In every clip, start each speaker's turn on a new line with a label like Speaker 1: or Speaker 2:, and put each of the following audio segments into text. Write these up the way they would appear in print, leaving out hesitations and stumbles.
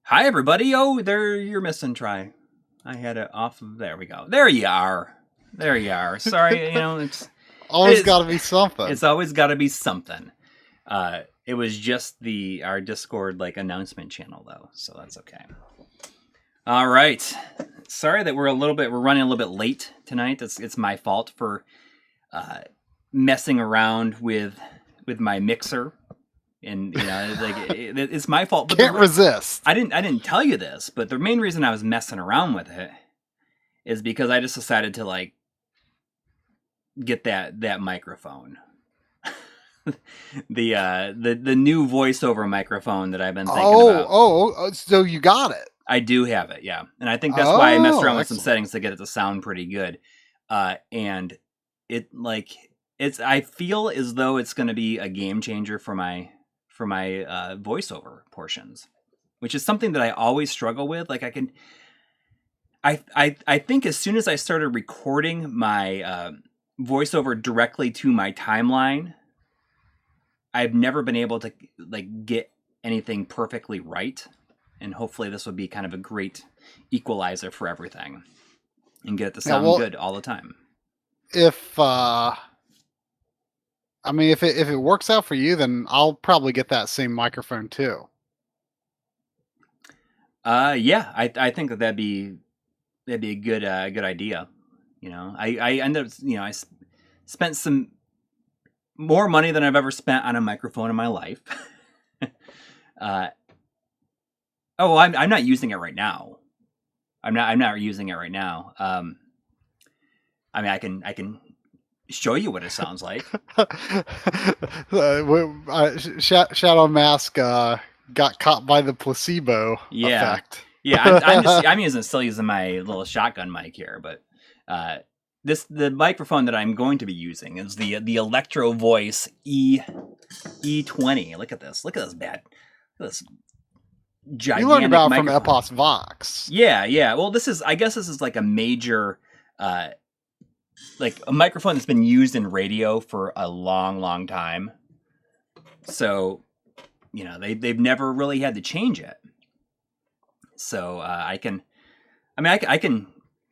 Speaker 1: Hi, everybody. Oh, there you're missing try. I had it off of. There we go. There you are. There you are. Sorry, it's
Speaker 2: always got to be something.
Speaker 1: It's always got to be something. It was just our Discord announcement channel though, so that's okay. All right. Sorry that we're running a little bit late tonight. It's my fault for messing around with my mixer. And it's my fault.
Speaker 2: But can't resist.
Speaker 1: I didn't tell you this, but the main reason I was messing around with it is because I just decided to get that microphone, the new voiceover microphone that I've been thinking about.
Speaker 2: Oh, so you got it?
Speaker 1: I do have it, yeah, and I think that's why I messed around with some settings to get it to sound pretty good. And it's I feel as though it's going to be a game changer for my voiceover portions, which is something that I always struggle with. I think as soon as I started recording my voiceover directly to my timeline, I've never been able to get anything perfectly right. And hopefully this would be kind of a great equalizer for everything and get it to sound good all the time.
Speaker 2: If it works out for you, then I'll probably get that same microphone too.
Speaker 1: Yeah, I think that'd be a good idea. I ended up, I spent some more money than I've ever spent on a microphone in my life. I'm not using it right now. I'm not using it right now. I can show you what it sounds like.
Speaker 2: Shadow Mask got caught by the placebo effect.
Speaker 1: Yeah, I'm still using my little shotgun mic here, but the microphone that I'm going to be using is the Electro Voice E20. Look at this bad. Look at this gigantic
Speaker 2: you learned about
Speaker 1: microphone.
Speaker 2: From Epos Vox.
Speaker 1: Yeah. Well, I guess this is a major a microphone that's been used in radio for a long time. So, they've never really had to change it. So I can.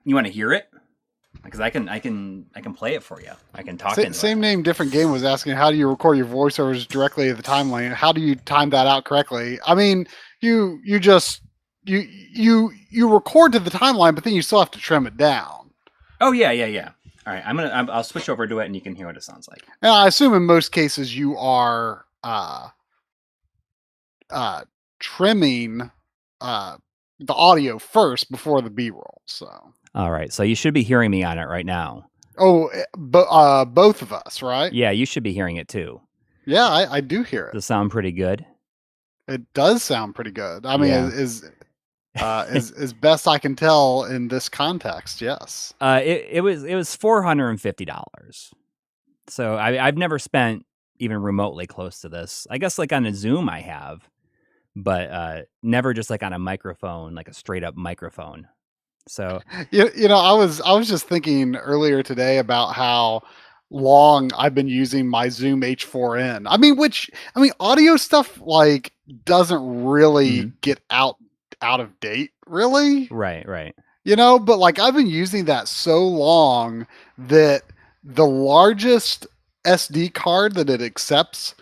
Speaker 1: You want to hear it? Because I can play it for you. I can talk.
Speaker 2: Same name, different game was asking, how do you record your voiceovers directly at the timeline? How do you time that out correctly? I mean, you record to the timeline, but then you still have to trim it down.
Speaker 1: Oh yeah. All right, I'll switch over to it, and you can hear what it sounds like.
Speaker 2: And I assume in most cases you are trimming the audio first before the B-roll. So.
Speaker 1: All right, so you should be hearing me on it right now.
Speaker 2: Oh, but both of us, right?
Speaker 1: Yeah, you should be hearing it too.
Speaker 2: Yeah, I do hear it.
Speaker 1: Does it sound pretty good?
Speaker 2: It does sound pretty good. I mean, as best I can tell in this context, yes.
Speaker 1: It was $450. So I've never spent even remotely close to this. I guess on a Zoom I have, but never just on a microphone, a straight up microphone. So
Speaker 2: I was just thinking earlier today about how long I've been using my Zoom H4n. I mean audio stuff doesn't really get out of date, really.
Speaker 1: Right.
Speaker 2: But I've been using that so long that the largest SD card that it accepts,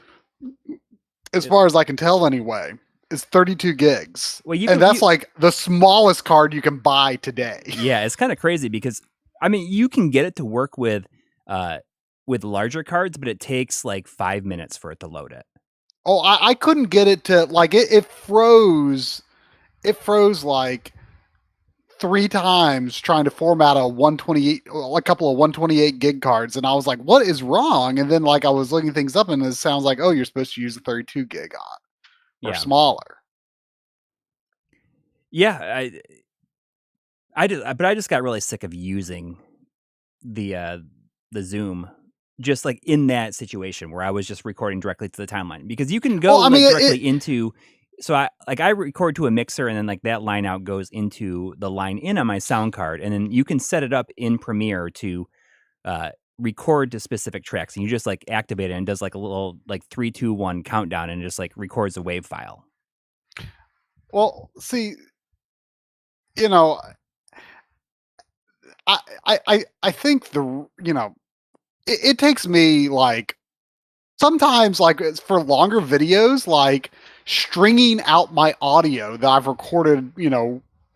Speaker 2: as far as I can tell anyway, is 32 gigs. Well, that's the smallest card you can buy today.
Speaker 1: Yeah, it's kind of crazy because you can get it to work with larger cards, but it takes 5 minutes for it to load it.
Speaker 2: Oh, I couldn't get it to it froze. It froze 3 times trying to format a couple of 128 gig cards, and I was like, "What is wrong?" And then I was looking things up, and it sounds like, "Oh, you're supposed to use a 32 gig on or smaller."
Speaker 1: Yeah, I just got really sick of using the Zoom just in that situation where I was just recording directly to the timeline, because you can go directly into. So I record to a mixer, and then that line out goes into the line in on my sound card, and then you can set it up in Premiere to record to specific tracks, and you just activate it and it does a little 3, 2, 1 countdown, and just records a wave file.
Speaker 2: Well, see, you know, I think it takes me like sometimes like for longer videos, like stringing out my audio that I've recorded,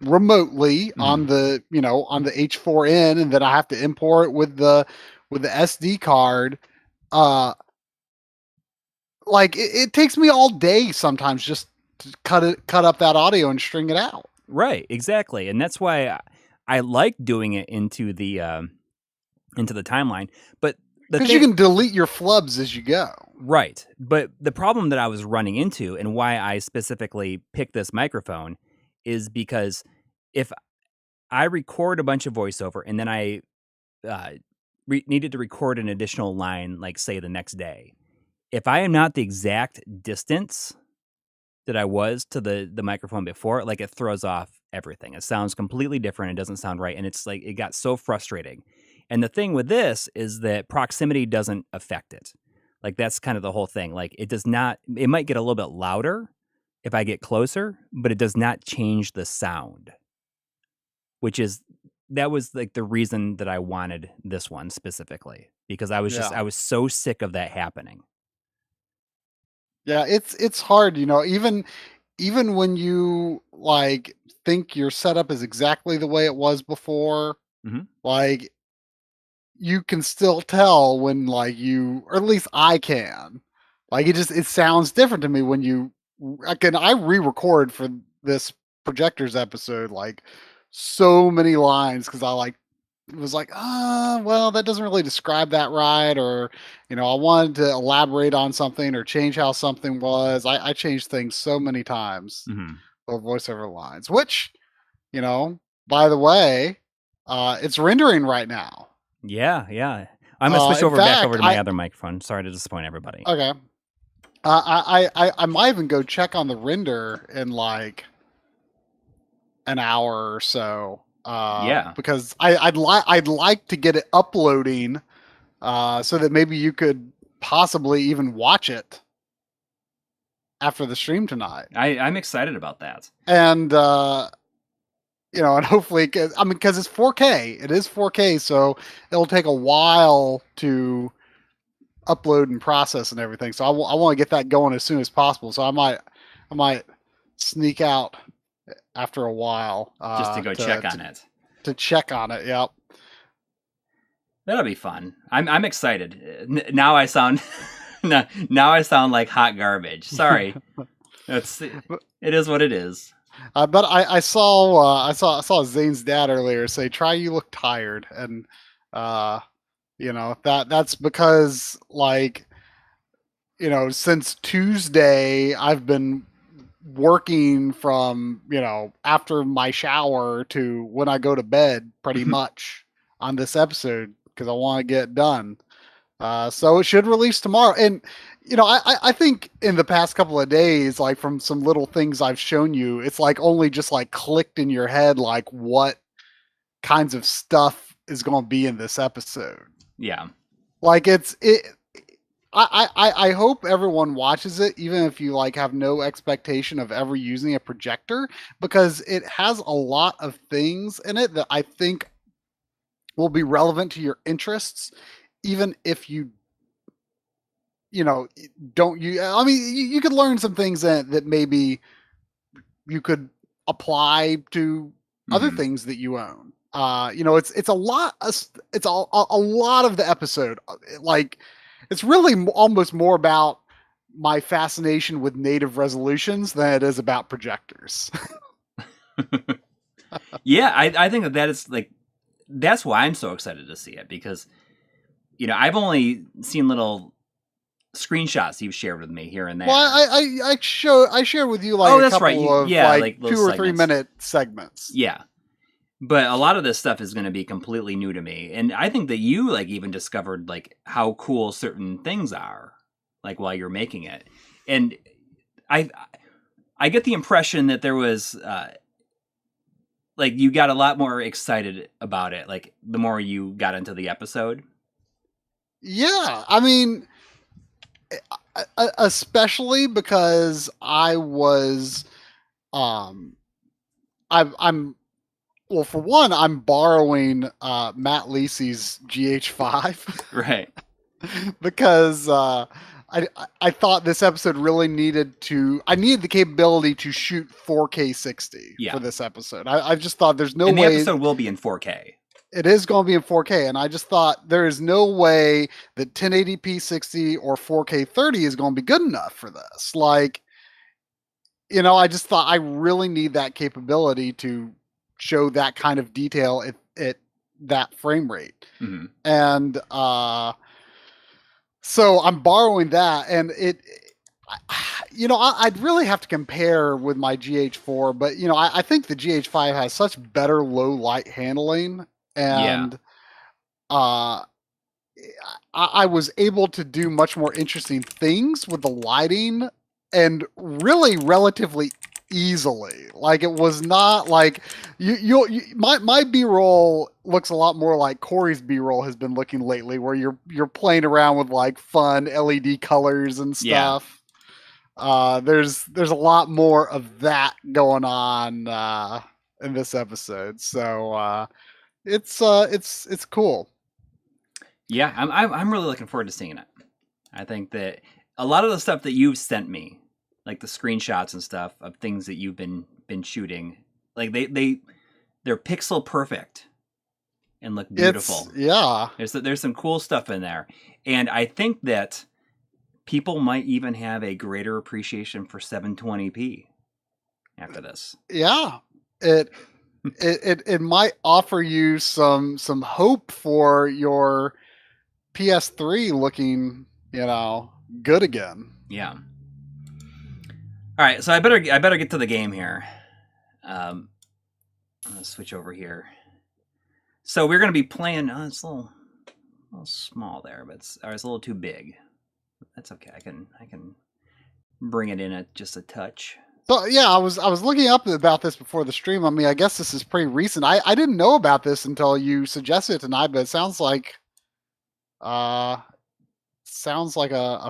Speaker 2: remotely on the on the H4n, and then I have to import with the SD card. Uh, like it takes me all day sometimes just to cut up that audio and string it out.
Speaker 1: Right, exactly, and that's why I like doing it into the timeline. But the
Speaker 2: Because you
Speaker 1: thing,
Speaker 2: can delete your flubs as you go.
Speaker 1: right? But the problem that I was running into, and why I specifically picked this microphone, is because if I record a bunch of voiceover and then I uh, needed to record an additional line, like say the next day, if I am not the exact distance that I was to the microphone before, like it throws off everything. It sounds completely different. It doesn't sound right. And it's like, it got so frustrating. And the thing with this is that proximity doesn't affect it. Like that's kind of the whole thing. Like it does not, it might get a little bit louder if I get closer, but it does not change the sound, which is, that was like the reason that I wanted this one specifically, because I was just,
Speaker 2: Yeah.
Speaker 1: I was so sick of that happening.
Speaker 2: Yeah, it's hard, even when you like think your setup is exactly the way it was before,
Speaker 1: Mhm.
Speaker 2: like you can still tell when like you, or at least I can. Like it sounds different to me when I re-record for this projectors episode like so many lines because I like was like, well, that doesn't really describe that right, or I wanted to elaborate on something or change how something was. I changed things so many times
Speaker 1: Mhm.
Speaker 2: for voiceover lines, which, by the way, it's rendering right now.
Speaker 1: Yeah, yeah. I'm gonna switch
Speaker 2: In
Speaker 1: back
Speaker 2: fact,
Speaker 1: over to my other microphone. Sorry to disappoint everybody.
Speaker 2: okay. I might even go check on the render in like an hour or so.
Speaker 1: Yeah.
Speaker 2: Because I'd like to get it uploading, so that maybe you could possibly even watch it after the stream tonight.
Speaker 1: I'm excited about that.
Speaker 2: And and hopefully, because it's 4K, it is 4K, so it'll take a while to upload and process and everything. So I want to get that going as soon as possible. So I might sneak out after a while
Speaker 1: Just to go check on it.
Speaker 2: to check on it. Yep.
Speaker 1: That'll be fun. I'm excited. Now I sound now I sound like hot garbage. Sorry. It is what it is.
Speaker 2: But I saw Zane's dad earlier say, "Try, you look tired," and that's because like since Tuesday I've been working from after my shower to when I go to bed pretty much on this episode because I want to get it done. So it should release tomorrow. And I think in the past couple of days, like from some little things I've shown you, it's like only just like clicked in your head like what kinds of stuff is going to be in this episode.
Speaker 1: Yeah.
Speaker 2: Like it. I hope everyone watches it, even if you like have no expectation of ever using a projector, because it has a lot of things in it that I think will be relevant to your interests, even if don't you I mean you could learn some things that maybe you could apply to other things that you own. It's a lot a lot of the episode, like it's really almost more about my fascination with native resolutions than it is about projectors.
Speaker 1: Yeah, I think that is like, that's why I'm so excited to see it, because I've only seen little screenshots you've shared with me here and there.
Speaker 2: Well, I shared with you like
Speaker 1: Oh,
Speaker 2: a
Speaker 1: that's right.
Speaker 2: couple of
Speaker 1: Yeah,
Speaker 2: like
Speaker 1: those
Speaker 2: 2 or 3
Speaker 1: segments.
Speaker 2: minute segments.
Speaker 1: Yeah. But a lot of this stuff is going to be completely new to me. And I think that you like even discovered like how cool certain things are, like while you're making it. And I I get the impression that there was like you got a lot more excited about it, like the more you got into the episode.
Speaker 2: Yeah, I mean, especially because I was I'm well, for one, I'm borrowing Matt Lisi's GH5
Speaker 1: Right.
Speaker 2: because I thought this episode really needed to. I needed the capability to shoot 4K 60 for this episode. I just thought there's no
Speaker 1: and the
Speaker 2: way.
Speaker 1: episode will be in 4K.
Speaker 2: It is going to be in 4K, and I just thought there is no way that 1080p 60 or 4K 30 is going to be good enough for this. Like, I just thought I really need that capability to show that kind of detail at that frame rate.
Speaker 1: Mm-hmm.
Speaker 2: And so I'm borrowing that, and I'd really have to compare with my GH4, but I think the GH5 has such better low light handling, and I was able to do much more interesting things with the lighting, and really relatively easily. Like, it was not like my B-roll looks a lot more like Coury's B-roll has been looking lately, where you're playing around with like fun LED colors and stuff. There's a lot more of that going on in this episode, so it's cool.
Speaker 1: Yeah, I'm really looking forward to seeing it. I think that a lot of the stuff that you've sent me, like the screenshots and stuff of things that you've been shooting, like they're pixel perfect and look beautiful. There's some cool stuff in there, and I think that people might even have a greater appreciation for 720p after this.
Speaker 2: Yeah, it might offer you some hope for your PS3 looking, good again.
Speaker 1: Yeah. All right, so I better get to the game here. I'm gonna switch over here. So we're gonna be playing. Oh, it's a little small there, but it's a little too big. That's okay. I can bring it in just a touch.
Speaker 2: So yeah, I was looking up about this before the stream. I mean, I guess this is pretty recent. I didn't know about this until you suggested it tonight, but it sounds like a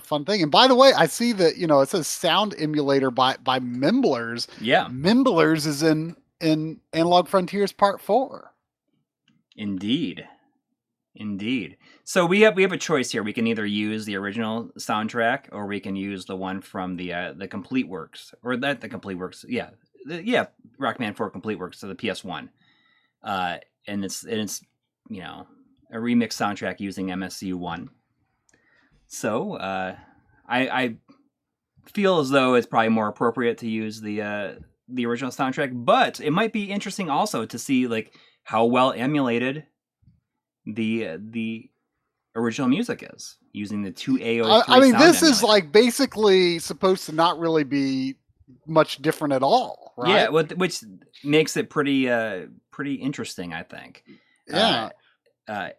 Speaker 2: fun thing. And by the way, I see that it says sound emulator by Mimblers.
Speaker 1: Yeah,
Speaker 2: Mimblers is in Analog Frontiers Part 4.
Speaker 1: Indeed. So we have a choice here. We can either use the original soundtrack, or we can use the one from the Complete Works, or the Complete Works. Yeah, Rockman 4 Complete Works, so the PS1. And it's a remix soundtrack using MSU1. So I feel as though it's probably more appropriate to use the original soundtrack, but it might be interesting also to see like how well emulated the original music is using the 2A03.
Speaker 2: I mean, this
Speaker 1: emulator.
Speaker 2: is like basically supposed to not really be much different at all, right?
Speaker 1: Yeah, which makes it pretty interesting, I think.
Speaker 2: Yeah.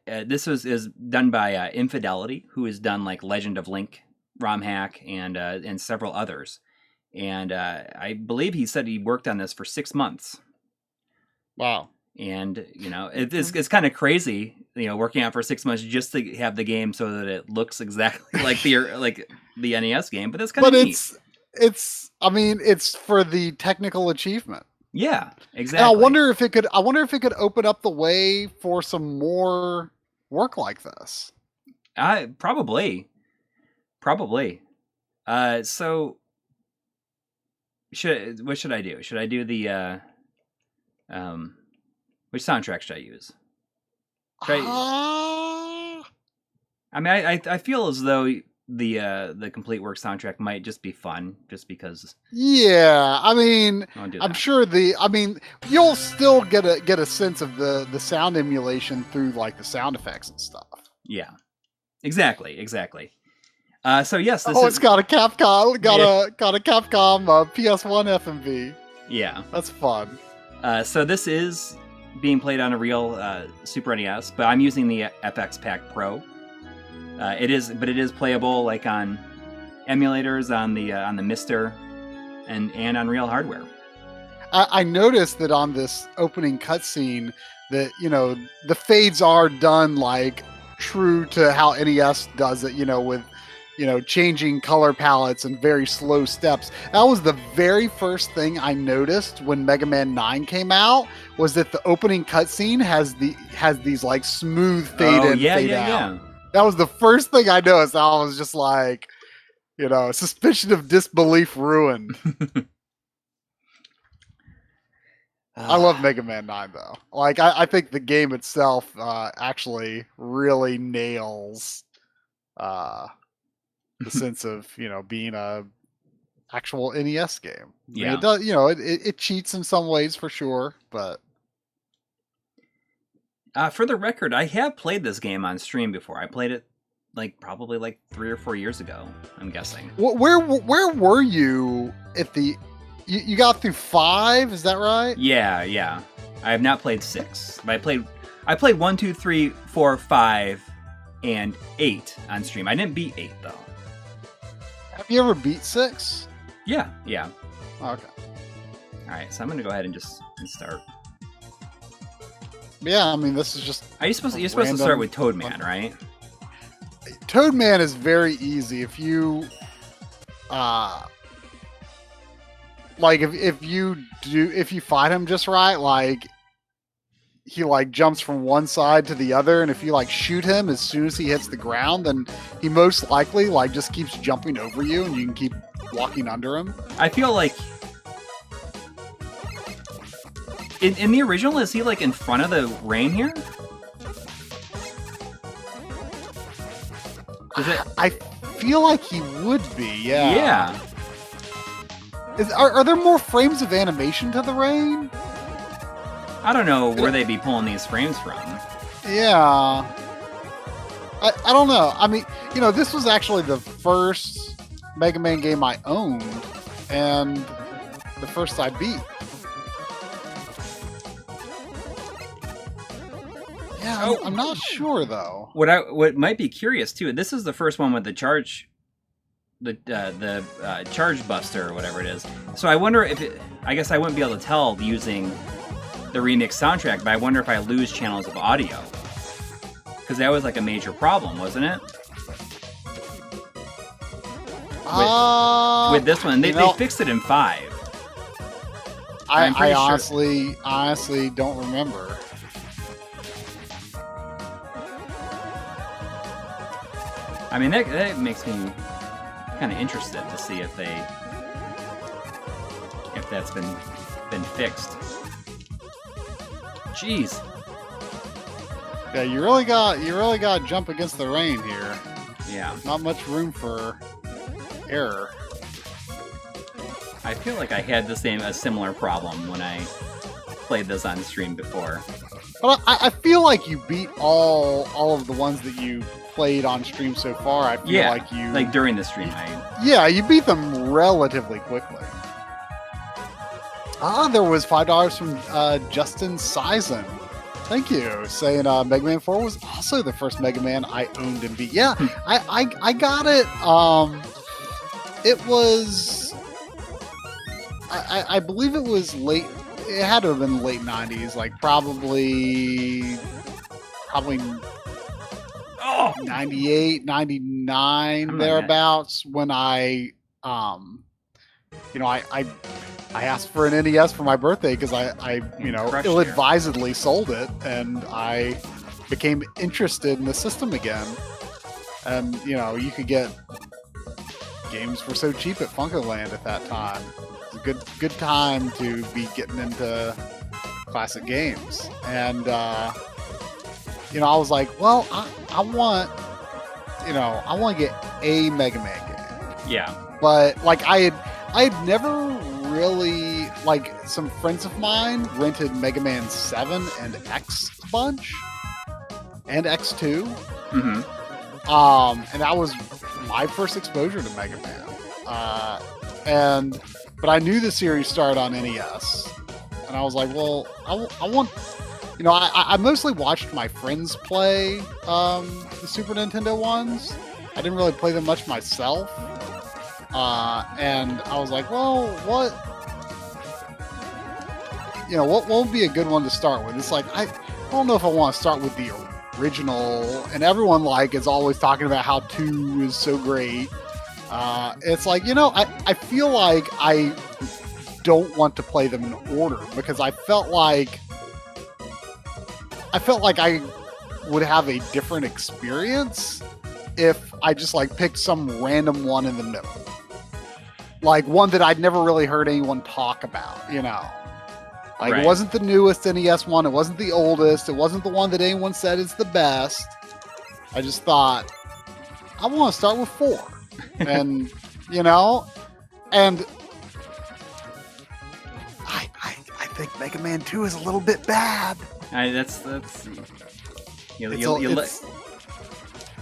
Speaker 1: This is done by Infidelity, who has done like Legend of Link, ROM Hack, and several others. And I believe he said he worked on this for 6 months.
Speaker 2: Wow.
Speaker 1: And it's kind of crazy, working out for 6 months just to have the game so that it looks exactly like the NES game. But that's kind of neat.
Speaker 2: It's for the technical achievement.
Speaker 1: Yeah, exactly.
Speaker 2: And I wonder if it could open up the way for some more work like this.
Speaker 1: Probably. So what should I do? Should I do the which soundtrack should I use? I mean, I feel as though the Complete Works soundtrack might just be fun, just because.
Speaker 2: Yeah, I mean, I'm sure you'll still get a sense of the sound emulation through like the sound effects and stuff.
Speaker 1: Yeah, exactly. So yes,
Speaker 2: it's got a Capcom, got a Capcom PS1 FMV.
Speaker 1: Yeah,
Speaker 2: that's fun.
Speaker 1: So this is being played on a real Super NES, but I'm using the FX Pack Pro. It is playable like on emulators on the Mister and on real hardware.
Speaker 2: I noticed that on this opening cutscene that the fades are done like true to how NES does it. With changing color palettes and very slow steps. That was the very first thing I noticed when Mega Man 9 came out, was that the opening cutscene has these like smooth fade in, fade out. Yeah. That was the first thing I noticed. I was just like, suspicion of disbelief ruined. I love Mega Man 9 though. Like I think the game itself actually really nails the sense of being a actual NES game.
Speaker 1: Yeah,
Speaker 2: it does. It cheats in some ways for sure, but
Speaker 1: for the record, I have played this game on stream before. I played it probably 3 or 4 years ago. I'm guessing.
Speaker 2: Where were you at the? You got through 5, is that right?
Speaker 1: Yeah. I have not played 6. But I played 1, 2, 3, 4, 5, and 8 on stream. I didn't beat 8 though.
Speaker 2: Have you ever beat 6?
Speaker 1: Yeah.
Speaker 2: Okay.
Speaker 1: All right, so I'm gonna go ahead and start.
Speaker 2: Yeah, I mean this is just.
Speaker 1: You're supposed to start with Toadman, right?
Speaker 2: Toadman is very easy if you. If you fight him just right, he jumps from one side to the other, and if you shoot him as soon as he hits the ground, then he most likely just keeps jumping over you, and you can keep walking under him.
Speaker 1: I feel like in the original, is he in front of the rain here?
Speaker 2: I feel like he would be. Yeah.
Speaker 1: Yeah.
Speaker 2: Are there more frames of animation to the rain?
Speaker 1: I don't know where they'd be pulling these frames from.
Speaker 2: Yeah. I don't know. I mean, this was actually the first Mega Man game I owned, and the first I beat. Yeah, I'm not sure though.
Speaker 1: What might be curious too, this is the first one with the charge charge buster or whatever it is. So I wonder I guess I wouldn't be able to tell using the remix soundtrack, but I wonder if I lose channels of audio. Because that was a major problem, wasn't it? With this one. They fixed it in 5.
Speaker 2: I honestly don't remember.
Speaker 1: I mean, that makes me kind of interested to see if that's been fixed. Jeez.
Speaker 2: Yeah, you really got to jump against the rain here.
Speaker 1: Yeah.
Speaker 2: Not much room for error.
Speaker 1: I feel like I had a similar problem when I played this on stream before.
Speaker 2: But I feel like you beat all of the ones that you played on stream so far. I feel like you
Speaker 1: during the stream.
Speaker 2: You beat them relatively quickly. There was $5 from Justin Sizen. Thank you. Saying Mega Man 4 was also the first Mega Man I owned and beat. Yeah, I got it. It was. I believe it was late. It had to have been late 90s, probably 98, 99, thereabouts, when I asked for an NES for my birthday because I ill-advisedly sold it, and I became interested in the system again. And, you could get games for so cheap at Funkoland at that time. It was a good time to be getting into classic games. And, I was like, well, I want to get a Mega Man game.
Speaker 1: Yeah.
Speaker 2: But, I had never really, some friends of mine rented Mega Man 7 and X a bunch. And X2.
Speaker 1: Mm-hmm.
Speaker 2: And that was my first exposure to Mega Man. But I knew the series started on NES. And I was like, well, I want... I mostly watched my friends play the Super Nintendo ones. I didn't really play them much myself. And I was like, well, what would be a good one to start with? It's I don't know if I want to start with the original, and everyone like is always talking about how 2 is so great. It's like, I feel like I don't want to play them in order because I felt like I would have a different experience if I just like picked some random one in the middle. Like one that I'd never really heard anyone talk about, Like
Speaker 1: Right.
Speaker 2: It wasn't the newest NES one, it wasn't the oldest, it wasn't the one that anyone said is the best. I just thought, I want to start with 4. And, and I think Mega Man 2 is a little bit bad.
Speaker 1: That's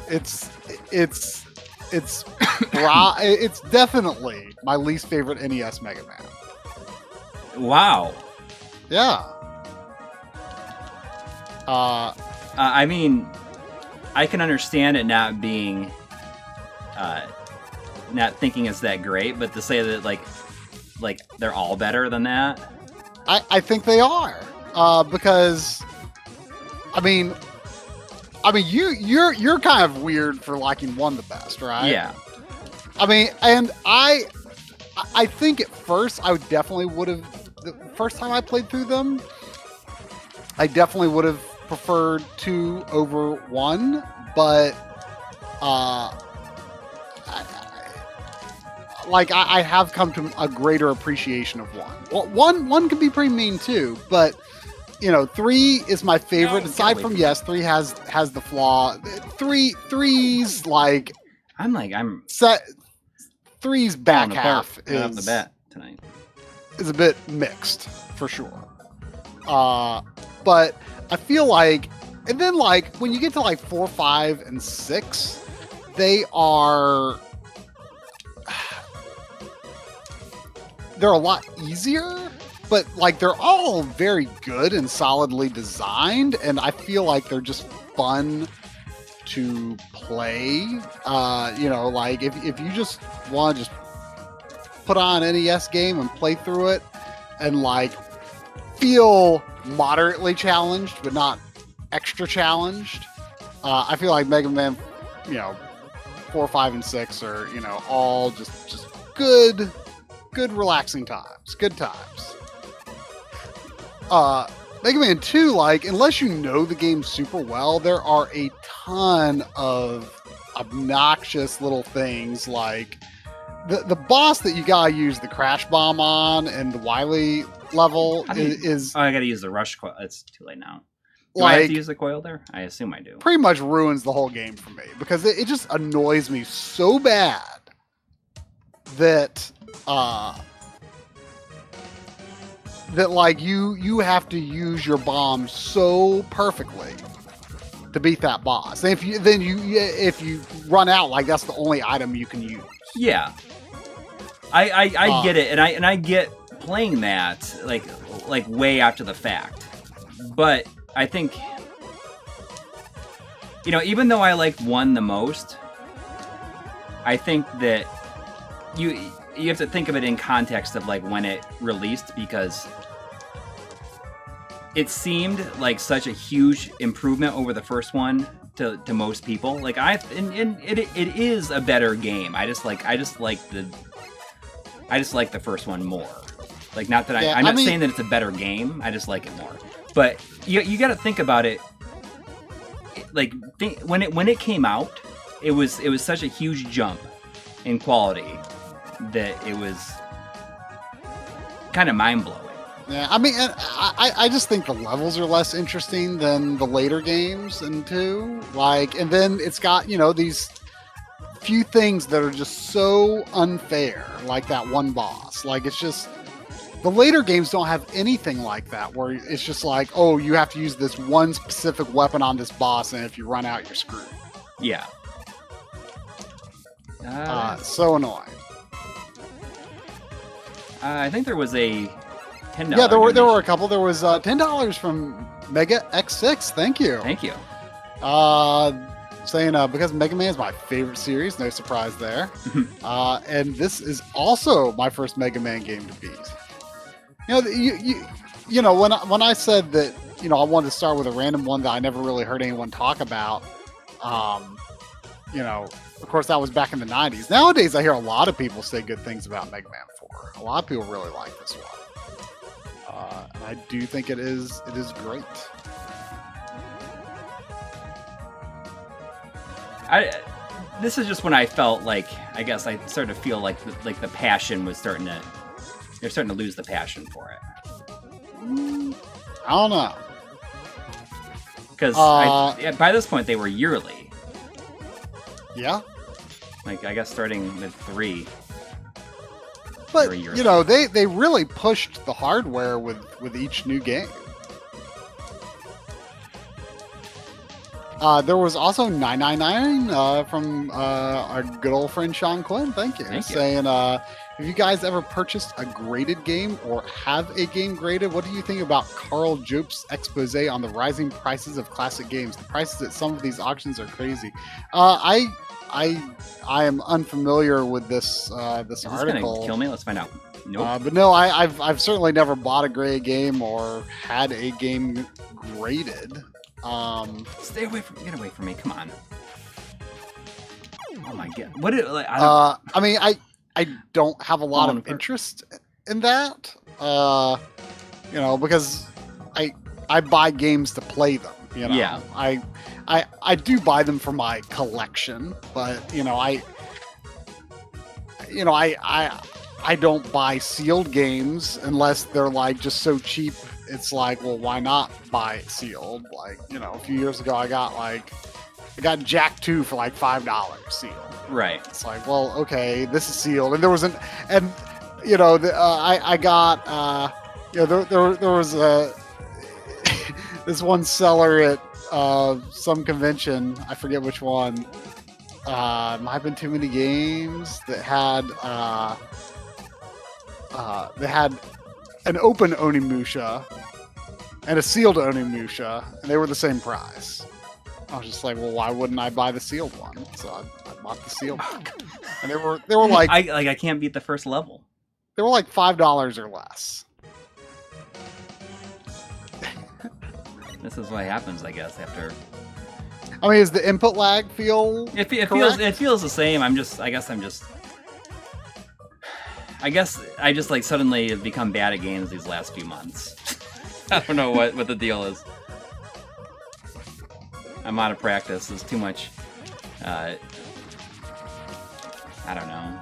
Speaker 2: It's definitely my least favorite NES Mega Man.
Speaker 1: wow.
Speaker 2: Yeah.
Speaker 1: I mean, I can understand it not being, not thinking it's that great, but to say that like they're all better than that.
Speaker 2: I think they are, because, I mean, you're kind of weird for liking 1 the best, right?
Speaker 1: Yeah.
Speaker 2: I mean, and I think at first I definitely would have. The first time I played through them, I definitely would have preferred 2 over 1, but I have come to a greater appreciation of 1. Well, one can be pretty mean too, but 3 is my favorite.
Speaker 1: No,
Speaker 2: aside from 3 has the flaw. 3's like
Speaker 1: I'm
Speaker 2: set. 3's back
Speaker 1: falling
Speaker 2: half
Speaker 1: apart right off the bat tonight.
Speaker 2: is a bit mixed for sure. But I feel like, and then like when you get to like 4, 5, and 6, they're a lot easier, but like they're all very good and solidly designed, and I feel like they're just fun to play. Like if you just want to just put on an NES game and play through it and like feel moderately challenged but not extra challenged, I feel like Mega Man 4, 5, and 6 are all just good relaxing times, good times. Mega Man 2, like, unless you know the game super well, there are a ton of obnoxious little things, like the boss that you gotta use the crash bomb on and the Wily level is
Speaker 1: I gotta use the rush coil. It's too late now. Do
Speaker 2: like,
Speaker 1: I have to use the coil there? I assume I do.
Speaker 2: Pretty much ruins the whole game for me because it just annoys me so bad that that like you have to use your bomb so perfectly to beat that boss. And if you run out, like that's the only item you can use.
Speaker 1: Yeah, I get it, and I get playing that like way after the fact, but I think even though I liked 1 the most, I think that you have to think of it in context of like when it released, because it seemed like such a huge improvement over the first one to most people. Like it is a better game. I just like the first one more. Like, not that I'm not saying that it's a better game. I just like it more. But you got to think about it. Like when it came out, it was such a huge jump in quality that it was kind of mind blowing.
Speaker 2: Yeah, I mean, I just think the levels are less interesting than the later games in 2. Like, and then it's got these few things that are just so unfair, like that one boss. Like, it's just the later games don't have anything like that, where it's just like, oh, you have to use this one specific weapon on this boss, and if you run out, you're screwed.
Speaker 1: Yeah.
Speaker 2: So annoying.
Speaker 1: I think there was a $10.
Speaker 2: Yeah, there were a couple. There was $10 from Mega X6. Thank you.
Speaker 1: Thank you.
Speaker 2: Saying because Mega Man is my favorite series, no surprise there. And this is also my first Mega Man game to beat. When I said that I wanted to start with a random one that I never really heard anyone talk about. Of course, that was back in the 90s. Nowadays, I hear a lot of people say good things about Mega Man 4. A lot of people really like this one. And I do think it is great.
Speaker 1: This is just when I felt like, I guess I started to feel like the passion was they're starting to lose the passion for it.
Speaker 2: I don't know.
Speaker 1: Because by this point they were yearly.
Speaker 2: Yeah.
Speaker 1: Like, I guess starting with 3.
Speaker 2: But, they really pushed the hardware with each new game. There was also 999 from our good old friend Sean Quinn. Thank you. Saying, have you guys ever purchased a graded game or have a game graded? What do you think about Carl Jobst's expose on the rising prices of classic games? The prices at some of these auctions are crazy. I am unfamiliar with this article. Is this
Speaker 1: gonna kill me? Let's find out. Nope.
Speaker 2: But no, I've certainly never bought a graded game or had a game graded.
Speaker 1: Get away from me! Come on! Oh my god! What?
Speaker 2: I mean, I don't have a lot of interest in that. Because I buy games to play them.
Speaker 1: Yeah.
Speaker 2: I do buy them for my collection, but I don't buy sealed games unless they're like just so cheap. It's like, well, why not buy it sealed? Like, a few years ago, I got Jack 2 for like $5 sealed.
Speaker 1: Right.
Speaker 2: It's like, well, okay, this is sealed, and there was I got, there was this one seller at some convention, I forget which one. Might have been Too Many Games that had an open Onimusha and a sealed Onimusha, and they were the same price. I was just like, well, why wouldn't I buy the sealed one? So I bought the sealed one, and they were like,
Speaker 1: I can't beat the first level.
Speaker 2: They were like $5 or less.
Speaker 1: This is what happens, I guess, after.
Speaker 2: I mean, is the input lag feel?
Speaker 1: It feels the same. I guess I just like suddenly have become bad at games these last few months. I don't know what the deal is. I'm out of practice. There's too much. I don't know.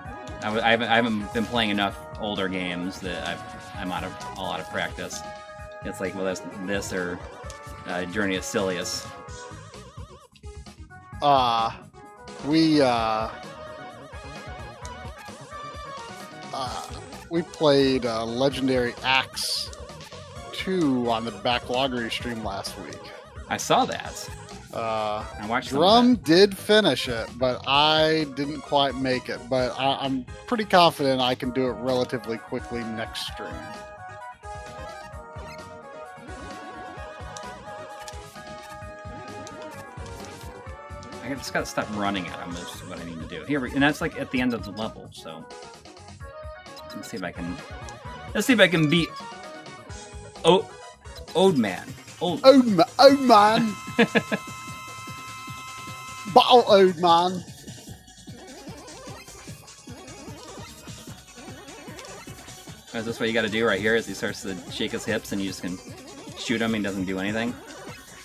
Speaker 1: I haven't been playing enough older games that I'm out of practice. It's like, well, that's this or Journey of Silius.
Speaker 2: We played Legendary Axe 2 on the Backloggery stream last week.
Speaker 1: I saw that. I watched
Speaker 2: Drum did finish it, but I didn't quite make it. But I'm pretty confident I can do it relatively quickly next stream.
Speaker 1: I just gotta stop running at him. Is what I need to do here, and that's like at the end of the level. So let's see if I can beat Old Man. Old
Speaker 2: Man. Battle Old Man.
Speaker 1: Is this what you got to do right here? As he starts to shake his hips, and you just can shoot him, and he doesn't do anything.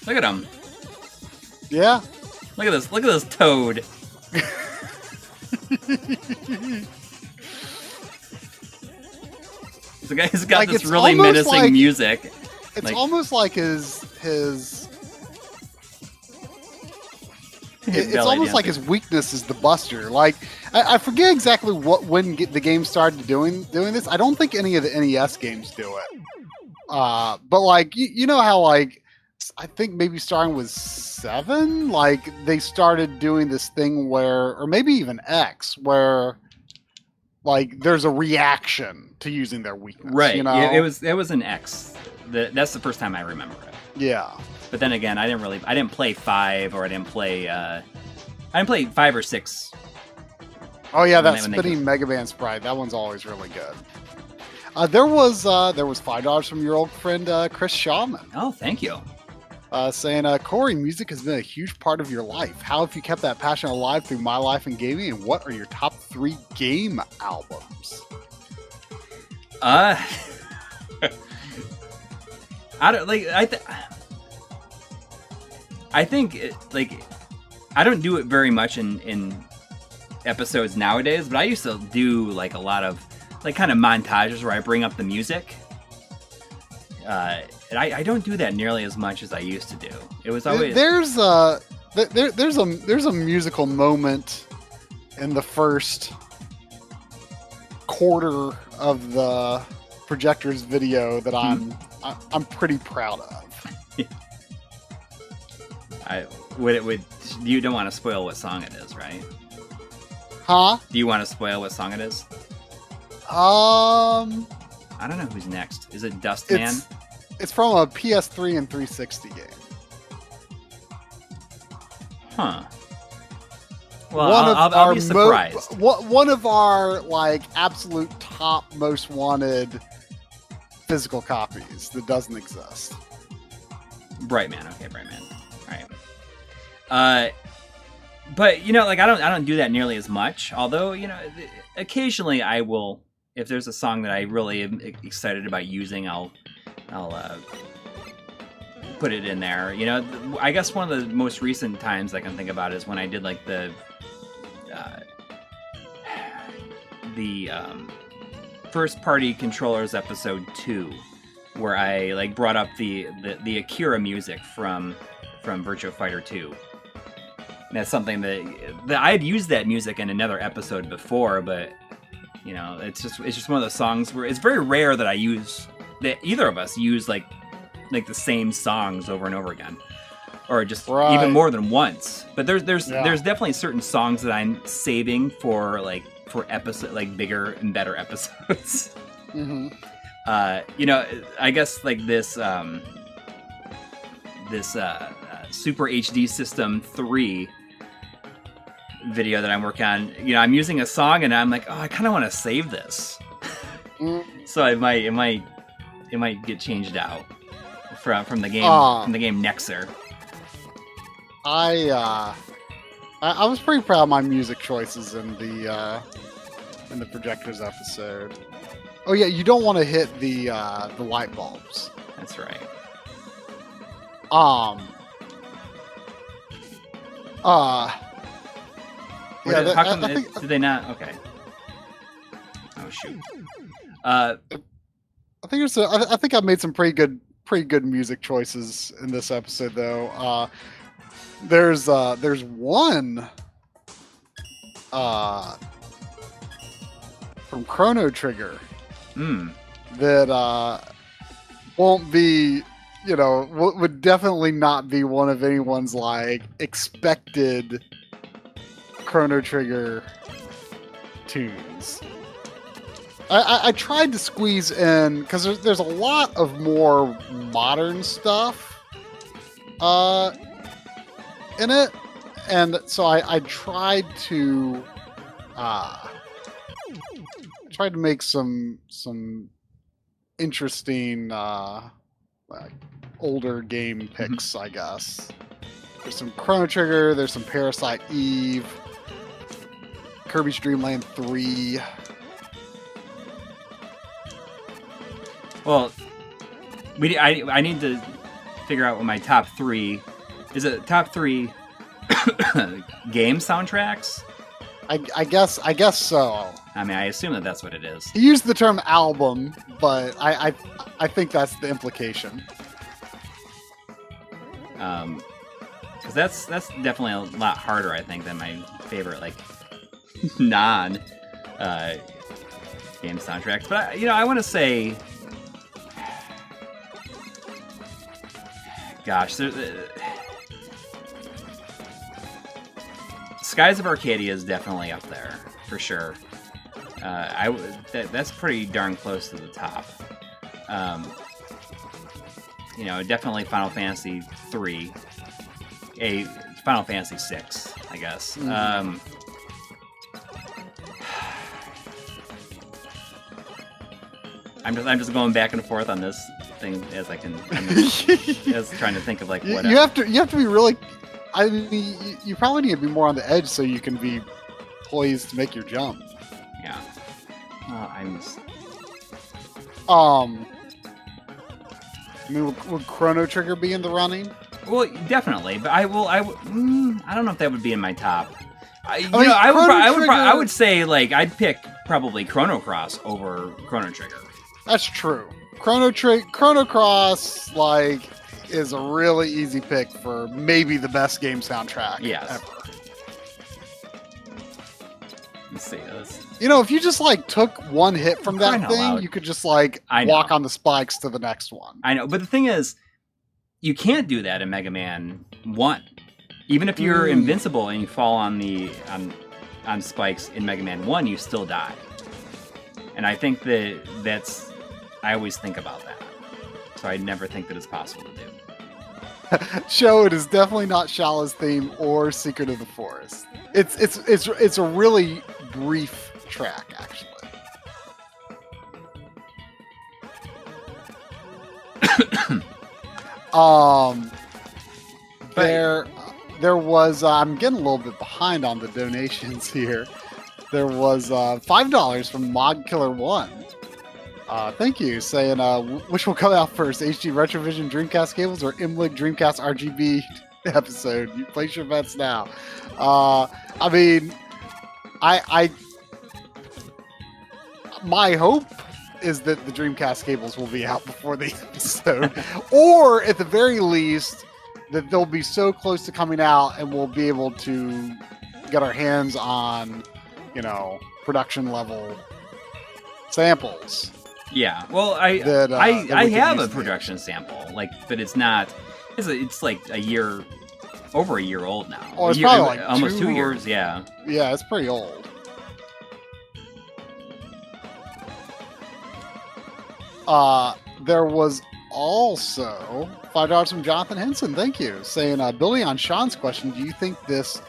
Speaker 1: Look at him.
Speaker 2: Yeah.
Speaker 1: Look at this. Look at this toad. The guy's got like, this really menacing music.
Speaker 2: It's like, almost like his it's almost like his weakness is the buster. Like I forget exactly when the game started doing this. I don't think any of the NES games do it. But like you know how like I think maybe starting with 7, like they started doing this thing where, or maybe even X, where like there's a reaction to using their weakness.
Speaker 1: Right.
Speaker 2: You know?
Speaker 1: Yeah, it was an X. That's the first time I remember it.
Speaker 2: Yeah.
Speaker 1: But then again, I didn't play 5, or I didn't play 5 or 6.
Speaker 2: Oh yeah, that spinning Mega Man sprite. That one's always really good. There was $5 from your old friend Chris Shawman.
Speaker 1: Oh, thank you.
Speaker 2: Saying, Coury, music has been a huge part of your life. How have you kept that passion alive through my life in gaming, and what are your top 3 game albums?
Speaker 1: I don't like. I think like I don't do it very much in episodes nowadays, but I used to do like a lot of like kind of montages where I bring up the music. And I don't do that nearly as much as I used to do. It was always
Speaker 2: there's a musical moment in the first quarter of the Projectors video that I'm pretty proud of.
Speaker 1: You don't want to spoil what song it is, right?
Speaker 2: Huh?
Speaker 1: Do you want to spoil what song it is?
Speaker 2: I
Speaker 1: don't know who's next. Is it Dustman?
Speaker 2: It's from a PS3 and 360 game.
Speaker 1: Huh. Well, I'll be surprised.
Speaker 2: One of our like absolute top most wanted physical copies that doesn't exist.
Speaker 1: Brightman. Okay, Brightman. All right. But you know, like I don't do that nearly as much. Although you know, occasionally I will. If there's a song that I really am excited about using, I'll put it in there. You know, I guess one of the most recent times I can think about is when I did like the first party controllers episode 2, where I like brought up the Akira music from Virtua Fighter 2. And that's something that I had used that music in another episode before, but you know, it's just one of those songs where it's very rare that either of us use like the same songs over and over again, or just even more than once. But there's definitely certain songs that I'm saving for episode, like bigger and better episodes.
Speaker 2: Mm-hmm.
Speaker 1: You know, I guess like this Super HD System 3 video that I'm working on, you know, I'm using a song and I'm like, oh, I kind of want to save this. So it might get changed out from the game Nexer.
Speaker 2: I was pretty proud of my music choices in the Projectors episode. Oh yeah, you don't want to hit the light bulbs.
Speaker 1: That's right.
Speaker 2: Yeah,
Speaker 1: how come did they not? Okay. Oh shoot.
Speaker 2: I think I made some pretty good music choices in this episode though. There's one from Chrono Trigger that won't be, you know, would definitely not be one of anyone's like expected Chrono Trigger tunes. I tried to squeeze in because there's a lot of more modern stuff in it, and so I tried to make some interesting like older game picks, I guess. There's some Chrono Trigger, there's some Parasite Eve, Kirby's Dream Land 3.
Speaker 1: Well, I need to figure out what my top 3 is. It top 3 game soundtracks?
Speaker 2: I guess so.
Speaker 1: I mean, I assume that's what it is.
Speaker 2: He used the term album, but I think that's the implication.
Speaker 1: Because that's definitely a lot harder, I think, than my favorite like non game soundtracks. But I want to say, gosh, Skies of Arcadia is definitely up there for sure. That's pretty darn close to the top. Definitely Final Fantasy 3, Final Fantasy 6, I guess. I'm just going back and forth on this thing as I can. As trying to think of like what.
Speaker 2: You have to be really. I mean, you probably need to be more on the edge so you can be poised to make your jump.
Speaker 1: Yeah. I'm.
Speaker 2: I mean, would Chrono Trigger be in the running?
Speaker 1: Well, definitely, but I don't know if that would be in my top. I would say like I'd pick probably Chrono Cross over Chrono Trigger.
Speaker 2: That's true. Chrono Cross like is a really easy pick for maybe the best game soundtrack ever.
Speaker 1: Let's see this.
Speaker 2: You know, if you just like took one hit from that thing, you could just like walk on the spikes to the next one.
Speaker 1: I know, but the thing is, you can't do that in Mega Man 1. Even if you're invincible and you fall on the on spikes in Mega Man 1, you still die. And I think that's I always think about that. So I never think that it's possible to do.
Speaker 2: Show it is definitely not Shala's theme or Secret of the Forest. It's a really brief track, actually. There was I'm getting a little bit behind on the donations here. There was $5 from Mod Killer 1. Thank you, saying which will come out first, HD Retrovision Dreamcast cables or MLiG Dreamcast RGB episode? You place your bets now. I mean, I my hope is that the Dreamcast cables will be out before the episode, or at the very least that they'll be so close to coming out and we'll be able to get our hands on, you know, production level samples.
Speaker 1: Yeah, well, I have a production sample, like, but it's not. It's like over a year old now.
Speaker 2: Oh, it's probably like
Speaker 1: almost 2 years. Yeah.
Speaker 2: Yeah, it's pretty old. There was also $5 from Jonathan Henson. Thank you, saying building on Sean's question, do you think this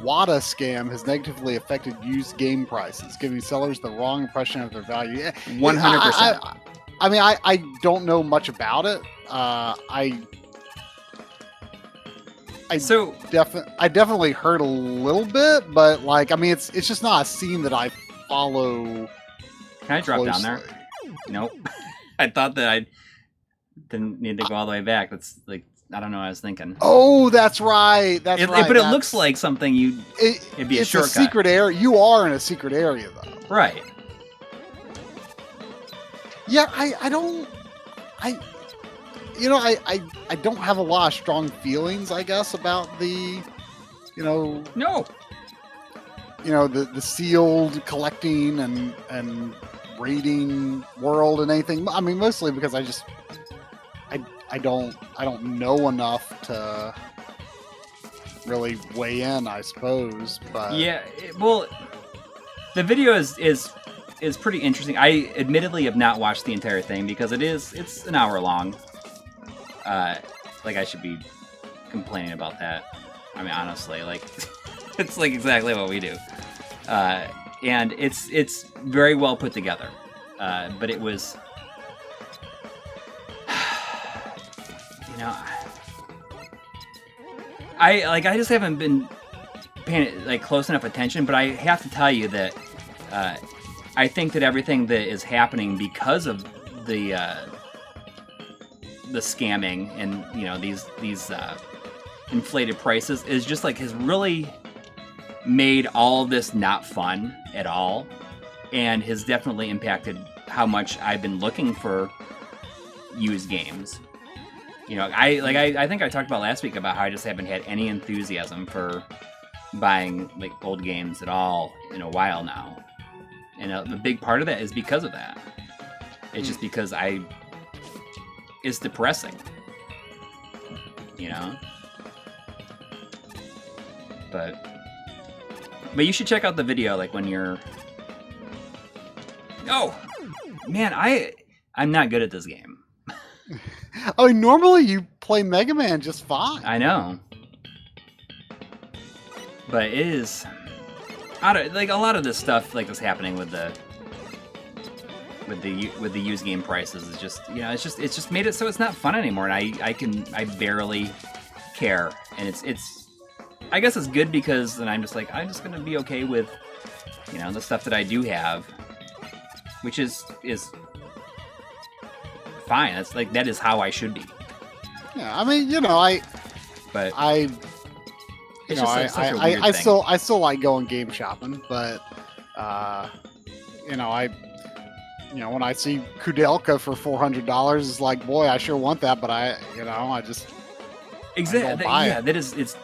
Speaker 2: WADA scam has negatively affected used game prices, giving sellers the wrong impression of their value?
Speaker 1: 100%.
Speaker 2: I mean, I don't know much about it. I definitely heard a little bit, but like, I mean, it's just not a scene that I follow.
Speaker 1: Can I drop
Speaker 2: closely.
Speaker 1: Down there? Nope. I thought that I didn't need to go all the way back. That's like, I don't know what I was thinking.
Speaker 2: Oh, that's right. But
Speaker 1: it looks like something it'd be a shortcut.
Speaker 2: It's a secret area. You are in a secret area, though.
Speaker 1: Right.
Speaker 2: Yeah, I don't have a lot of strong feelings, I guess, about the,
Speaker 1: No.
Speaker 2: The sealed collecting and raiding world and anything. I mean, mostly because I don't know enough to really weigh in, I suppose. But
Speaker 1: yeah, well, the video is pretty interesting. I admittedly have not watched the entire thing because it's an hour long. Like, I should be complaining about that. I mean, honestly, like, it's like exactly what we do. And it's very well put together. But it was, I just haven't been paying like close enough attention. But I have to tell you that I think that everything that is happening because of the scamming and these inflated prices is just like has really made all of this not fun at all, and has definitely impacted how much I've been looking for used games. I think I talked about last week about how I just haven't had any enthusiasm for buying like old games at all in a while now, and the big part of that is because of that. It's just because it's depressing, But you should check out the video, like, when you're... Oh! Man, I'm not good at this game.
Speaker 2: I mean, normally you play Mega Man just fine.
Speaker 1: I know. But it is... like, a lot of this stuff, like, that's happening with the with the used game prices is just, it's just made it so it's not fun anymore, and I barely care, and it's I guess it's good because then I'm just gonna be okay with the stuff that I do have, which is fine. That's that is how I should be.
Speaker 2: Yeah, I mean,
Speaker 1: but
Speaker 2: I still like going game shopping, but when I see Kudelka for $400, it's like, boy, I sure want that, but I just
Speaker 1: exactly
Speaker 2: buy
Speaker 1: yeah,
Speaker 2: it.
Speaker 1: that is it's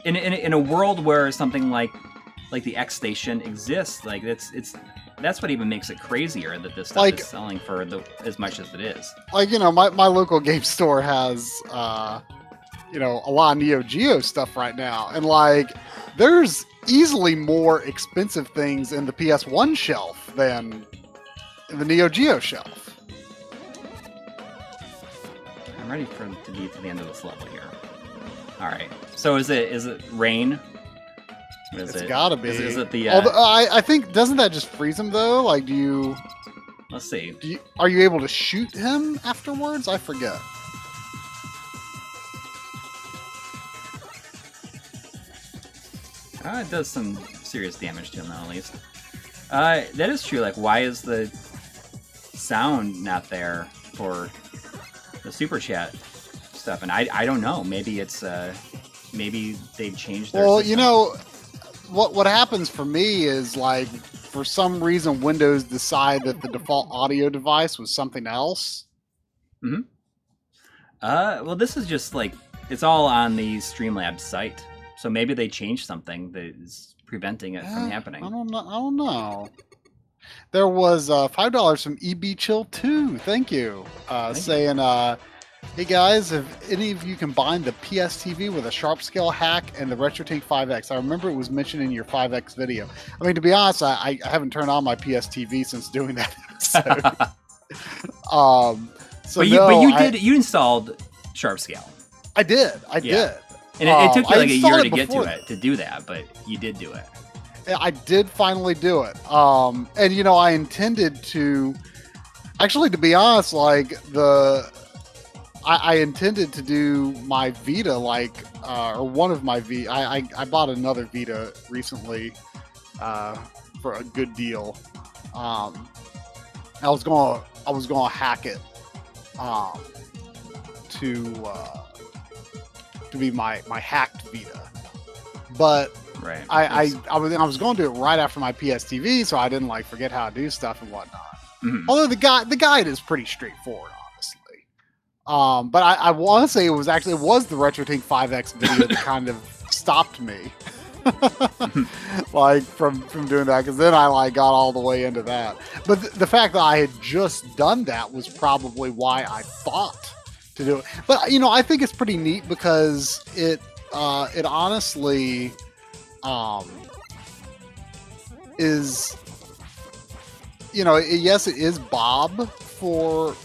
Speaker 1: in a world where something like the X Station exists, that's what even makes it crazier that this stuff is selling for as much as it is.
Speaker 2: My local game store has a lot of Neo Geo stuff right now, and there's easily more expensive things in the PS1 shelf than in the Neo Geo shelf.
Speaker 1: I'm ready to be to the end of this level here. All right. So is it rain?
Speaker 2: It's gotta be.
Speaker 1: Is it the?
Speaker 2: Although, I think doesn't that just freeze him though? Do you?
Speaker 1: Let's see.
Speaker 2: Are you able to shoot him afterwards? I forget.
Speaker 1: It does some serious damage to him, though, at least. That is true. Why is the sound not there for the super chat stuff? And I don't know. Maybe it's maybe they've changed their system.
Speaker 2: What happens for me is for some reason Windows decide that the default audio device was something else.
Speaker 1: Mm-hmm. Well, this is just it's all on the Streamlabs site. So maybe they changed something that is preventing it from happening.
Speaker 2: I don't know. There was $5 from EB Chill 2. Thank you. Saying, hey guys, if any of you combine the PS TV with a Sharp Scale hack and the RetroTink 5X, I remember it was mentioned in your 5X video. I mean, to be honest, I haven't turned on my PS TV since doing that episode.
Speaker 1: You installed Sharp Scale.
Speaker 2: I did.
Speaker 1: And it took you a year to get to it, to do that, but you did do it.
Speaker 2: I did finally do it. And I intended to, actually, to be honest, I intended to do my Vita, or one of my Vita. I bought another Vita recently for a good deal. I was gonna hack it to be my hacked Vita, but
Speaker 1: right.
Speaker 2: I was going to do it right after my PS TV, so I didn't forget how to do stuff and whatnot.
Speaker 1: Mm-hmm.
Speaker 2: Although the guide is pretty straightforward, honestly. But I want to say it was the RetroTink 5X video that kind of stopped me, from doing that, because then I got all the way into that. But the fact that I had just done that was probably why I thought to do it. But I think it's pretty neat because it honestly is yes, it is Bob for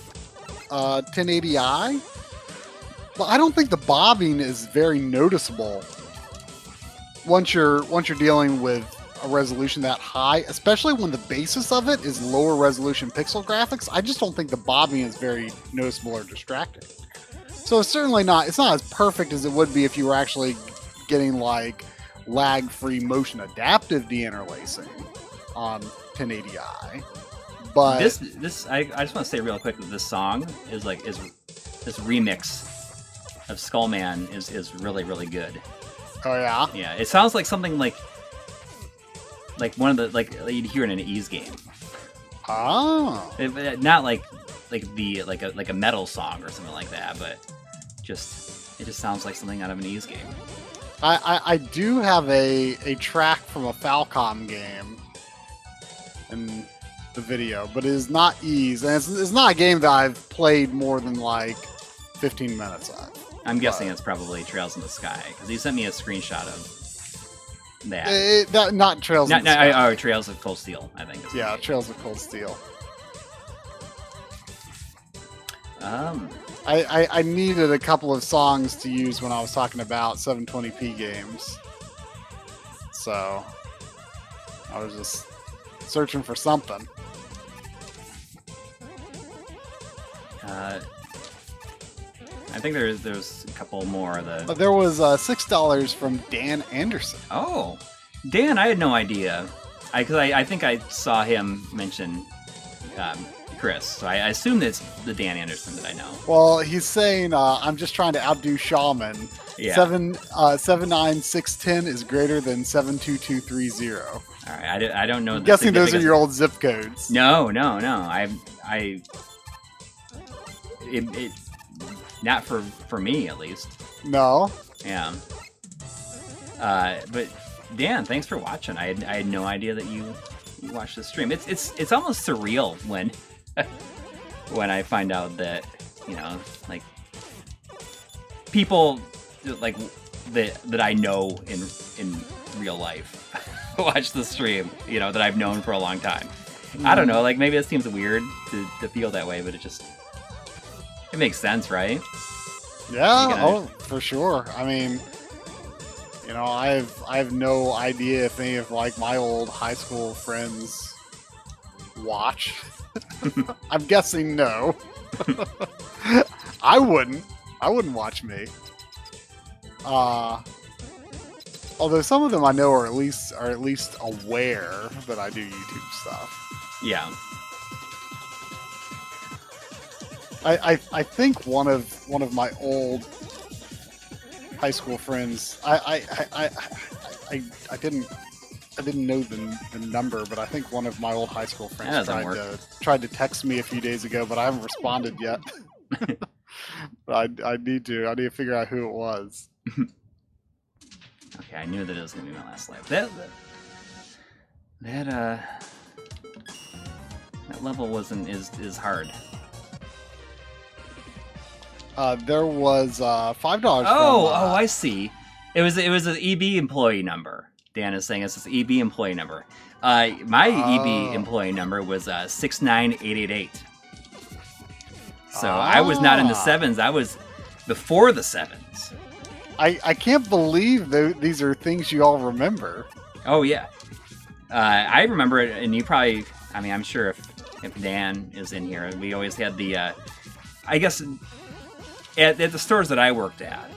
Speaker 2: 1080i, but I don't think the bobbing is very noticeable once you're dealing with a resolution that high, especially when the basis of it is lower resolution pixel graphics. I just don't think the bobbing is very noticeable or distracting. So it's certainly not as perfect as it would be if you were actually getting lag-free motion adaptive deinterlacing on 1080i. But
Speaker 1: this I just want to say real quick that this song is this remix of Skullman is really, really good.
Speaker 2: Oh yeah?
Speaker 1: Yeah, it sounds like something like one of the you'd hear in an Ease game.
Speaker 2: Oh.
Speaker 1: Not like a metal song or something like that, but it just sounds like something out of an Ease game.
Speaker 2: I do have a track from a Falcom game in the video, but it is not Ease, and it's not a game that I've played more than 15 minutes of.
Speaker 1: I'm guessing it's probably Trails in the Sky, because he sent me a screenshot of that.
Speaker 2: Not Trails in the Sky.
Speaker 1: Trails of Cold Steel, I think.
Speaker 2: Yeah, Trails of Cold Steel. I needed a couple of songs to use when I was talking about 720p games. So I was just searching for something.
Speaker 1: I think there's a couple more.
Speaker 2: There was $6 from Dan Anderson.
Speaker 1: Oh, Dan, I had no idea. Because I think I saw him mention Chris, so I assume it's the Dan Anderson that I know.
Speaker 2: Well, he's saying, I'm just trying to outdo Shaman.
Speaker 1: Yeah.
Speaker 2: 79610 is greater than 72230.
Speaker 1: All right, I don't know.
Speaker 2: I'm guessing those are your old zip codes.
Speaker 1: No. It not for me at least.
Speaker 2: No.
Speaker 1: Yeah. But Dan, thanks for watching. I had no idea that you watched the stream. It's almost surreal when when I find out that, you know, like people like that I know in real life watch the stream, you know, that I've known for a long time. I don't know, like maybe it seems weird to feel that way, but it makes sense, right?
Speaker 2: Yeah, for sure. I mean, you know, I have no idea if any of like my old high school friends watch. I'm guessing no. I wouldn't watch me. Although some of them I know are at least aware that I do YouTube stuff.
Speaker 1: Yeah.
Speaker 2: I think one of my old high school friends. I didn't know the number, but I think one of my old high school friends tried to text me a few days ago, but I haven't responded yet. But I need to figure out who it was.
Speaker 1: Okay, I knew that it was gonna be my last life. That level is hard.
Speaker 2: There was $5.
Speaker 1: Oh, I see. It was an EB employee number. Dan is saying it's this EB employee number. My EB employee number was 69888. So I was not in the sevens. I was before the sevens.
Speaker 2: I can't believe these are things you all remember.
Speaker 1: Oh yeah, I remember it, and you probably. I mean, I'm sure if Dan is in here, we always had the. I guess at the stores that I worked at,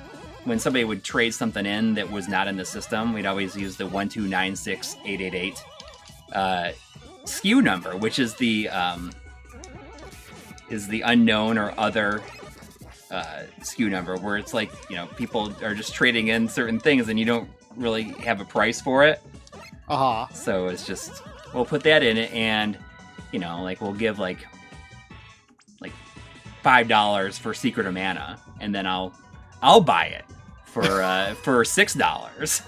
Speaker 1: when somebody would trade something in that was not in the system, we'd always use the 1296888 SKU number, which is the unknown or other SKU number, where it's like, you know, people are just trading in certain things and you don't really have a price for it. So it's just, we'll put that in it, and you know, like we'll give like $5 for Secret of Mana, and then I'll buy it for $6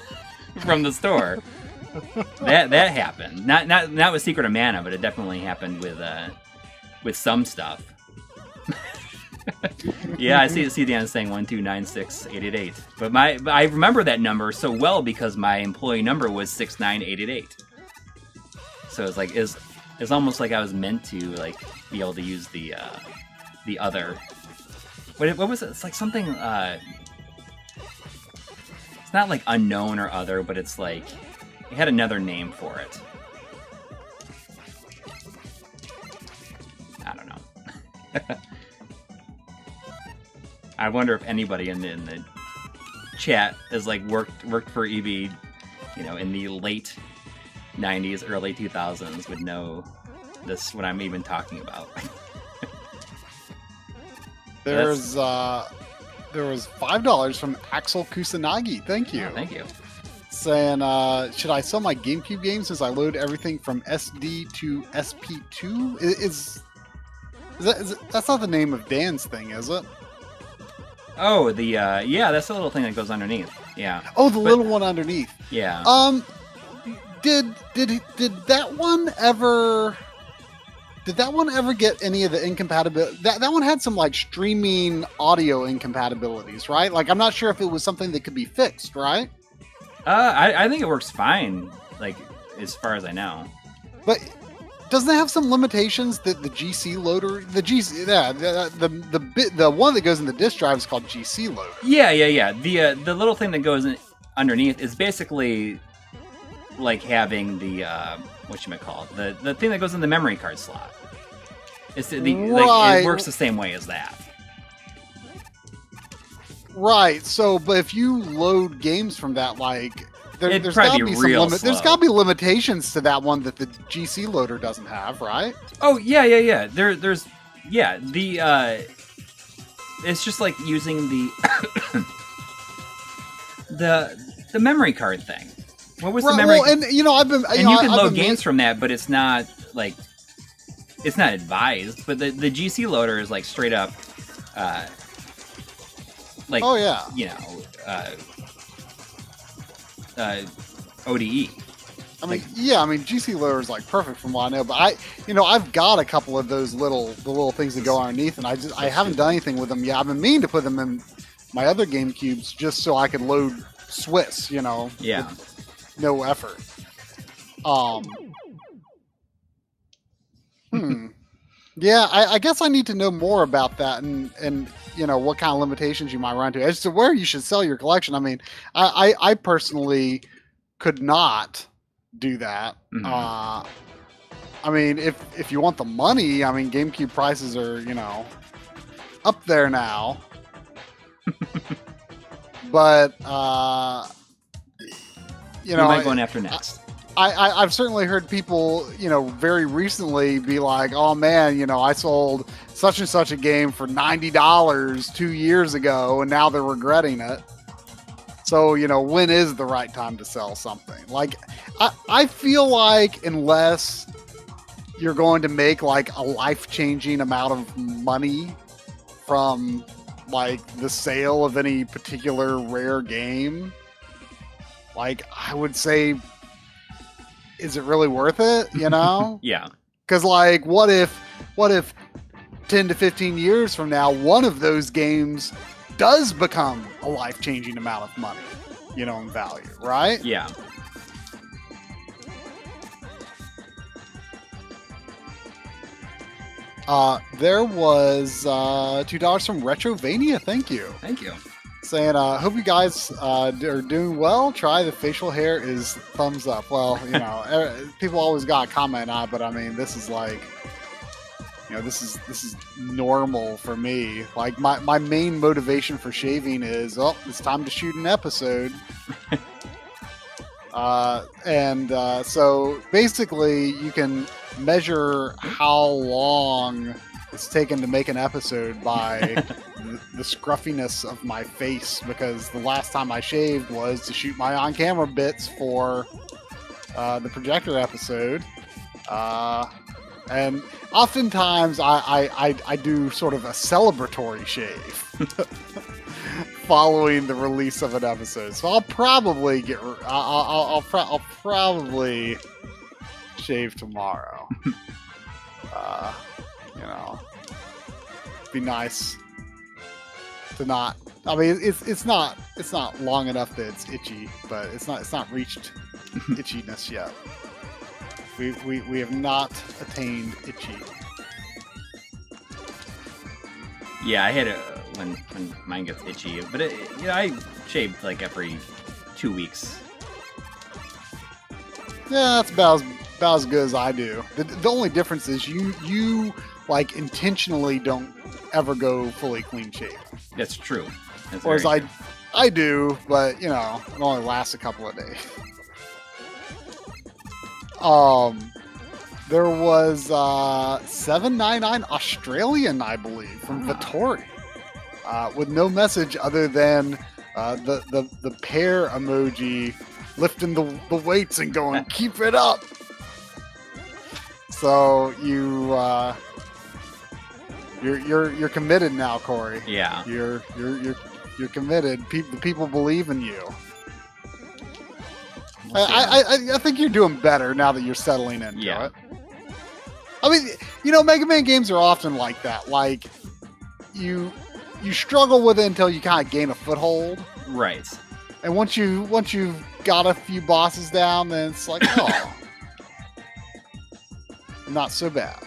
Speaker 1: from the store. That happened. Not with Secret of Mana, but it definitely happened with some stuff. Yeah, I see Dan saying 1296888. But I remember that number so well because my employee number was 69888. So it's like it's almost like I was meant to like be able to use the other. What was it? It's like something. It's not like unknown or other, but it's like it had another name for it. I don't know. I wonder if anybody in the chat has like worked for EB, you know, in the late 90s, early 2000s would know this, what I'm even talking about.
Speaker 2: There was $5 from Axel Kusanagi. Thank you.
Speaker 1: Oh, thank you.
Speaker 2: Saying, should I sell my GameCube games since I load everything from SD to SP2? That's not the name of Dan's thing, is it?
Speaker 1: Oh, yeah, that's the little thing that goes underneath. Yeah.
Speaker 2: Oh, little one underneath.
Speaker 1: Yeah.
Speaker 2: Did that one ever get any of the incompatibility? That one had some like streaming audio incompatibilities, right? Like I'm not sure if it was something that could be fixed, right?
Speaker 1: I think it works fine, like as far as I know. But
Speaker 2: doesn't it have some limitations that the GC loader, the one that goes in the disk drive is called GC loader?
Speaker 1: Yeah. The little thing that goes underneath is basically like having the whatchamacallit, the thing that goes in the memory card slot. It's like
Speaker 2: Right.
Speaker 1: it works the same way as that.
Speaker 2: Right. So, but if you load games from that, like there's got to be
Speaker 1: real
Speaker 2: some there's got to be limitations to that one that the GC loader doesn't have, right?
Speaker 1: Oh yeah. There's the it's just like using the the memory card thing. What was the memory?
Speaker 2: Well, and I've been
Speaker 1: and you can load games from that, but it's not like it's not advised. But the GC loader is like straight up, like
Speaker 2: oh yeah,
Speaker 1: ODE.
Speaker 2: I mean, GC loader is like perfect from what I know, but I've got a couple of those the little things that go underneath, and I haven't done anything with them yet. I've been meaning to put them in my other GameCubes just so I could load Swiss,
Speaker 1: Yeah.
Speaker 2: with no effort. Yeah, I guess I need to know more about that and what kind of limitations you might run into as to where you should sell your collection. I mean, I personally could not do that.
Speaker 1: Mm-hmm.
Speaker 2: I mean, if you want the money, I mean, GameCube prices are up there now. But
Speaker 1: you might go after next.
Speaker 2: I've certainly heard people, very recently be like, oh man, I sold such and such a game for $90 2 years ago and now they're regretting it. So, when is the right time to sell something? Like, I feel like unless you're going to make like a life-changing amount of money from like the sale of any particular rare game, like I would say, is it really worth it?
Speaker 1: Yeah.
Speaker 2: Because like, what if 10 to 15 years from now, one of those games does become a life-changing amount of money, in value, right?
Speaker 1: Yeah.
Speaker 2: There was $2 from Retrovania. Thank you. Saying, hope you guys are doing well. Try the facial hair is thumbs up. Well, people always got a comment on it, but I mean, this is like, this is normal for me. Like my main motivation for shaving is, it's time to shoot an episode. So basically you can measure how long it's taken to make an episode by the scruffiness of my face, because the last time I shaved was to shoot my on-camera bits for the projector episode. And oftentimes I do sort of a celebratory shave following the release of an episode. So I'll probably I'll probably shave tomorrow. Be nice to not. I mean, it's not long enough that it's itchy, but it's not reached itchiness yet. We have not attained itchy.
Speaker 1: Yeah, I had when mine gets itchy, but I shave like every 2 weeks.
Speaker 2: Yeah, that's about as good as I do. The only difference is you like intentionally don't ever go fully clean shaven.
Speaker 1: That's true.
Speaker 2: Whereas I do, but it only lasts a couple of days. There was $7.99 Australian, I believe, from Vittori, with no message other than the pear emoji lifting the weights and going, keep it up. So you're committed now, Coury.
Speaker 1: Yeah.
Speaker 2: You're committed. The people believe in you. I think you're doing better now that you're settling into it. I mean, Mega Man games are often like that. Like, you struggle with it until you kind of gain a foothold.
Speaker 1: Right.
Speaker 2: And once you've got a few bosses down, then it's like, oh, not so bad.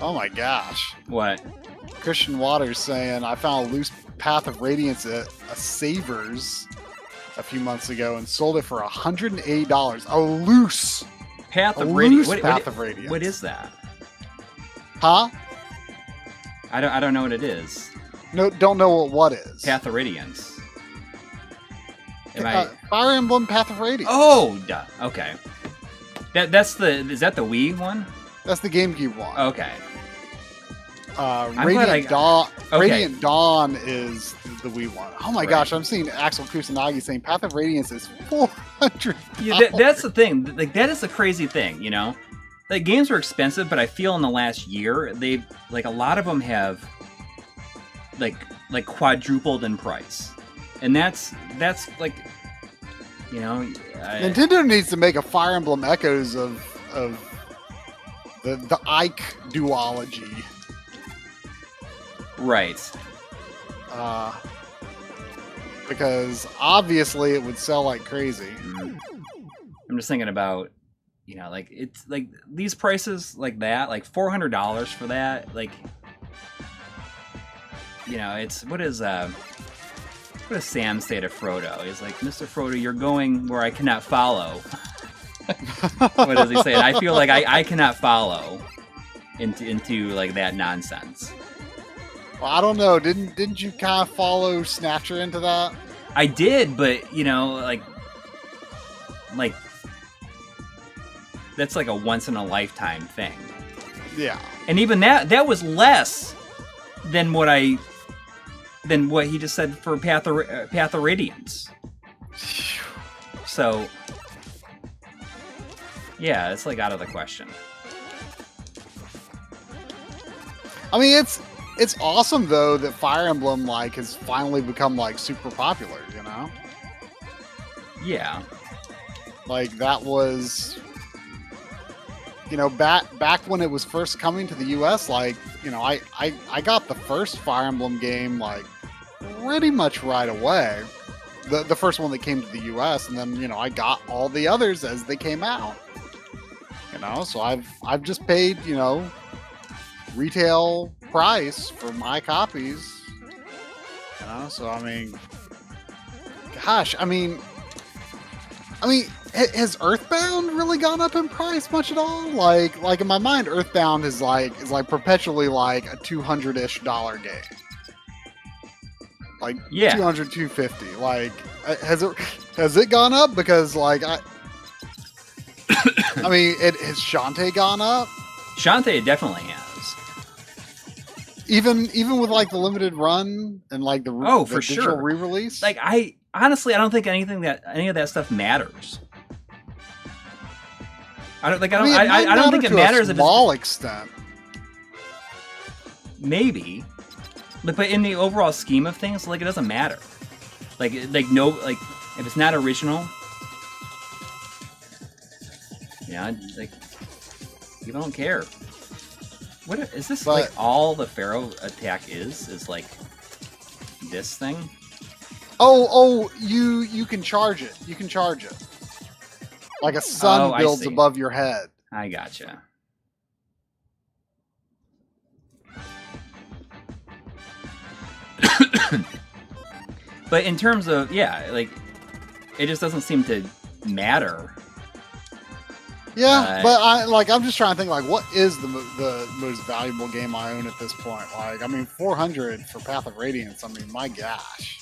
Speaker 2: Oh my gosh.
Speaker 1: What?
Speaker 2: Christian Waters saying, I found a loose Path of Radiance at a Savers a few months ago and sold it for $180. A loose
Speaker 1: Path of
Speaker 2: Radiance.
Speaker 1: What is that?
Speaker 2: Huh?
Speaker 1: I don't know what it is.
Speaker 2: No, don't know what is.
Speaker 1: Path of Radiance.
Speaker 2: Fire Emblem Path of Radiance.
Speaker 1: Oh, duh. Okay. Is that the Wii one?
Speaker 2: That's the GameCube one.
Speaker 1: Okay.
Speaker 2: Radiant Dawn is the Wii one. Oh my gosh, I'm seeing Axel Kusanagi saying Path of Radiance is $400.
Speaker 1: Yeah, that's the thing. Like, that is the crazy thing, you know? Like, games were expensive, but I feel in the last year, they've, like, a lot of them have, like quadrupled in price. And that's like, you know...
Speaker 2: Nintendo needs to make a Fire Emblem Echoes of the Ike duology.
Speaker 1: Right.
Speaker 2: Because obviously it would sell like crazy.
Speaker 1: I'm just thinking about, you know, like, it's like these prices like that, like $400 for that, like, you know, it's what does Sam say to Frodo? He's like, Mr. Frodo, you're going where I cannot follow. What does he say? I feel like I cannot follow into like that nonsense.
Speaker 2: Well, I don't know. Didn't you kind of follow Snatcher into that?
Speaker 1: I did, but you know, like that's like a once in a lifetime thing.
Speaker 2: Yeah.
Speaker 1: And even that was less than what he just said for Path of Radiance. So yeah, it's like out of the question.
Speaker 2: I mean, it's awesome though that Fire Emblem like has finally become like super popular, you know?
Speaker 1: Yeah.
Speaker 2: Like that was, you know, back when it was first coming to the US, like, you know, I got the first Fire Emblem game like pretty much right away. The first one that came to the US, and then, you know, I got all the others as they came out. You know, so I've just paid, you know, retail price for my copies. You know, so I mean, gosh, I mean, has Earthbound really gone up in price much at all? Like in my mind, Earthbound is like perpetually like a $200-ish game. Like, yeah, 200, 250. Like, has it gone up? Because like I mean, has Shantae gone up?
Speaker 1: Shantae definitely has.
Speaker 2: Even with like the limited run and like the
Speaker 1: for
Speaker 2: digital
Speaker 1: sure
Speaker 2: re-release.
Speaker 1: Like I don't think any of that stuff matters. I don't think it matters
Speaker 2: to a small extent.
Speaker 1: Maybe, but in the overall scheme of things, like it doesn't matter. Like if it's not original, yeah, like people don't care. What is this? But, like all the Pharaoh attack is like this thing?
Speaker 2: Oh, you can charge it. You can charge it. Like a sun builds above your head.
Speaker 1: I gotcha. But in terms of, yeah, like, it just doesn't seem to matter.
Speaker 2: Yeah, but I'm just trying to think, like, what is the most valuable game I own at this point? Like, I mean, 400 for Path of Radiance. I mean, my gosh.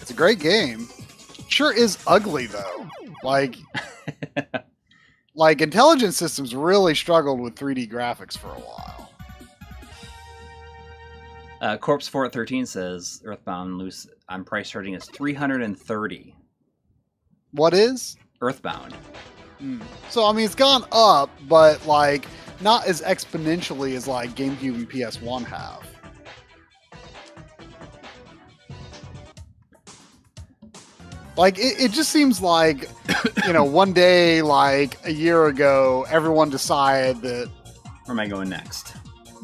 Speaker 2: It's a great game. Sure is ugly though. Like, like Intelligent Systems really struggled with 3D graphics for a while.
Speaker 1: Corpse 413 says Earthbound loose on price starting is $330.
Speaker 2: What is
Speaker 1: Earthbound?
Speaker 2: So I mean, it's gone up, but like not as exponentially as like GameCube and PS1 have. Like, it just seems like, you know, one day, like, a year ago, everyone decided that...
Speaker 1: Where am I going next?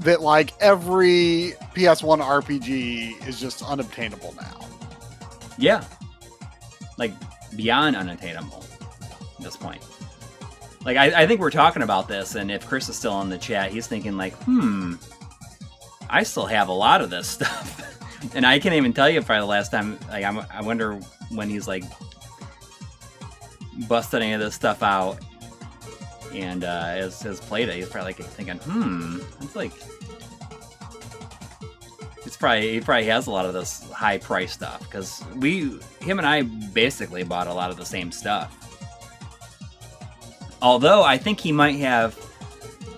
Speaker 2: That, like, every PS1 RPG is just unobtainable now.
Speaker 1: Yeah. Like, beyond unattainable at this point. Like, I think we're talking about this, and if Chris is still in the chat, he's thinking like, I still have a lot of this stuff. And I can't even tell you probably the last time, like, I wonder when he's, like, busted any of this stuff out and has played it. He's probably, like, thinking, it's like... He probably has a lot of this high price stuff, because him and I basically bought a lot of the same stuff. Although I think he might have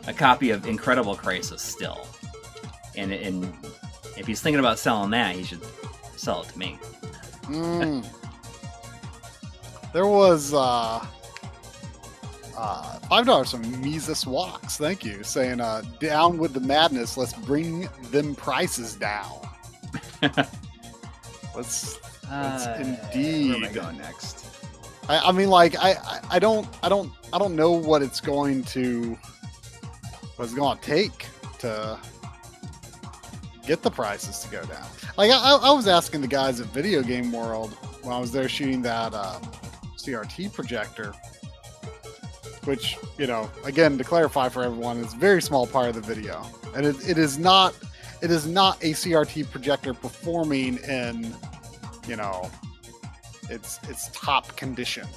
Speaker 1: a copy of Incredible Crisis still, and if he's thinking about selling that, he should sell it to me.
Speaker 2: There was $5 from Mises Walks, thank you, saying, down with the madness, let's bring them prices down. let's indeed.
Speaker 1: Where am I going next?
Speaker 2: I mean, like, I don't know what it's going to take to get the prices to go down. Like, I was asking the guys at Video Game World when I was there shooting that CRT projector, which, you know, again, to clarify for everyone, is a very small part of the video, and it is not a CRT projector performing in, you know, its top condition.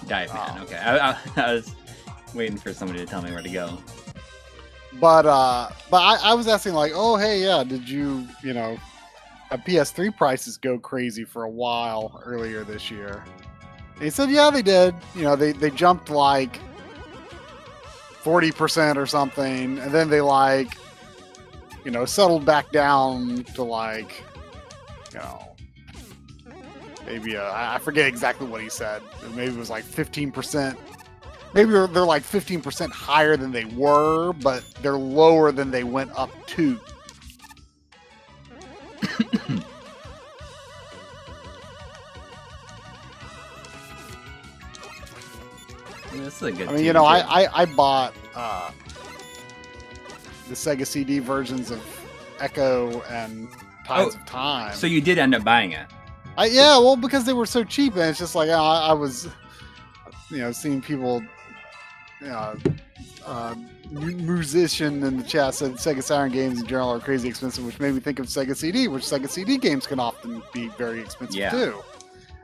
Speaker 1: Diaphan, okay. I was waiting for somebody to tell me where to go.
Speaker 2: But I was asking, like, oh, hey, yeah, did you know, PS3 prices go crazy for a while earlier this year? And he said, yeah, they did. You know, they jumped like 40% or something, and then they, like, you know, settled back down to, like, you know, maybe I forget exactly what he said. Maybe it was like 15%. Maybe they're like 15% higher than they were, but they're lower than they went up to.
Speaker 1: This is a good.
Speaker 2: I mean, you know, I bought the Sega CD versions of Echo and Tides of Time.
Speaker 1: So you did end up buying it?
Speaker 2: Yeah, well, because they were so cheap, and it's just like I was, you know, seeing people. Musician in the chat said Sega Saturn games in general are crazy expensive, which made me think of Sega CD, which Sega CD games can often be very expensive too.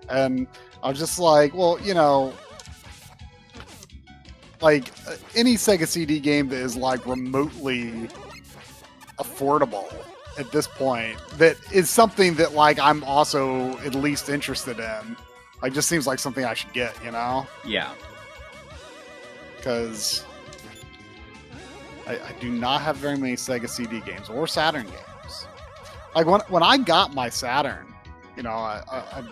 Speaker 2: And I was just like, well, you know, like any Sega CD game that is like remotely affordable at this point, that is something that, like, I'm also at least interested in. Like, just seems like something I should get, you know?
Speaker 1: Yeah.
Speaker 2: Because I do not have very many Sega CD games or Saturn games. Like, when I got my Saturn, you know, a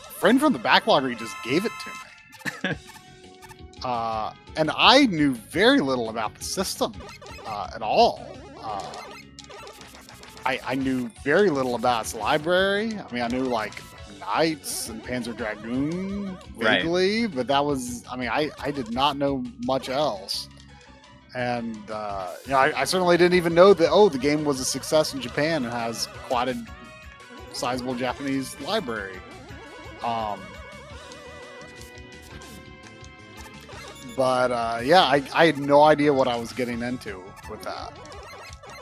Speaker 2: friend from the backloggery just gave it to me. And I knew very little about the system at all. I knew very little about its library. I mean, I knew, like, Knights and Panzer Dragoon vaguely, right. But that was, I mean, I did not know much else. And, you know, I certainly didn't even know that, the game was a success in Japan and has quite a sizable Japanese library. But yeah, I had no idea what I was getting into with that.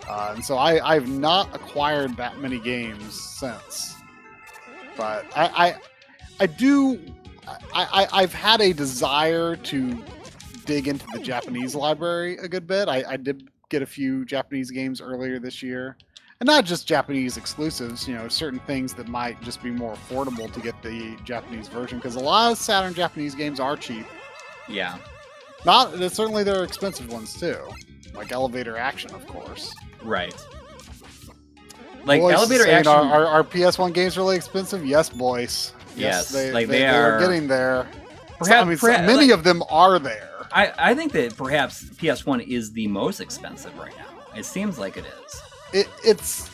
Speaker 2: And so I've not acquired that many games since. But I've had a desire to dig into the Japanese library a good bit. I did get a few Japanese games earlier this year. And not just Japanese exclusives, you know, certain things that might just be more affordable to get the Japanese version. Because a lot of Saturn Japanese games are cheap.
Speaker 1: Yeah.
Speaker 2: Certainly there are expensive ones too. Like Elevator Action, of course.
Speaker 1: Right. Like
Speaker 2: boys
Speaker 1: Elevator Action.
Speaker 2: Are PS1 games really expensive? Yes, boys.
Speaker 1: Yes,
Speaker 2: they
Speaker 1: are
Speaker 2: getting there.
Speaker 1: Perhaps,
Speaker 2: many of them are there.
Speaker 1: I think that perhaps PS1 is the most expensive right now. It seems like it is.
Speaker 2: It's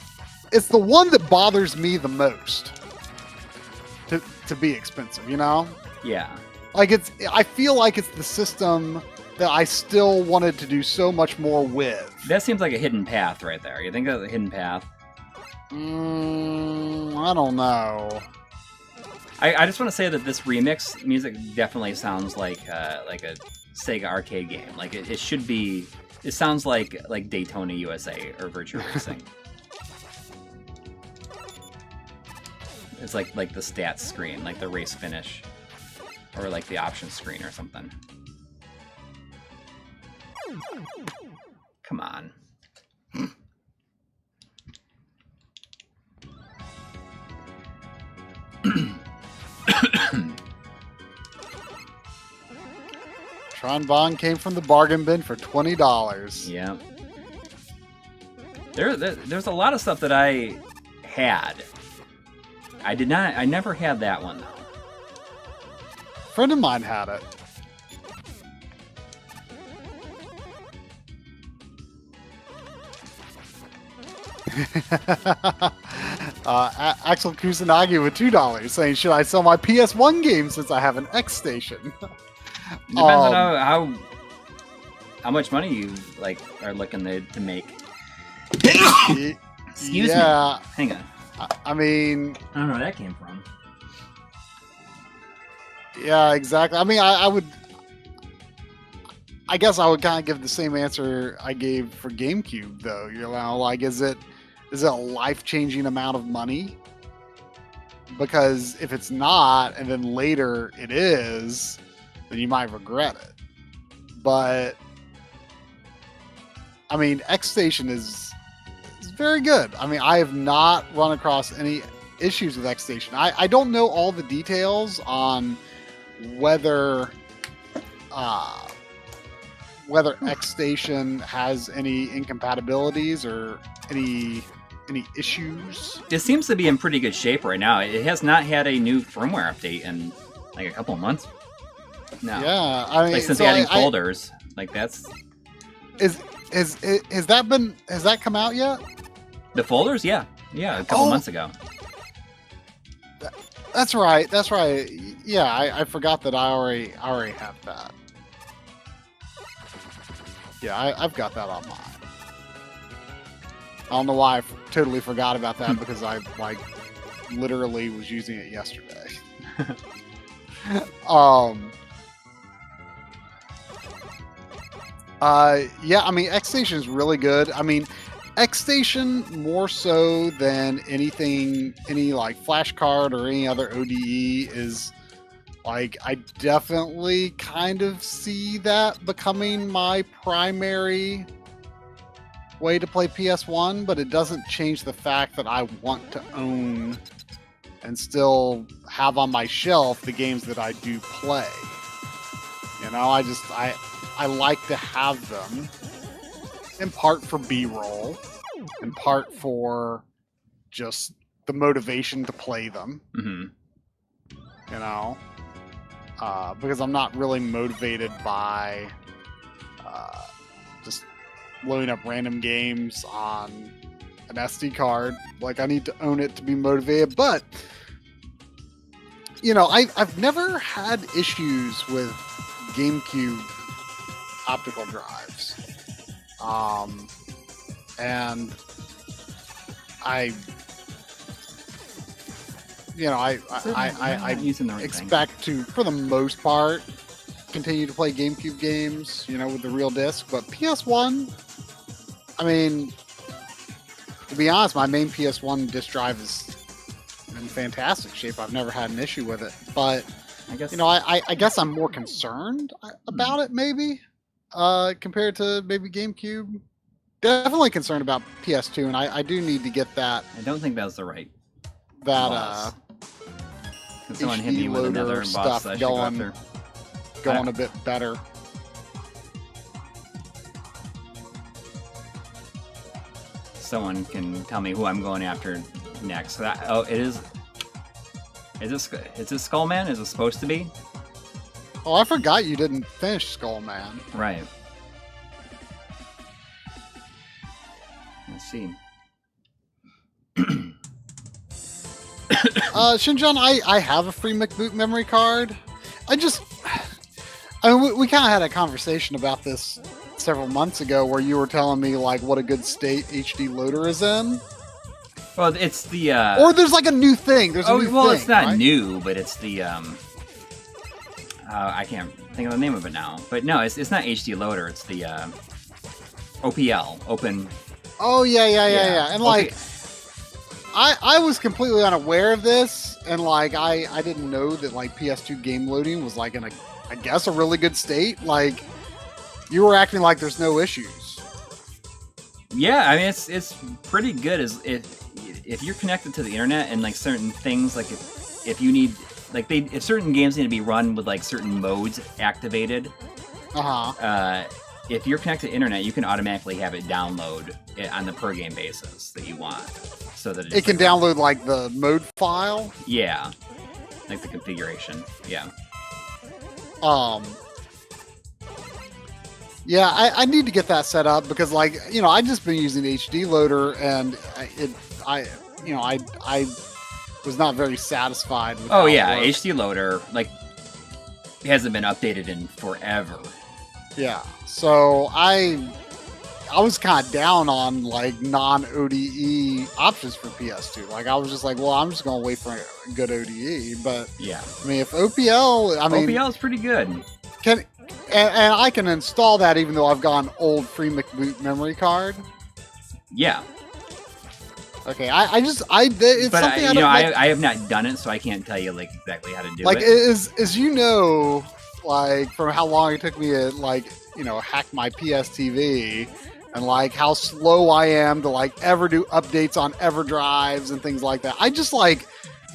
Speaker 2: the one that bothers me the most to be expensive, you know?
Speaker 1: Yeah.
Speaker 2: Like I feel like it's the system that I still wanted to do so much more with.
Speaker 1: That seems like a hidden path right there. You think that's a hidden path?
Speaker 2: I don't know.
Speaker 1: I just want to say that this remix music definitely sounds like Sega arcade game. Like it should be. It sounds like Daytona USA or Virtua Racing. It's like the stats screen, like the race finish, or like the options screen or something. Come on.
Speaker 2: Tron Bond came from the bargain bin for $20.
Speaker 1: Yeah. There's a lot of stuff that I had. I never had that one though.
Speaker 2: A friend of mine had it. Axel Kusanagi with $2 saying, should I sell my PS1 game since I have an X station?
Speaker 1: Depends on how much money you are looking to make. Excuse me. Hang on.
Speaker 2: I mean,
Speaker 1: I don't know where that came from.
Speaker 2: Yeah, exactly. I mean, I guess I would kind of give the same answer I gave for GameCube, though. You know, like, is it a life-changing amount of money? Because if it's not, and then later it is, then you might regret it. But I mean, X Station is very good. I mean, I have not run across any issues with X Station. I don't know all the details on whether X Station has any incompatibilities or any issues.
Speaker 1: It seems to be in pretty good shape right now. It has not had a new firmware update in like a couple of months. No.
Speaker 2: Yeah, I mean,
Speaker 1: like since adding folders, like that's.
Speaker 2: Has that come out yet?
Speaker 1: The folders, yeah, a couple months ago.
Speaker 2: That's right. Yeah, I forgot that I already have that. Yeah, I've got that on mine. I don't know why I totally forgot about that because I literally was using it yesterday. Yeah, I mean, X Station is really good. I mean, X Station more so than any like flash card or any other ODE is like, I definitely kind of see that becoming my primary way to play PS1, but it doesn't change the fact that I want to own and still have on my shelf the games that I do play. You know, I like to have them in part for B-roll, in part for just the motivation to play them. Mm-hmm. You know, because I'm not really motivated by just loading up random games on an SD card. Like, I need to own it to be motivated. But, you know, I've never had issues with GameCube optical drives. And I expect to, for the most part, continue to play GameCube games, you know, with the real disc. But PS1, I mean, to be honest, my main PS1 disc drive is in fantastic shape. I've never had an issue with it. But I guess, you know, I guess I'm more concerned about it, maybe, compared to maybe GameCube. Definitely concerned about PS2, and I do need to get that.
Speaker 1: I don't think that's the right.
Speaker 2: That
Speaker 1: someone hit me with another
Speaker 2: stuff
Speaker 1: boss
Speaker 2: going a bit better.
Speaker 1: Someone can tell me who I'm going after next. It is. Is this Skullman? Is it supposed to be?
Speaker 2: Oh, I forgot you didn't finish Skullman.
Speaker 1: Right. Let's see.
Speaker 2: Shinjan, I have a free McBoot memory card. I mean, we kind of had a conversation about this several months ago where you were telling me like what a good state HD loader is in.
Speaker 1: Well, it's the
Speaker 2: or there's like a new thing. There's a new thing,
Speaker 1: it's not
Speaker 2: right?
Speaker 1: new, but it's the I can't think of the name of it now. But no, it's not HD Loader. It's the OPL, Open.
Speaker 2: Oh yeah. And like, I was completely unaware of this, and like I didn't know that like PS2 game loading was like in I guess a really good state. Like, you were acting like there's no issues.
Speaker 1: Yeah, I mean it's pretty good. If you're connected to the internet and like certain things, like if you need like if certain games need to be run with like certain modes activated, if you're connected to the internet, you can automatically have it download it on the per game basis that you want, so that
Speaker 2: it can download like the mode file.
Speaker 1: Yeah, like the configuration. Yeah.
Speaker 2: Yeah, I need to get that set up because, like, you know, I just been using HD Loader, and I was not very satisfied with
Speaker 1: Oh yeah, HD Loader like hasn't been updated in forever.
Speaker 2: Yeah, so I was kind of down on like non-ODE options for PS2. Like, I was just like, well, I'm just gonna wait for a good ODE. But
Speaker 1: yeah,
Speaker 2: I mean, if OPL,
Speaker 1: OPL is pretty good.
Speaker 2: And I can install that even though I've got an old free McBoot memory card.
Speaker 1: Yeah.
Speaker 2: Okay, it's something
Speaker 1: I have not done it, so I can't tell you like exactly how to do it.
Speaker 2: Like, as you know, like from how long it took me to like, you know, hack my PS TV, and like how slow I am to like ever do updates on EverDrives and things like that. I just like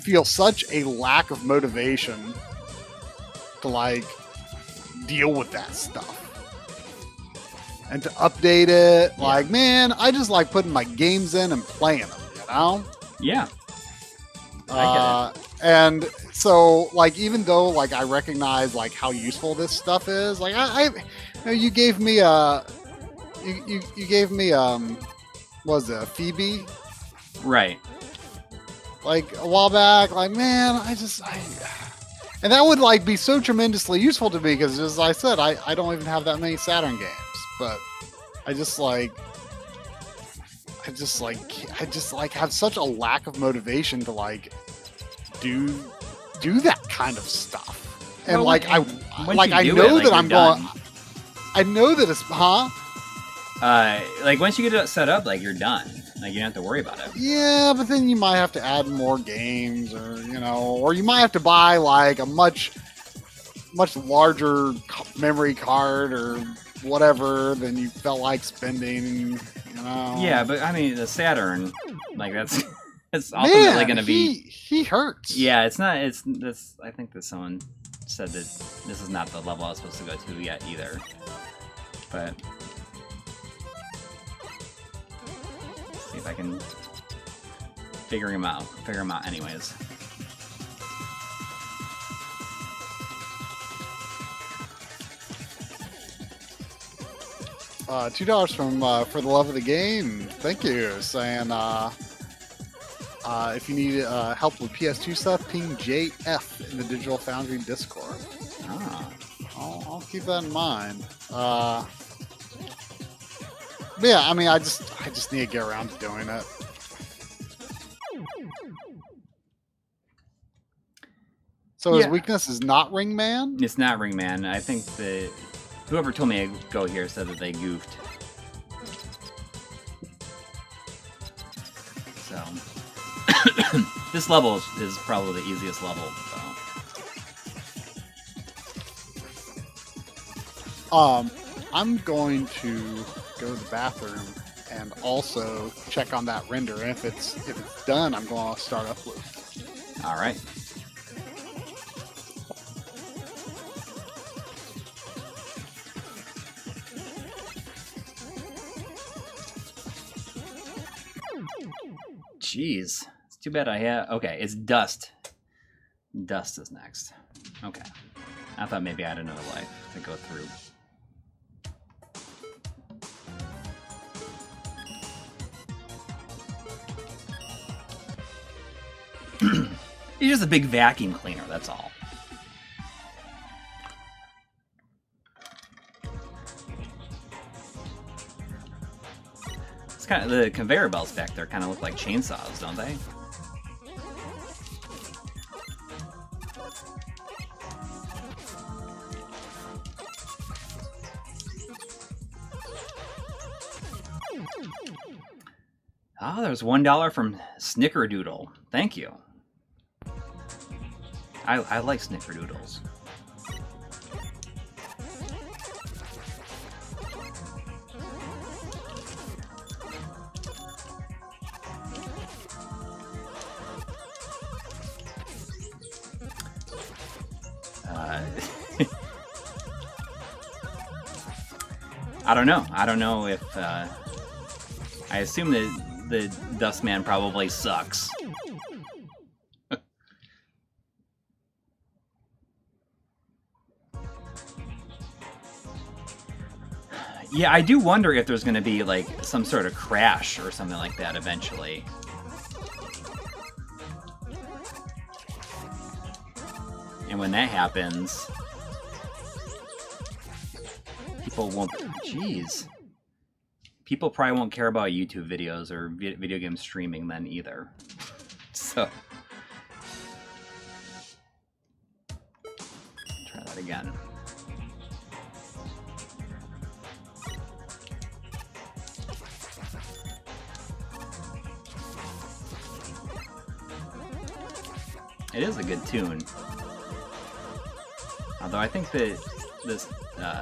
Speaker 2: feel such a lack of motivation to like deal with that stuff and to update it. Yeah. Like, man, I just like putting my games in and playing them, you know?
Speaker 1: Yeah. I get it.
Speaker 2: And so, like, even though like I recognize like how useful this stuff is, like you gave me you gave me what was it, a Phoebe?
Speaker 1: Right.
Speaker 2: Like a while back, like, man, and that would like be so tremendously useful to me because, as I said, I don't even have that many Saturn games, but I just have such a lack of motivation to like do that kind of stuff. And well, like I know that I'm going. I know that it's
Speaker 1: like once you get it set up, like you're done. Like you don't have to worry about it.
Speaker 2: Yeah, but then you might have to add more games, or or you might have to buy like a much larger memory card or whatever than you felt like spending.
Speaker 1: Yeah, but I mean the Saturn, like that's ultimately going to be.
Speaker 2: He hurts.
Speaker 1: Yeah, it's not. That's. I think that someone said that this is not the level I was supposed to go to yet either. But. See if I can figure him out anyways.
Speaker 2: $2 from For the Love of the Game. Thank you. Saying if you need help with PS2 stuff, ping JF in the Digital Foundry Discord. I'll keep that in mind. But yeah, I mean, I just need to get around to doing it. So his weakness is not Ring Man?
Speaker 1: It's not Ring Man. I think that whoever told me to go here said that they goofed. So this level is probably the easiest level.
Speaker 2: So. I'm going to go to the bathroom and also check on that render. And if it's done, I'm going to start uploading.
Speaker 1: All right. Jeez, it's too bad I have. Okay, it's Dust. Dust is next. Okay, I thought maybe I had another life to go through. He's just a big vacuum cleaner, that's all. It's kind of the conveyor belts back there kind of look like chainsaws, don't they? Oh, there's $1 from Snickerdoodle. Thank you. I like Snickerdoodles. I don't know. I don't know if... I assume that the Dustman probably sucks. Yeah, I do wonder if there's going to be like some sort of crash or something like that eventually. And when that happens, people won't... Jeez. People probably won't care about YouTube videos or video game streaming then either. So... try that again. It is a good tune. Although I think that this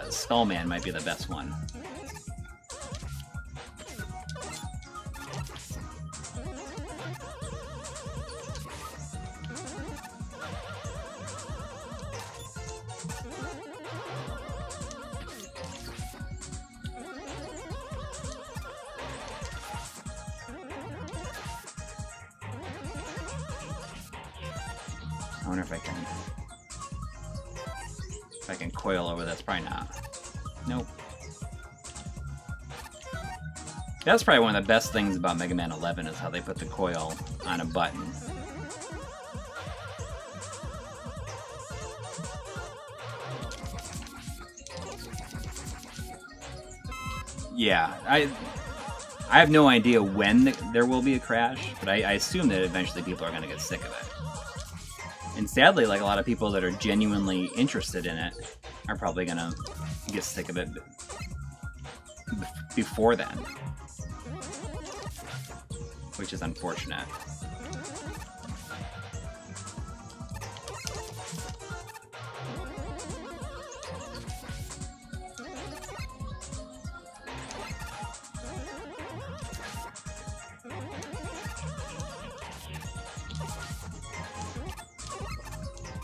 Speaker 1: Skullman might be the best one. I wonder if I can coil over this. Probably not. Nope. That's probably one of the best things about Mega Man 11 is how they put the coil on a button. Yeah, I have no idea when there will be a crash, but I assume that eventually people are going to get sick of it. And sadly, like a lot of people that are genuinely interested in it are probably going to get sick of it before then. Which is unfortunate.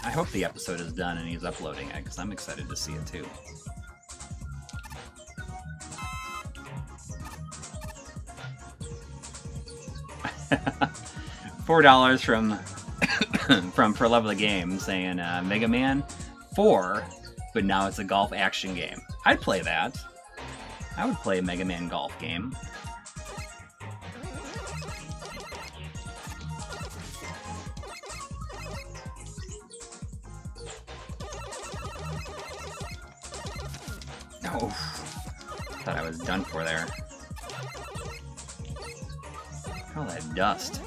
Speaker 1: I hope the episode is done and he's uploading it, because I'm excited to see it too. $4 from For Love of the Game saying Mega Man 4, but now it's a golf action game. I'd play that. I would play a Mega Man golf game. Oh, thought I was done for there. All that dust.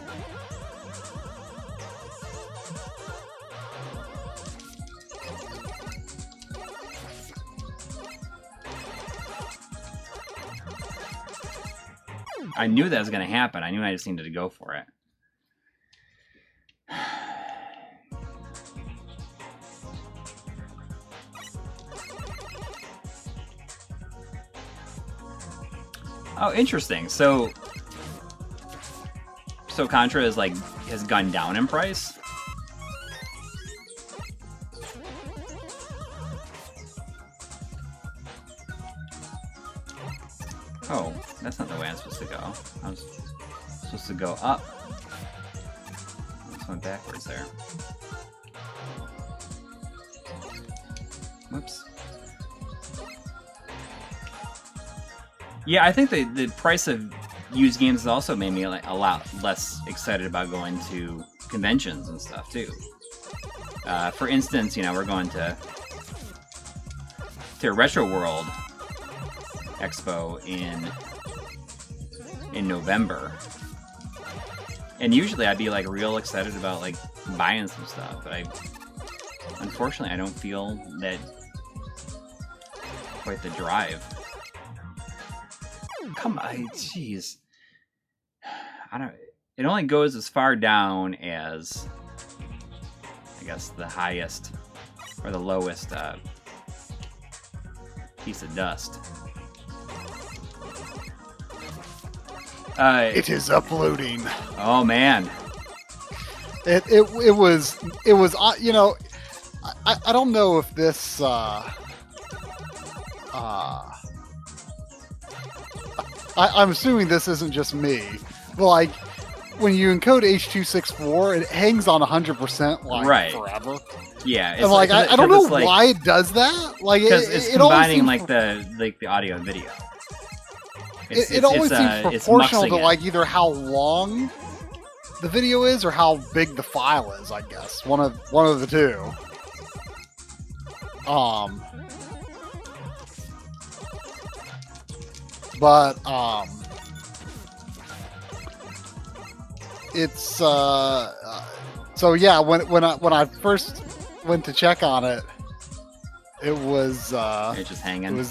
Speaker 1: I knew that was going to happen. I knew I just needed to go for it. Oh, interesting. So Contra is like has gone down in price. Oh, that's not the way I'm supposed to go. I was supposed to go up. I just went backwards there. Whoops. Yeah, I think the price of used games has also made me like a lot less excited about going to conventions and stuff too. For instance, you know, we're going to Retro World Expo in November, and usually I'd be like real excited about like buying some stuff, but unfortunately I don't feel that quite the drive. Come on, jeez. It only goes as far down as, I guess, the highest or the lowest piece of dust.
Speaker 2: It is uploading.
Speaker 1: Oh man.
Speaker 2: It was you know, I don't know if this I'm assuming this isn't just me, but like when you encode H.264, it hangs on 100% like forever.
Speaker 1: Yeah,
Speaker 2: and like I don't know why it does that. Like
Speaker 1: because it's combining like the audio and video.
Speaker 2: It always seems proportional to like either how long the video is or how big the file is. I guess one of the two. But it's so yeah. When I first went to check on it, it was
Speaker 1: it's just hanging.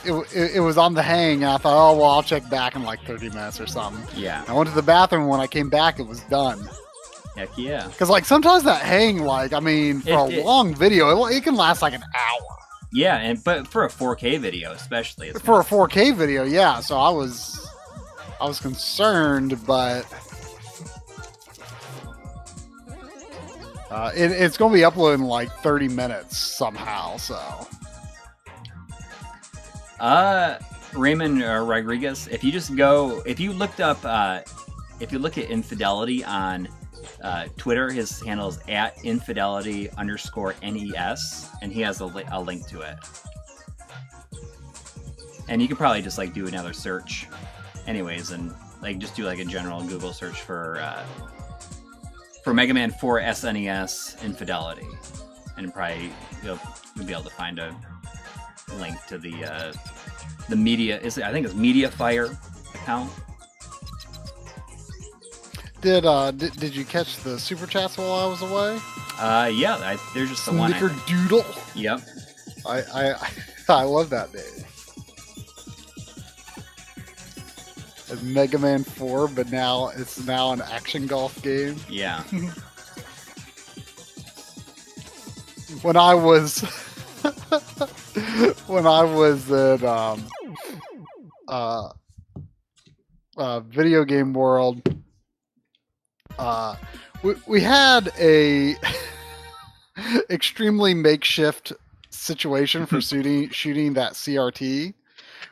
Speaker 2: It was on the hang, and I thought, oh well, I'll check back in like 30 minutes or something.
Speaker 1: Yeah.
Speaker 2: I went to the bathroom, and when I came back, it was done.
Speaker 1: Heck yeah.
Speaker 2: Because like sometimes that hang, like I mean, for a long video, it can last like an hour.
Speaker 1: Yeah, but for a 4K video, especially.
Speaker 2: For a 4K video, yeah. So I was concerned, but it's going to be uploaded in like 30 minutes somehow. So.
Speaker 1: Raymond Rodriguez, if you look at Infidelity on Twitter, his handle is @infidelity_NES, and he has a link to it. And you could probably just like do another search anyways, and like just do like a general Google search for Mega Man 4 SNES Infidelity, and probably you'll be able to find a link to the media. I think it's MediaFire account.
Speaker 2: Did you catch the super chats while I was away?
Speaker 1: Yeah, there's just the one.
Speaker 2: Snickerdoodle.
Speaker 1: Yep.
Speaker 2: I love that name. It's Mega Man 4, but now it's an action golf game.
Speaker 1: Yeah.
Speaker 2: When I was at Video Game World, we had a extremely makeshift situation for shooting that CRT,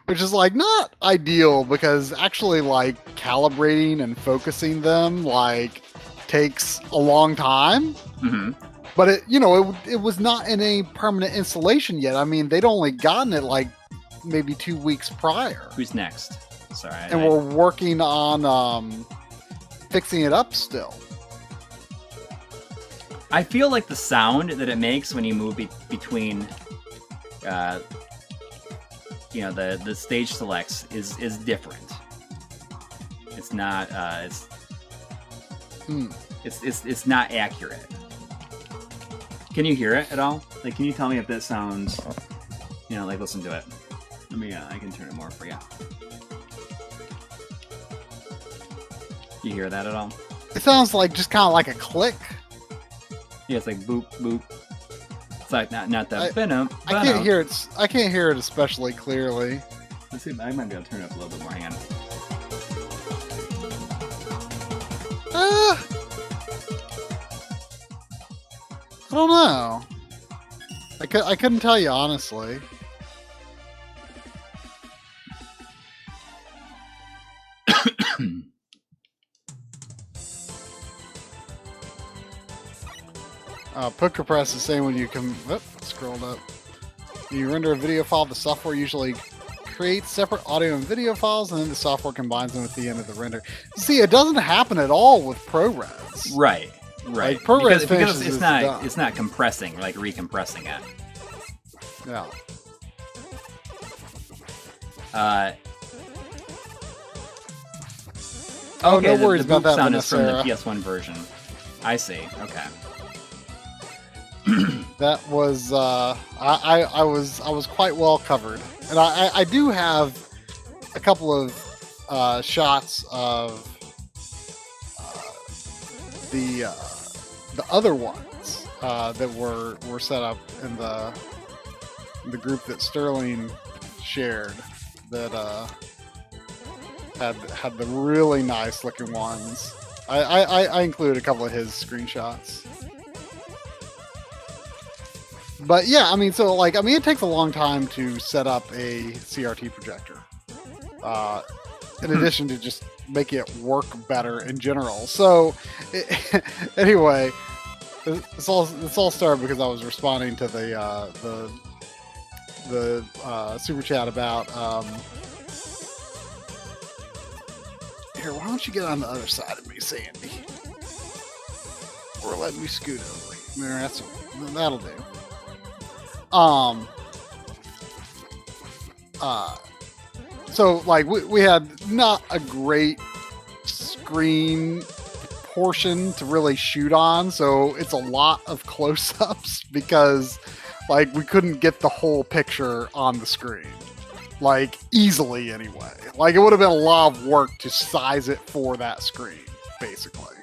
Speaker 2: which is like not ideal because actually like calibrating and focusing them like takes a long time.
Speaker 1: Mm-hmm.
Speaker 2: But it was not in a permanent installation yet. I mean, they'd only gotten it like maybe 2 weeks prior.
Speaker 1: Who's next? Sorry.
Speaker 2: And we're working on fixing it up still.
Speaker 1: I feel like the sound that it makes when you move between, the stage selects is different. It's not. It's not accurate. Can you hear it at all? Like, can you tell me if that sounds, like listen to it? Let me, I can turn it more for you. You hear that at all?
Speaker 2: It sounds like just kind of like a click.
Speaker 1: Yeah, it's like boop, boop. It's like not that.
Speaker 2: I can't hear it. I can't hear it especially clearly.
Speaker 1: Let's see. I might be able to turn it up a little bit more. Hang on.
Speaker 2: I don't know. I couldn't tell you honestly. Poker Press is saying when you scrolled up. When you render a video file, the software usually creates separate audio and video files, and then the software combines them at the end of the render. See, it doesn't happen at all with ProRes.
Speaker 1: Right.
Speaker 2: Like, ProRes
Speaker 1: because it's not compressing, like recompressing it.
Speaker 2: Yeah.
Speaker 1: Okay,
Speaker 2: no worries
Speaker 1: the
Speaker 2: about that.
Speaker 1: Sound is from the PS1 version. I see. Okay.
Speaker 2: That was I was quite well covered, and I do have a couple of shots of the other ones that were set up in the group that Sterling shared that had the really nice looking ones. I included a couple of his screenshots. But yeah, I mean, it takes a long time to set up a CRT projector. In addition to just making it work better in general. So, anyway, this all started because I was responding to the super chat about here. Why don't you get on the other side of me, Sandy, or let me scoot over? There, that'll do. So like we had not a great screen portion to really shoot on, so it's a lot of close-ups because like we couldn't get the whole picture on the screen, like easily anyway. Like it would have been a lot of work to size it for that screen, basically.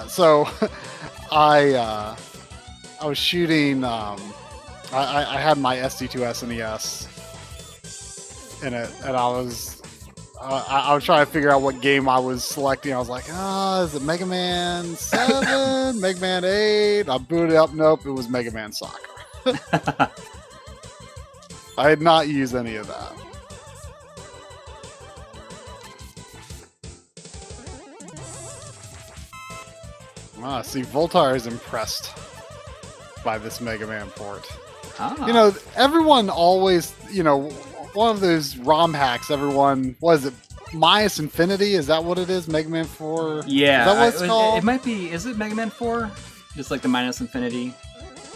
Speaker 2: So I was shooting. I had my SD2 SNES in it, and I was trying to figure out what game I was selecting. I was like, is it Mega Man 7, Mega Man 8? I booted it up. Nope, it was Mega Man Soccer. I had not used any of that. See, Voltar is impressed by this Mega Man port. You know, everyone always, one of those ROM hacks, everyone, what is it, Minus Infinity? Is that what it is? Mega Man 4?
Speaker 1: Yeah.
Speaker 2: Is that what it's called?
Speaker 1: It might be, is it Mega Man 4? Just like the Minus Infinity?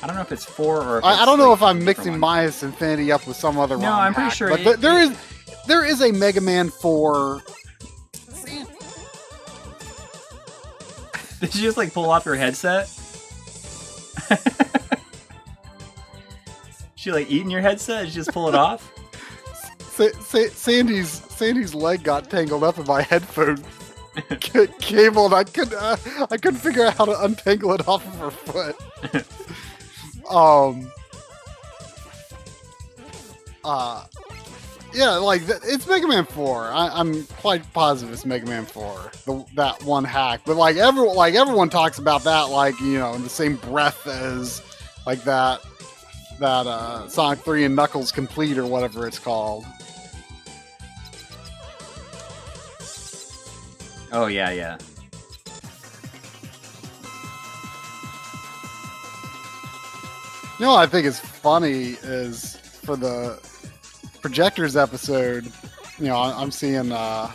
Speaker 1: I don't know if it's 4 or if
Speaker 2: I don't know if I'm mixing
Speaker 1: one.
Speaker 2: Minus Infinity up with some other ROM
Speaker 1: I'm pretty
Speaker 2: hack,
Speaker 1: sure.
Speaker 2: But there is a Mega Man 4...
Speaker 1: Did you just like pull off your headset? She like eating your headset? Did you just pull it off?
Speaker 2: Sandy's leg got tangled up in my headphone cable, and I couldn't figure out how to untangle it off of her foot. Yeah, like it's Mega Man 4. I'm quite positive it's Mega Man 4. That one hack, but like everyone talks about that, like in the same breath as like that Sonic 3 and Knuckles Complete or whatever it's called.
Speaker 1: Oh yeah.
Speaker 2: You know what I think is funny is for the Projectors episode, I'm seeing Rasta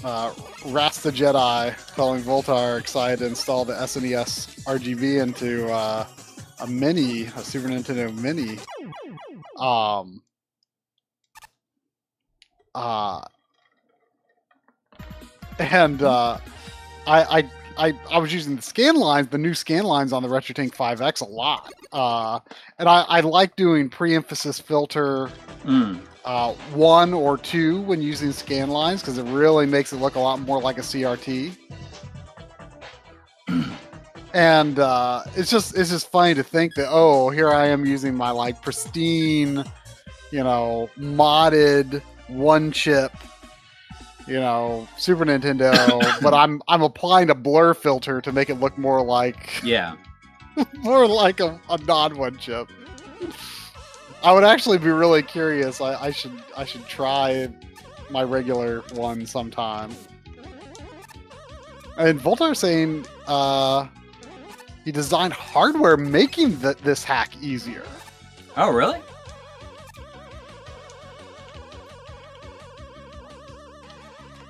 Speaker 2: Jedi telling Voltar excited to install the SNES RGB into a Super Nintendo Mini. I was using the new scan lines on the RetroTank 5X a lot. And I like doing pre-emphasis filter 1 or 2 when using scan lines because it really makes it look a lot more like a CRT. And it's just funny to think that, here I am using my like pristine, modded one chip, Super Nintendo, but I'm applying a blur filter to make it look more like more like a non-one chip. I would actually be really curious. I should try my regular one sometime. And Voltar saying he designed hardware making this hack easier.
Speaker 1: Oh, really?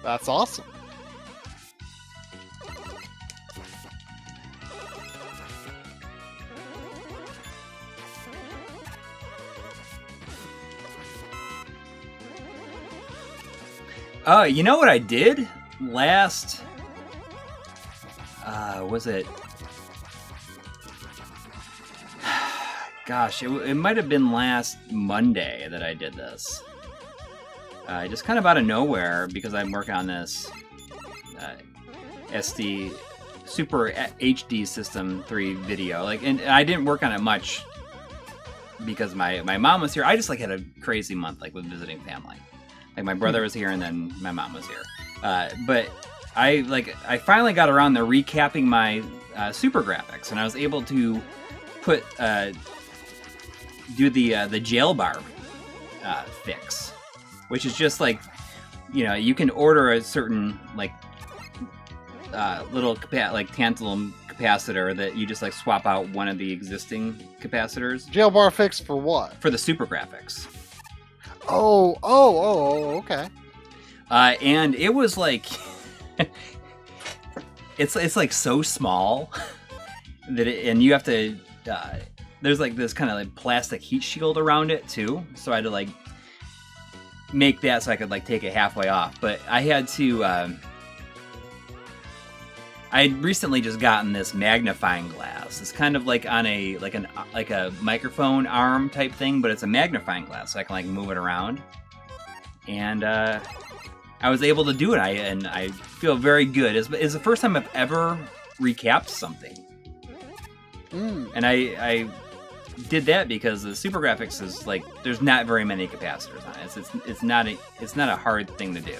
Speaker 2: That's awesome.
Speaker 1: You know what I did last? Was it? Gosh, it might have been last Monday that I did this. just kind of out of nowhere, because I'm working on this SD Super HD System 3 video. And I didn't work on it much because my mom was here. I just had a crazy month with visiting family. My brother was here and then my mom was here. But I finally got around to recapping my super graphics, and I was able to put do the jail bar fix, which is just you can order a certain little tantalum capacitor that you just swap out one of the existing capacitors.
Speaker 2: Jail bar fix for what? For
Speaker 1: the super graphics.
Speaker 2: Oh, okay.
Speaker 1: And it was it's so small that and you have to there's this kind of plastic heat shield around it too, so I had to make that so I could take it halfway off. But I had to I had recently just gotten this magnifying glass. It's kind of on a a microphone arm type thing, but it's a magnifying glass, so I can move it around. And I was able to do it. I feel very good. It's the first time I've ever recapped something. And I did that because the Super Graphics is there's not very many capacitors on it. It's not a hard thing to do.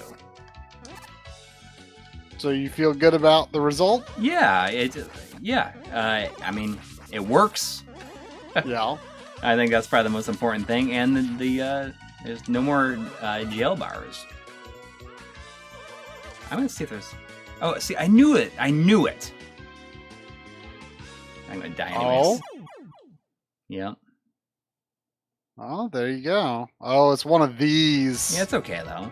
Speaker 2: So you feel good about the result?
Speaker 1: Yeah, I mean, it works.
Speaker 2: Yeah.
Speaker 1: I think that's probably the most important thing. And there's no more jail bars. I'm gonna see if there's. Oh, see, I knew it. I'm gonna die anyways.
Speaker 2: Oh.
Speaker 1: Yeah.
Speaker 2: Oh, there you go. Oh, it's one of these.
Speaker 1: Yeah, it's okay though.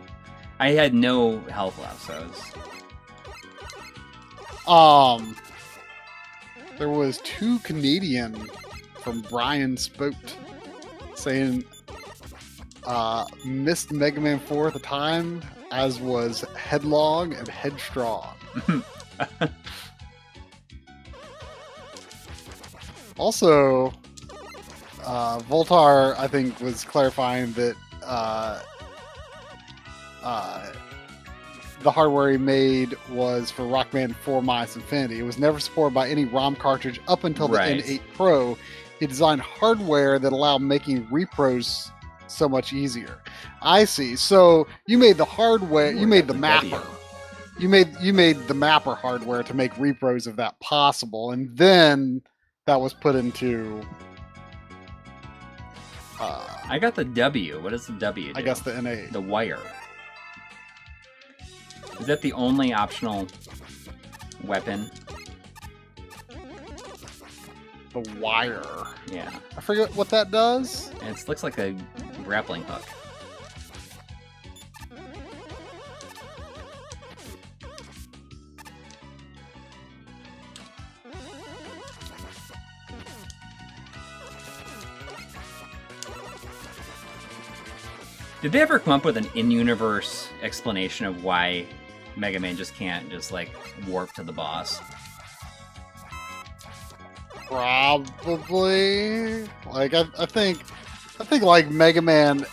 Speaker 1: I had no health left, so
Speaker 2: there was 2 Canadian from Brian Spote saying missed Mega Man 4 at the time, as was Headlong and Headstrong. Also, Voltar, I think, was clarifying that the hardware he made was for Rockman 4 Minus Infinity. It was never supported by any ROM cartridge up until the N8 Pro. He designed hardware that allowed making repros so much easier. I see. So you made the hardware, you made the mapper. You made the mapper hardware to make repros of that possible, and then that was put into
Speaker 1: I got the W. What does the W do?
Speaker 2: I guess the N8.
Speaker 1: The wire. Is that the only optional weapon?
Speaker 2: The wire.
Speaker 1: Yeah.
Speaker 2: I forget what that does.
Speaker 1: It looks like a grappling hook. Did they ever come up with an in-universe explanation of why Mega Man just can't warp to the boss?
Speaker 2: Probably. I think Mega Man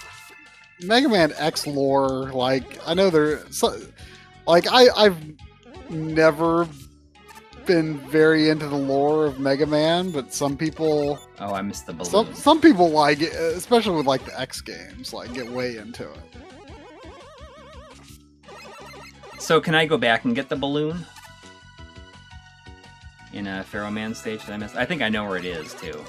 Speaker 2: X lore. I know I've never been very into the lore of Mega Man, but some people.
Speaker 1: Oh, I missed the balloon.
Speaker 2: Some people like it, especially with the X games. Get way into it.
Speaker 1: So can I go back and get the balloon in a Pharaoh Man stage that I missed? I think I know where it is too.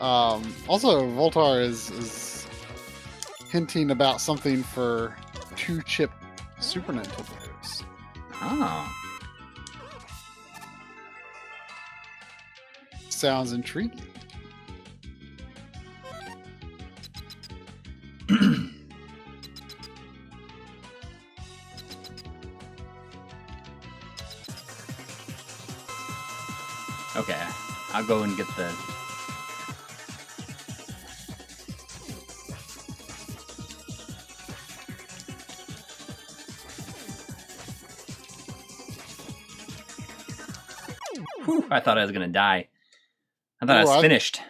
Speaker 2: Also, Voltar is hinting about something for 2-chip Super Nintendos.
Speaker 1: Oh.
Speaker 2: Sounds intriguing.
Speaker 1: Okay, I'll go and get the... Whew, I thought I was going to die. I thought I was finished.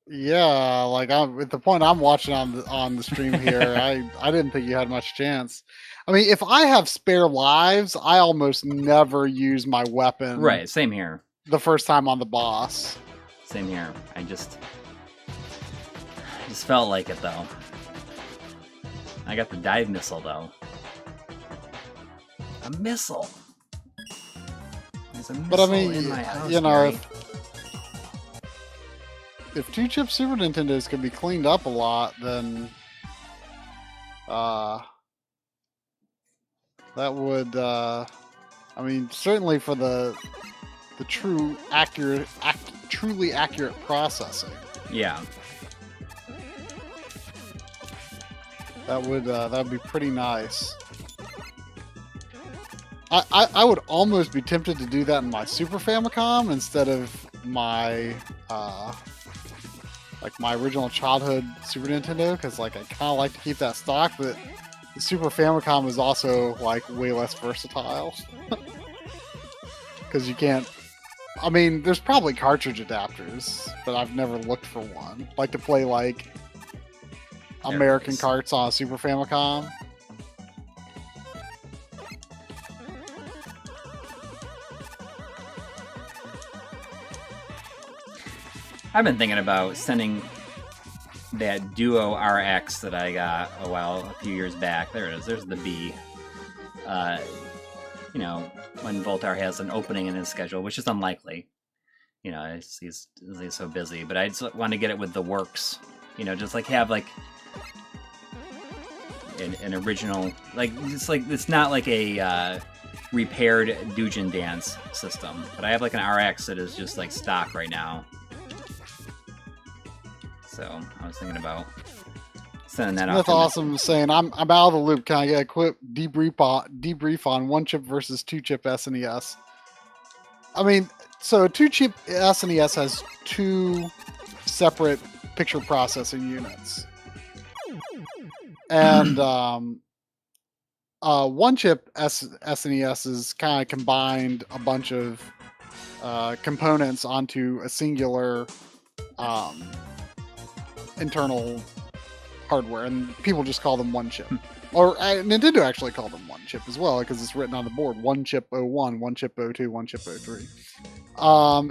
Speaker 2: Yeah, like I'm at the point I'm watching on the stream here. I didn't think you had much chance. I mean, if I have spare lives, I almost never use my weapon.
Speaker 1: Right, same here.
Speaker 2: The first time on the boss.
Speaker 1: Same here. I just felt like it though. I got the dive missile though. A missile. There's a missile
Speaker 2: But I mean,
Speaker 1: in my house,
Speaker 2: you know,
Speaker 1: Gary.
Speaker 2: if 2-chip Super Nintendos could be cleaned up a lot, then that would I mean, certainly for the truly accurate processing.
Speaker 1: Yeah.
Speaker 2: That would be pretty nice. I would almost be tempted to do that in my Super Famicom instead of my like my original childhood Super Nintendo, because like I kind of like to keep that stock, but the Super Famicom is also like way less versatile because you can't. I mean, there's probably cartridge adapters, but I've never looked for one. Like to play like American carts on a Super Famicom.
Speaker 1: I've been thinking about sending that Duo RX that I got a few years back. There it is. There's the B. You know, when Voltar has an opening in his schedule, which is unlikely. You know, he's so busy. But I just want to get it with the works. You know, just like have like an original, like it's not like a repaired Doujin Dance system, but I have like an RX that is just like stock right now. So I was thinking about sending that out.
Speaker 2: That's awesome. Saying I'm out of the loop. Can I get a quick debrief on 1-chip versus 2-chip SNES? I mean, so 2-chip SNES has two separate picture processing units, and 1-chip SNES is kind of combined a bunch of components onto a singular internal hardware, and people just call them 1-chip. Or Nintendo actually called them 1-chip as well, because it's written on the board: 1-chip 01, 1-chip 02, 1-chip 03.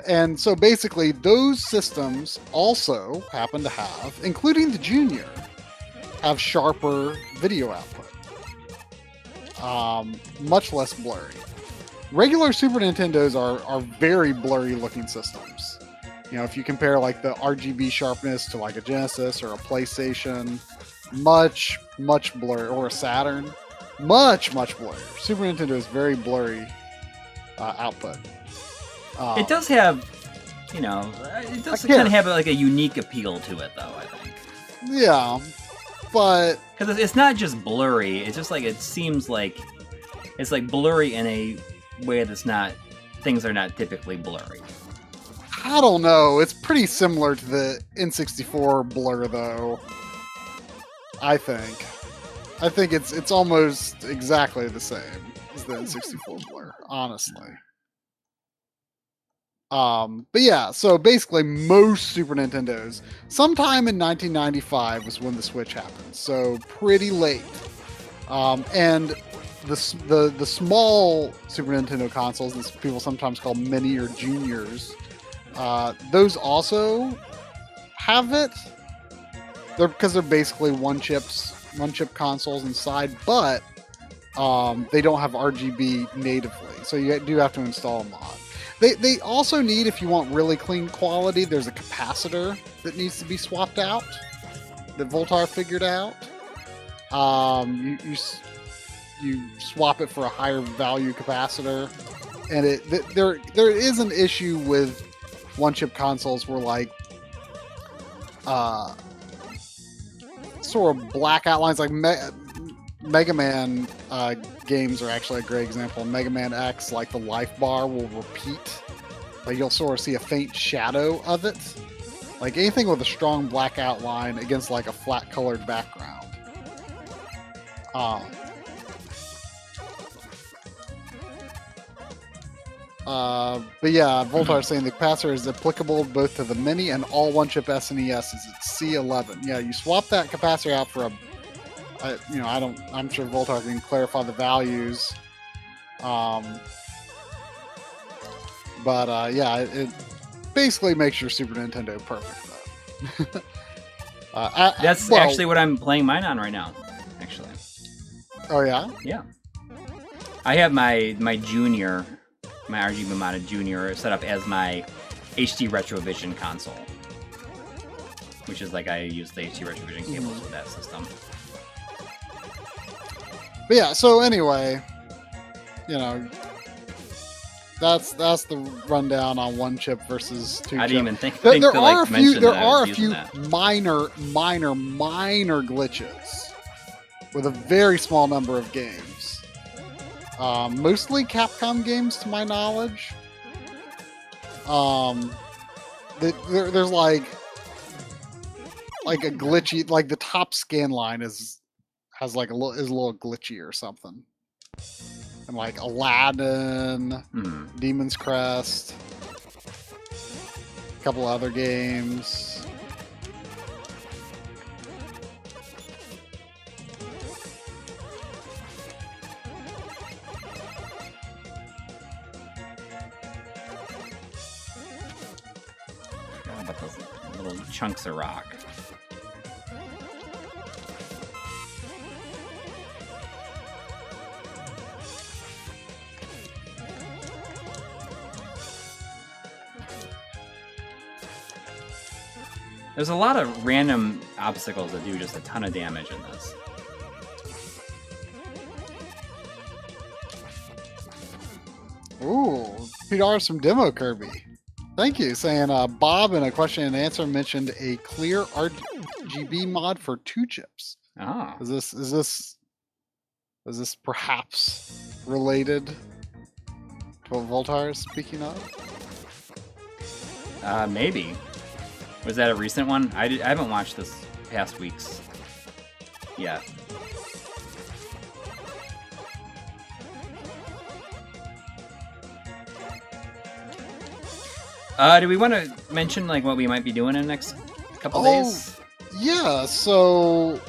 Speaker 2: And so basically, those systems also happen to have, including the Junior, have sharper video output, much less blurry. Regular Super Nintendos are very blurry looking systems. You know, if you compare like the RGB sharpness to like a Genesis or a PlayStation, much blurry, or a Saturn, much blurry. Super Nintendo is very blurry output.
Speaker 1: It does have, you know, it does kind of have like a unique appeal to it, though. I think.
Speaker 2: Yeah, but
Speaker 1: because it's not just blurry. It's just like it seems like it's like blurry in a way that's not. Things are not typically blurry.
Speaker 2: I don't know. It's pretty similar to the N64 blur, though. I think it's almost exactly the same as the N64 blur, honestly. But yeah, so basically most Super Nintendos, sometime in 1995 was when the Switch happened, so pretty late. And the small Super Nintendo consoles, that people sometimes call mini or juniors, those also have it. Because they're basically 1-chip consoles inside, but they don't have RGB natively, so you do have to install a mod. They also need, if you want really clean quality, there's a capacitor that needs to be swapped out that Voltar figured out. You swap it for a higher value capacitor, and there is an issue with 1-chip consoles where like sort of black outlines, like Mega Man games are actually a great example. Mega Man X, like the life bar will repeat. Like you'll sort of see a faint shadow of it. Like anything with a strong black outline against like a flat colored background. But yeah, Voltar saying the capacitor is applicable both to the mini and all one-chip SNES. It's C11. Yeah, you swap that capacitor out for I'm sure Voltar can clarify the values. Yeah, it basically makes your Super Nintendo perfect.
Speaker 1: That's actually what I'm playing mine on right now. Actually.
Speaker 2: Oh yeah.
Speaker 1: Yeah. I have my Junior, my RGB modded Junior, set up as my HD Retrovision console, which is like I use the HD Retrovision cables with that system.
Speaker 2: But yeah, so anyway, that's the rundown on one chip versus two chip.
Speaker 1: I didn't even think to like mention
Speaker 2: there
Speaker 1: that
Speaker 2: are
Speaker 1: I
Speaker 2: a
Speaker 1: was
Speaker 2: few
Speaker 1: using that.
Speaker 2: minor glitches with a very small number of games. Mostly Capcom games, to my knowledge. There's like a glitchy, like the top scan line is a little glitchy or something. And like Aladdin, Demon's Crest, a couple other games.
Speaker 1: Forgot about those little chunks of rock. There's a lot of random obstacles that do just a ton of damage in this.
Speaker 2: Ooh, $2 from Demo Kirby. Thank you. Saying Bob in a question and answer mentioned a clear RGB mod for 2 chips.
Speaker 1: Oh.
Speaker 2: Is this perhaps related to what Voltar is speaking of?
Speaker 1: Maybe. Was that a recent one? I haven't watched this past week's yet. Do we want to mention like what we might be doing in the next couple days?
Speaker 2: Yeah, so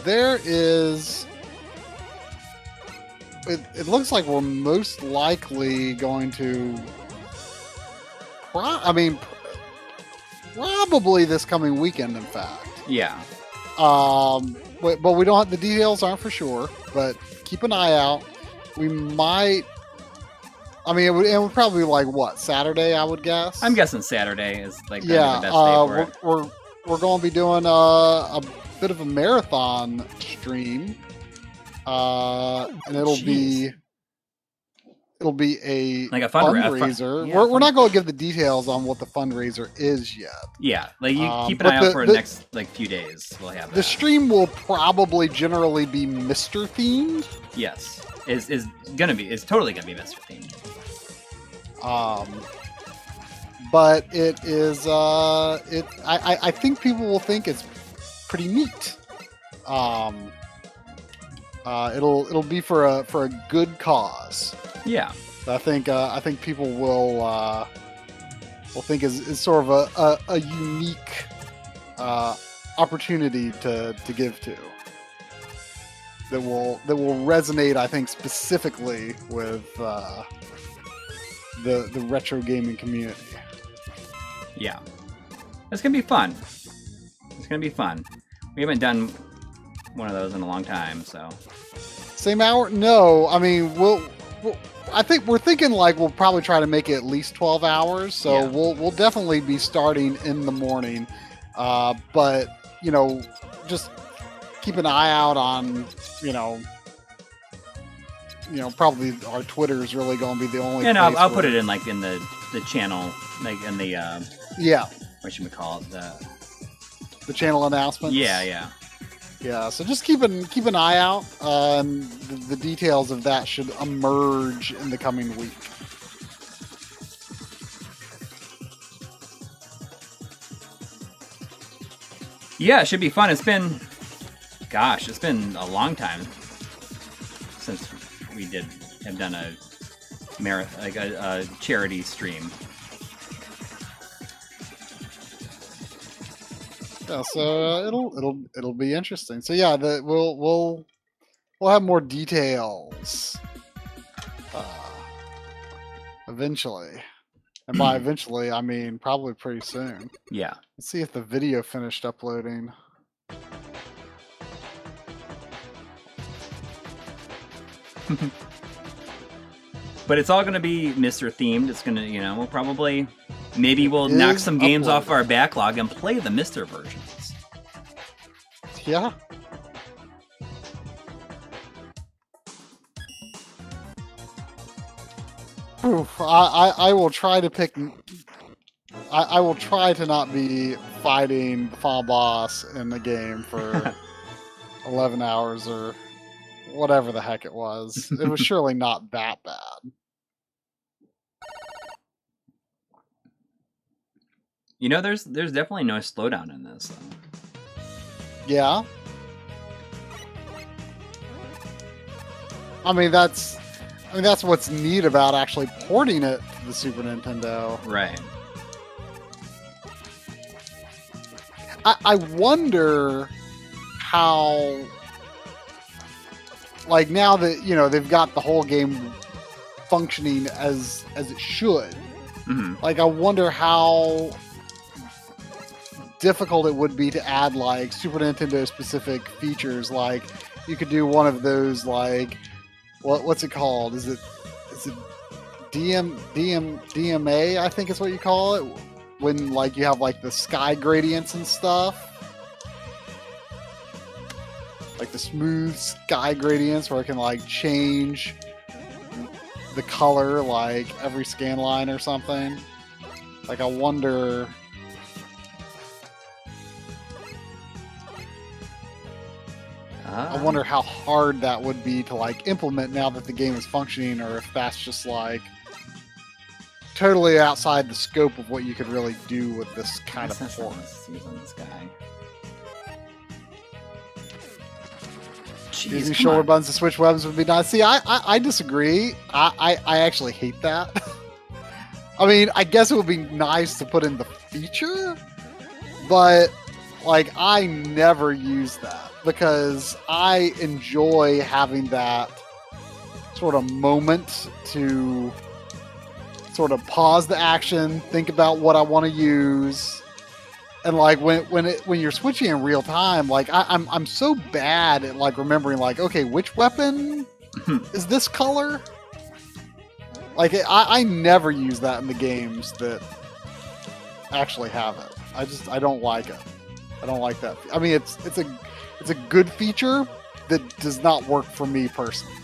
Speaker 2: there is... It looks like we're most likely going to... Probably this coming weekend, in fact.
Speaker 1: Yeah.
Speaker 2: But we don't have... The details aren't for sure, but keep an eye out. We might... it would probably be like, what, Saturday, I would guess?
Speaker 1: I'm guessing Saturday is like the best day for it.
Speaker 2: We're going to be doing a bit of a marathon stream. And it'll be a
Speaker 1: like a
Speaker 2: fundraiser.
Speaker 1: Yeah,
Speaker 2: we're not going to give the details on what the fundraiser is yet.
Speaker 1: Yeah, like you keep an eye out for the next few days. We'll have that.
Speaker 2: The stream will probably generally be Mr. themed.
Speaker 1: Yes, is totally gonna be Mr. themed.
Speaker 2: But it is I think people will think it's pretty neat. It'll be for a good cause.
Speaker 1: Yeah,
Speaker 2: I think people will think is sort of a unique opportunity to give to that will resonate, I think, specifically with the retro gaming community.
Speaker 1: Yeah, it's gonna be fun. It's gonna be fun. We haven't done one of those in a long time, so.
Speaker 2: Same hour? No, I think we're thinking like we'll probably try to make it at least 12 hours. So
Speaker 1: yeah.
Speaker 2: we'll definitely be starting in the morning. But just keep an eye out on probably our Twitter is really going to be the only.
Speaker 1: And I'll put it in like in the channel, like in the what should we call it,
Speaker 2: the channel announcements. Yeah, so just keep an eye out. The details of that should emerge in the coming week.
Speaker 1: Yeah, it should be fun. It's been a long time since we have done a a charity stream.
Speaker 2: Yeah, so it'll be interesting. So yeah, we'll have more details eventually, and by eventually I mean probably pretty soon.
Speaker 1: Yeah.
Speaker 2: Let's see if the video finished uploading.
Speaker 1: But it's all going to be Mr. themed. It's going to, we'll probably, maybe we'll knock some games off our backlog and play the Mr. versions.
Speaker 2: Yeah. Oof, I will try to pick. I will try to not be fighting the final boss in the game for 11 hours or whatever the heck it was. It was surely not that bad.
Speaker 1: There's definitely no slowdown in this, though.
Speaker 2: Yeah. I mean that's what's neat about actually porting it to the Super Nintendo.
Speaker 1: Right.
Speaker 2: I wonder how, like, now that they've got the whole game functioning as it should.
Speaker 1: Mm-hmm.
Speaker 2: Like, I wonder how difficult it would be to add like Super Nintendo specific features. Like, you could do one of those, like, what's it called? Is it DMA? I think is what you call it. When like you have like the sky gradients and stuff, like the smooth sky gradients where it can like change the color like every scan line or something. Like, I wonder. I wonder how hard that would be to like implement now that the game is functioning, or if that's just like totally outside the scope of what you could really do with this kind of performance.
Speaker 1: On this guy.
Speaker 2: Using shoulder buttons to switch weapons would be nice. See, I disagree. I actually hate that. I mean, I guess it would be nice to put in the feature, but like, I never use that because I enjoy having that sort of moment to sort of pause the action, think about what I want to use, and like when you're switching in real time, like I'm so bad at like remembering like, okay, which weapon is this color? Like, I never use that in the games that actually have it. I don't like it. I don't like that. I mean, it's a good feature that does not work for me personally.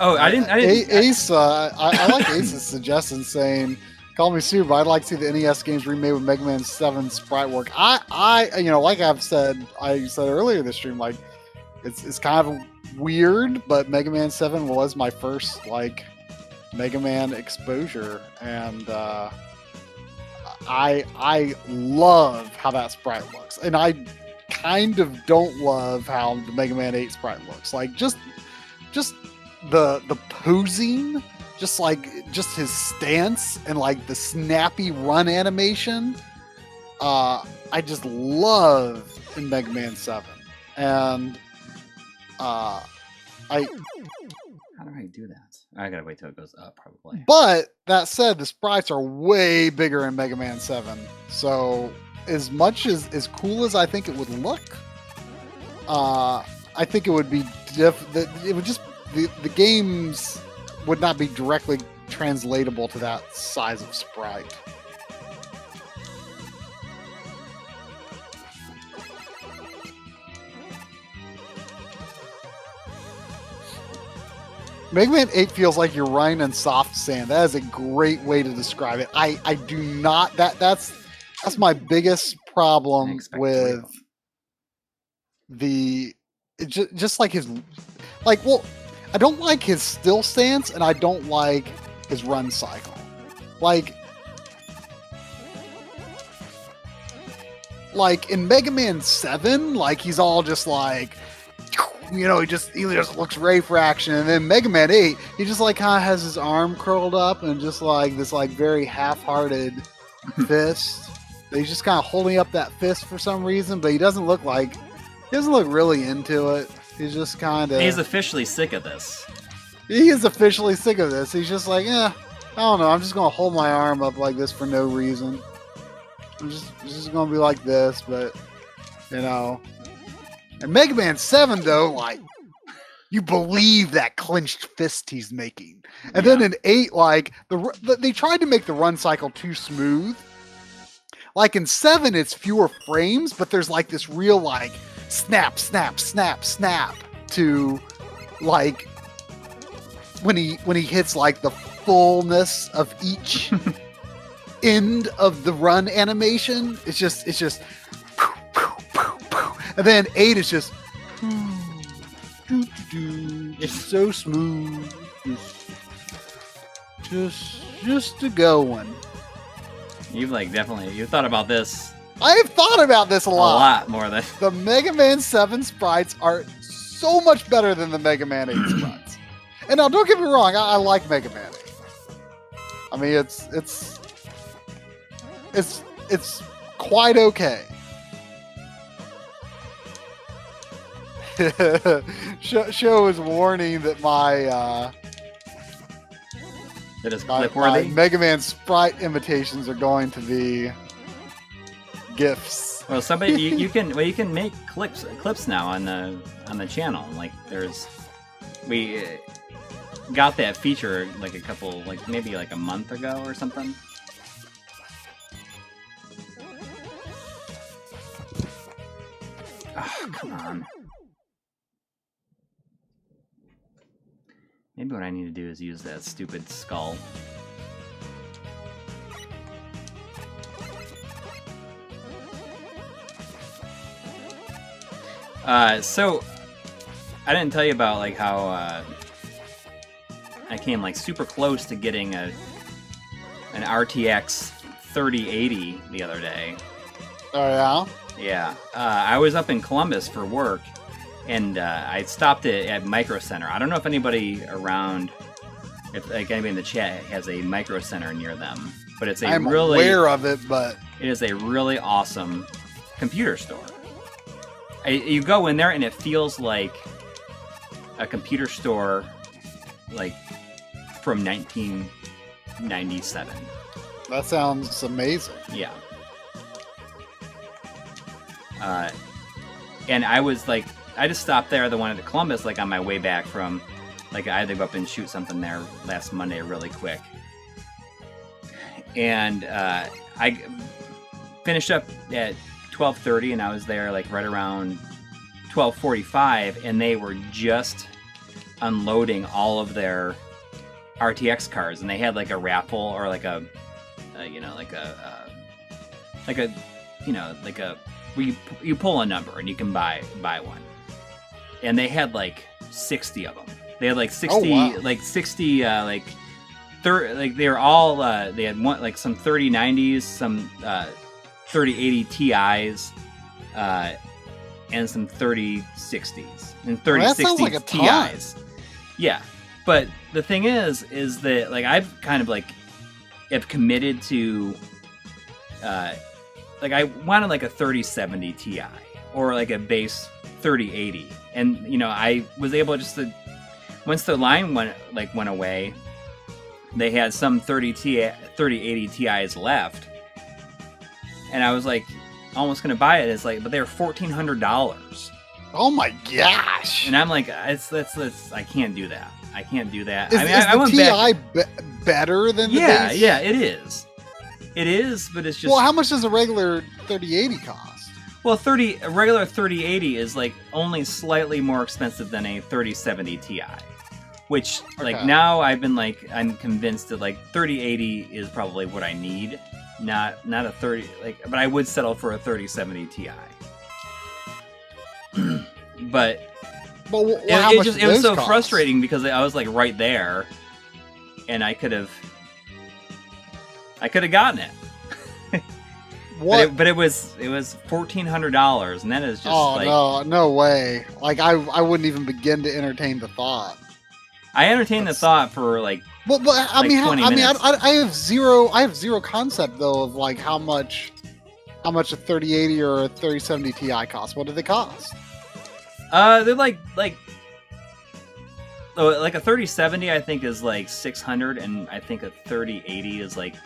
Speaker 1: Oh, I didn't.
Speaker 2: Ace, I like Ace's suggestion saying, "Call me Sue, but I'd like to see the NES games remade with Mega Man 7 sprite work." I like I said earlier this stream, like it's kind of weird, but Mega Man 7 was my first like Mega Man exposure, and I love how that sprite looks, and I kind of don't love how the Mega Man 8 sprite looks. Like, just the posing, just his stance and like the snappy run animation, I just love in Mega Man 7. And how do
Speaker 1: I do that? I gotta wait till it goes up, probably.
Speaker 2: But that said, the sprites are way bigger in Mega Man 7. So as much as cool as I think it would look, I think it would be it would just the games would not be directly translatable to that size of sprite. Mega Man 8 feels like you're running in soft sand. That is a great way to describe it. I do not that's my biggest problem with just like his I don't like his still stance, and I don't like his run cycle. Like, like in Mega Man 7, like he's all just like, you know, he just looks ready for action. And then Mega Man 8, he just like kind of has his arm curled up and just like this like very half-hearted fist. He's just kind of holding up that fist for some reason, but he doesn't look really into it. He's just kind of.
Speaker 1: He's officially sick of this.
Speaker 2: He is officially sick of this. He's just like, I don't know. I'm just gonna hold my arm up like this for no reason. It's just gonna be like this, but you know. And Mega Man 7 though, like you believe that clenched fist he's making. And then in 8, like they tried to make the run cycle too smooth. Like in 7, it's fewer frames, but there's like this real like snap, snap, snap, snap to like when he hits like the fullness of each end of the run animation. It's just poof, poof, poof, poof. And then 8 is just it's so smooth. Just a going.
Speaker 1: You've thought about this.
Speaker 2: I have thought about this a lot.
Speaker 1: A lot more than
Speaker 2: the Mega Man 7 sprites are so much better than the Mega Man 8 sprites. And now, don't get me wrong, I like Mega Man 8. I mean, it's quite okay. Show is warning that my
Speaker 1: that is clip-worthy.
Speaker 2: My Mega Man sprite imitations are going to be GIFs.
Speaker 1: Well, somebody you can make clips now on the channel. Like we got that feature like maybe a month ago or something. Oh, come on. Maybe what I need to do is use that stupid skull. So I didn't tell you about like how I came like super close to getting an RTX 3080 the other day.
Speaker 2: Oh yeah?
Speaker 1: Yeah. I was up in Columbus for work, and I stopped at Micro Center. I don't know if anybody around, if like anybody in the chat has a Micro Center near them, but it's
Speaker 2: I'm aware of it, but
Speaker 1: it is a really awesome computer store. You go in there and it feels like a computer store, like from 1997.
Speaker 2: That sounds amazing.
Speaker 1: Yeah. And I was like, I just stopped there, the one at Columbus, like on my way back from, like I had to go up and shoot something there last Monday really quick. And I finished up at 12:30, and I was there like right around 12:45, and they were just unloading all of their RTX cards, and they had like a raffle or like a where you pull a number and you can buy one, and they had like 60 of them. They had like 60, like 60, they were all they had one like some 3090s, some 3080 Ti's, and some 3060s and 3060
Speaker 2: like
Speaker 1: Ti's. Yeah, but the thing is that like I've kind of like have committed to like I wanted like a 3070 Ti or like a base 3080, and you know I was able just to, once the line went away, they had some 3080 Ti's left, and I was like almost gonna buy it. It's like, but they're $1,400.
Speaker 2: Oh my gosh!
Speaker 1: And I'm like, that's I can't do that. I can't do that.
Speaker 2: Is,
Speaker 1: I mean,
Speaker 2: is
Speaker 1: I
Speaker 2: the
Speaker 1: went
Speaker 2: Ti
Speaker 1: back.
Speaker 2: better than the base?
Speaker 1: Yeah, it is. It is, but it's just.
Speaker 2: Well, how much does a regular 3080 cost?
Speaker 1: Well, a regular 3080 is like only slightly more expensive than a 3070 Ti, which like now I'm convinced that like 3080 is probably what I need, not a 30 but I would settle for a 3070 Ti. But it was so frustrating because I was like right there, and I could have gotten it.
Speaker 2: What?
Speaker 1: But it was $1,400, and that is just
Speaker 2: no way! Like I wouldn't even begin to entertain the thought.
Speaker 1: I entertained the thought for like.
Speaker 2: But I mean,
Speaker 1: 20 minutes.
Speaker 2: I have zero concept though of like how much a 3080 or a 3070 Ti costs. What do they cost?
Speaker 1: They're like a 3070 I think is like 600, and I think a 3080 is like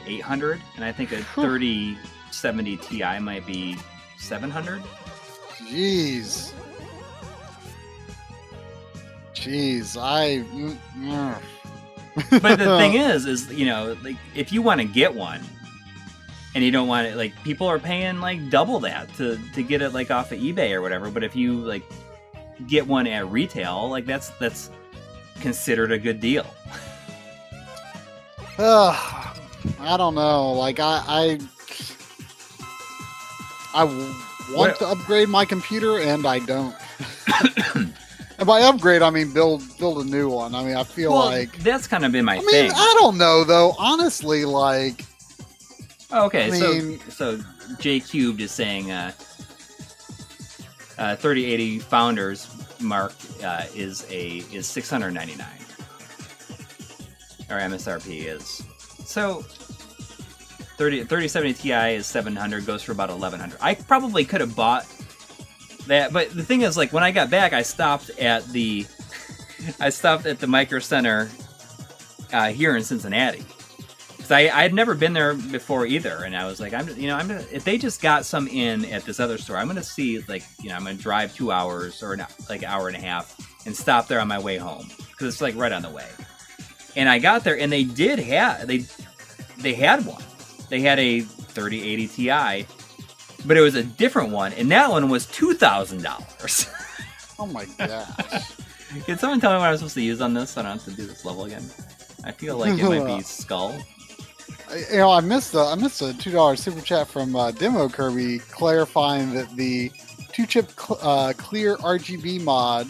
Speaker 1: 800, and I think a 3070 Ti might be 700.
Speaker 2: Jeez,
Speaker 1: But the thing is like if you want to get one, and you don't want it, like people are paying like double that to get it like off of eBay or whatever. But if you like get one at retail, like that's considered a good deal.
Speaker 2: I don't know. Like I want to upgrade my computer, and I don't. And by upgrade, I mean build a new one. I mean, I feel like
Speaker 1: that's kind of been my thing.
Speaker 2: I don't know though. Honestly, like.
Speaker 1: Oh, okay, so J Cubed is saying 3080 Founders Marc is $699, or MSRP is. So 3070 Ti is $700, goes for about $1,100. I probably could have bought that, but the thing is, like when I got back, I stopped at the Micro Center here in Cincinnati. I had never been there before either, and I was like, if they just got some in at this other store, I'm gonna see, like, I'm gonna drive 2 hours or like an hour and a half and stop there on my way home because it's like right on the way. And I got there, and they had one. They had a 3080 Ti, but it was a different one, and that one was $2,000.
Speaker 2: Oh my gosh!
Speaker 1: Can someone tell me what I'm supposed to use on this so I don't have to do this level again? I feel like it might be Skull.
Speaker 2: I missed a $2 super chat from Demo Kirby clarifying that the 2-chip clear RGB mod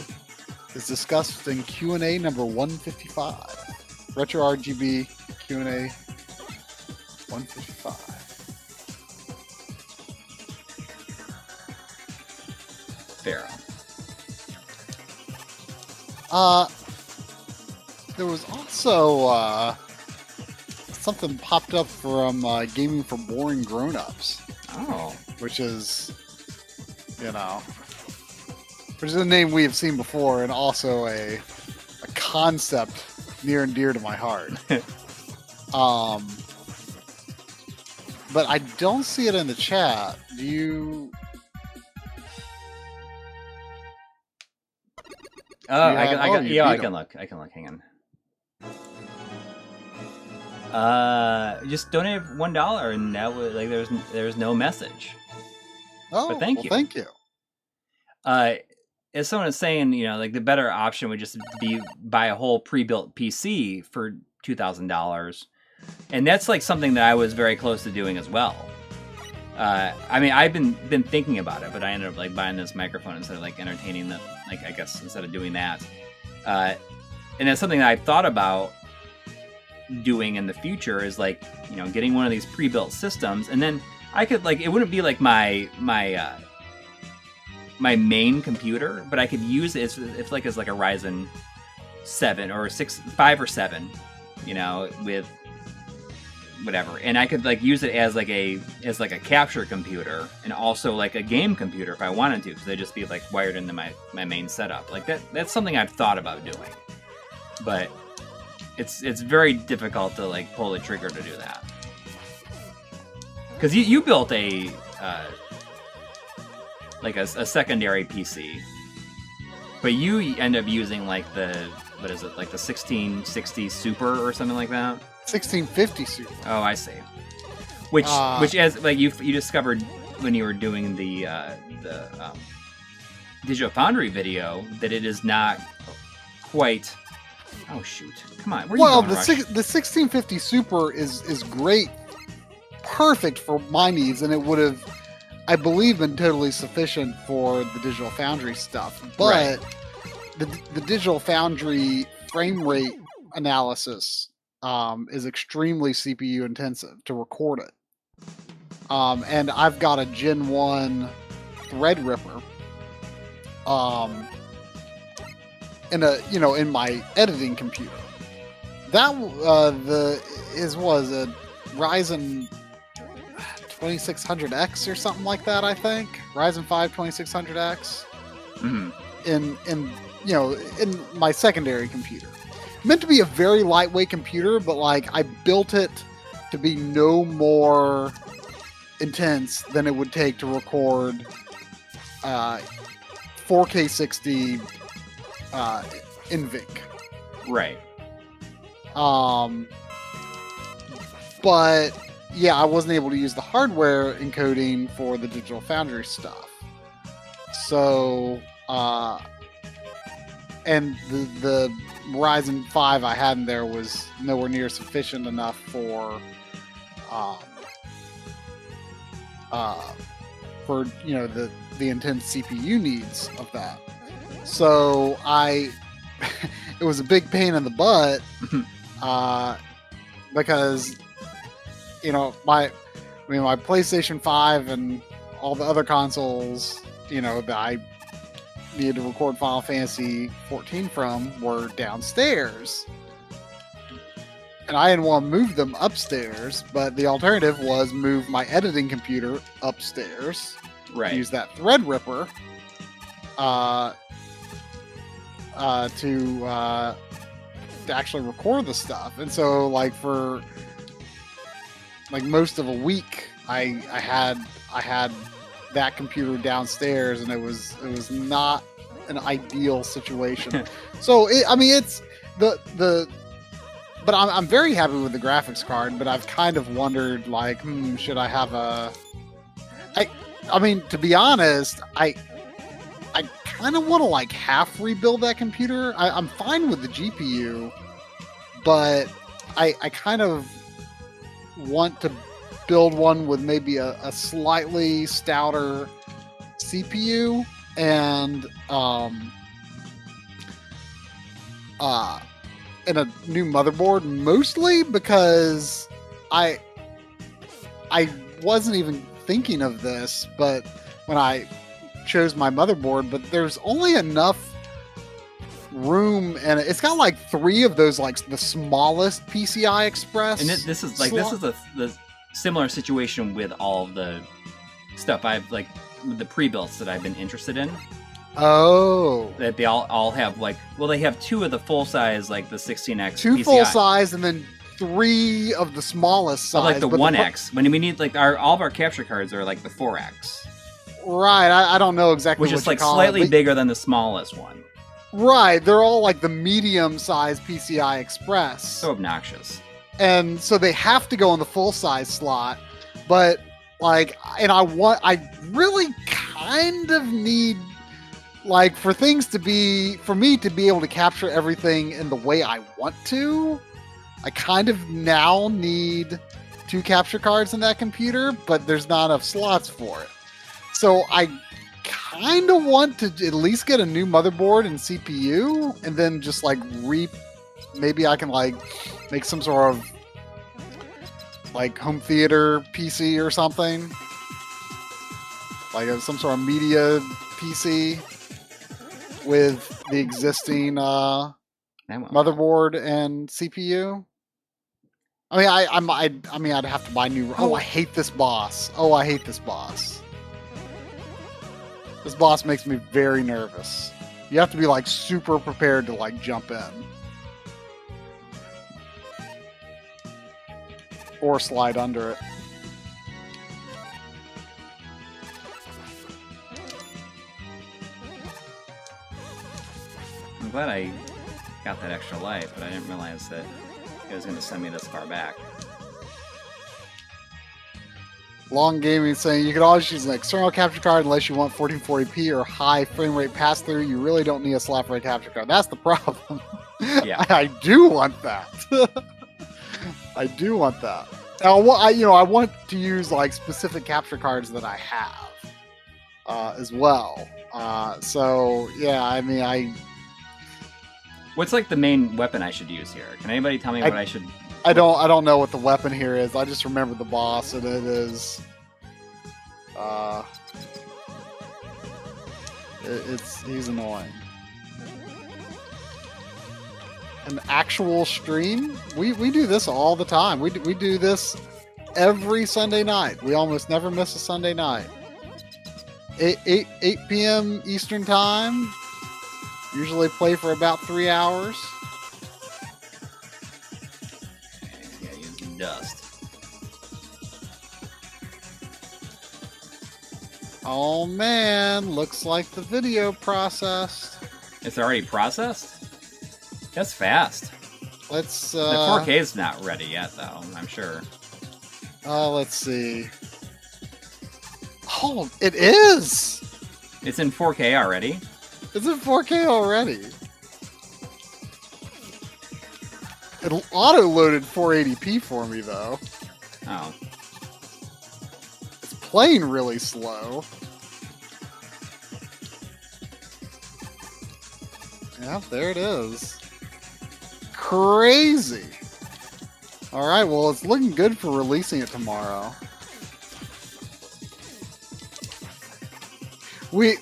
Speaker 2: is discussed in Q&A number 155. Retro RGB Q&A 155.
Speaker 1: Pharaoh.
Speaker 2: There was also something popped up from Gaming for Boring Grown-Ups.
Speaker 1: Oh.
Speaker 2: Which is a name we have seen before, and also a concept near and dear to my heart. But I don't see it in the chat. Do you?
Speaker 1: I can look. Hang on. Just donate $1, and that was like there's no message.
Speaker 2: Oh,
Speaker 1: but thank you.
Speaker 2: Thank you.
Speaker 1: As someone is saying, like the better option would just be buy a whole pre-built PC for $2,000, and that's like something that I was very close to doing as well. I mean, I've been thinking about it, but I ended up like buying this microphone instead of like entertaining the, like, I guess instead of doing that. And that's something that I've thought about doing in the future is like, getting one of these pre-built systems, and then I could like, it wouldn't be like my main computer, but I could use it as like a Ryzen 7 or 5 or 7, with whatever, and I could like use it as like a capture computer and also like a game computer if I wanted to, because they'd just be like wired into my main setup. Like that's something I've thought about doing, but it's very difficult to like pull the trigger to do that, because you built a secondary PC, but you end up using like the 1660 Super or something like that.
Speaker 2: 1650 Super.
Speaker 1: Oh, I see. Which as like you discovered when you were doing the Digital Foundry video, that it is not quite. Oh shoot! Come on.
Speaker 2: The 1650 Super is great, perfect for my needs, and it would have, I believe, been totally sufficient for the Digital Foundry stuff. But the Digital Foundry frame rate analysis is extremely CPU intensive to record it. And I've got a Gen 1 Threadripper. In my editing computer. That was a Ryzen 2600X or something like that, I think. Ryzen 5 2600X.
Speaker 1: Mm-hmm.
Speaker 2: In my secondary computer. Meant to be a very lightweight computer, but like I built it to be no more intense than it would take to record 4K 60 in VIC.
Speaker 1: Right.
Speaker 2: But yeah, I wasn't able to use the hardware encoding for the Digital Foundry stuff. So, and the Ryzen 5 I had in there was nowhere near sufficient enough for the intense CPU needs of that. So it was a big pain in the butt, because my PlayStation 5 and all the other consoles, that I needed to record Final Fantasy 14 from were downstairs. And I didn't want to move them upstairs, but the alternative was move my editing computer upstairs.
Speaker 1: Right.
Speaker 2: Use that Threadripper to actually record the stuff. And so, like, for like most of a week, I had that computer downstairs, and it was not an ideal situation. So but I'm very happy with the graphics card, but I've kind of wondered, like, should I have to be honest, I kind of want to like half rebuild that computer. I'm fine with the GPU, but I kind of want to build one with maybe a slightly stouter CPU and a new motherboard, mostly because I wasn't even thinking of this, but when I chose my motherboard, but there's only enough room, and it's got like 3 of those, like the smallest PCI Express.
Speaker 1: And this is the similar situation with all the stuff I've like with the pre-builts that I've been interested in.
Speaker 2: Oh,
Speaker 1: that they all have they have 2 of the full size, like the 16X
Speaker 2: 2
Speaker 1: PCI.
Speaker 2: Full size, and then 3 of the smallest size,
Speaker 1: like the 1X. When we need all of our capture cards are like the 4X.
Speaker 2: Right, I don't know exactly
Speaker 1: which
Speaker 2: what
Speaker 1: is like
Speaker 2: slightly
Speaker 1: bigger than the smallest one.
Speaker 2: Right, they're all like the medium-sized PCI Express.
Speaker 1: So obnoxious.
Speaker 2: And so they have to go in the full-size slot, but I really kind of need, like, for me to be able to capture everything in the way I want to. I kind of now need 2 capture cards in that computer, but there's not enough slots for it. So I kind of want to at least get a new motherboard and CPU, and then just like maybe I can like make some sort of like home theater PC or something, like some sort of media PC with the existing motherboard and CPU. I'd have to buy new. Oh, I hate this boss. This boss makes me very nervous. You have to be like super prepared to like jump in. Or slide under it.
Speaker 1: I'm glad I got that extra life, but I didn't realize that it was going to send me this far back.
Speaker 2: Long Gaming saying you could always use an external capture card unless you want 1440p or high frame rate pass through. You really don't need a slot rate capture card. That's the problem.
Speaker 1: Yeah,
Speaker 2: I do want that. I do want that. Now, I want to use like specific capture cards that I have as well. So yeah,
Speaker 1: What's like the main weapon I should use here? Can anybody tell me what I should?
Speaker 2: I don't know what the weapon here is. I just remember the boss, and it is He's annoying. An actual stream? We do this all the time. We do this every Sunday night. We almost never miss a Sunday night. 8 p.m. Eastern Time. Usually play for about 3 hours.
Speaker 1: Yeah, using dust.
Speaker 2: Oh man, looks like the video processed.
Speaker 1: It's already processed? That's fast.
Speaker 2: Let's
Speaker 1: The 4K is not ready yet though, I'm sure.
Speaker 2: Let's see. Oh, it is!
Speaker 1: It's in 4K already?
Speaker 2: It's in 4K already. It auto-loaded 480p for me though.
Speaker 1: Oh.
Speaker 2: It's playing really slow. Yeah, there it is. Crazy. All right, well, it's looking good for releasing it tomorrow. I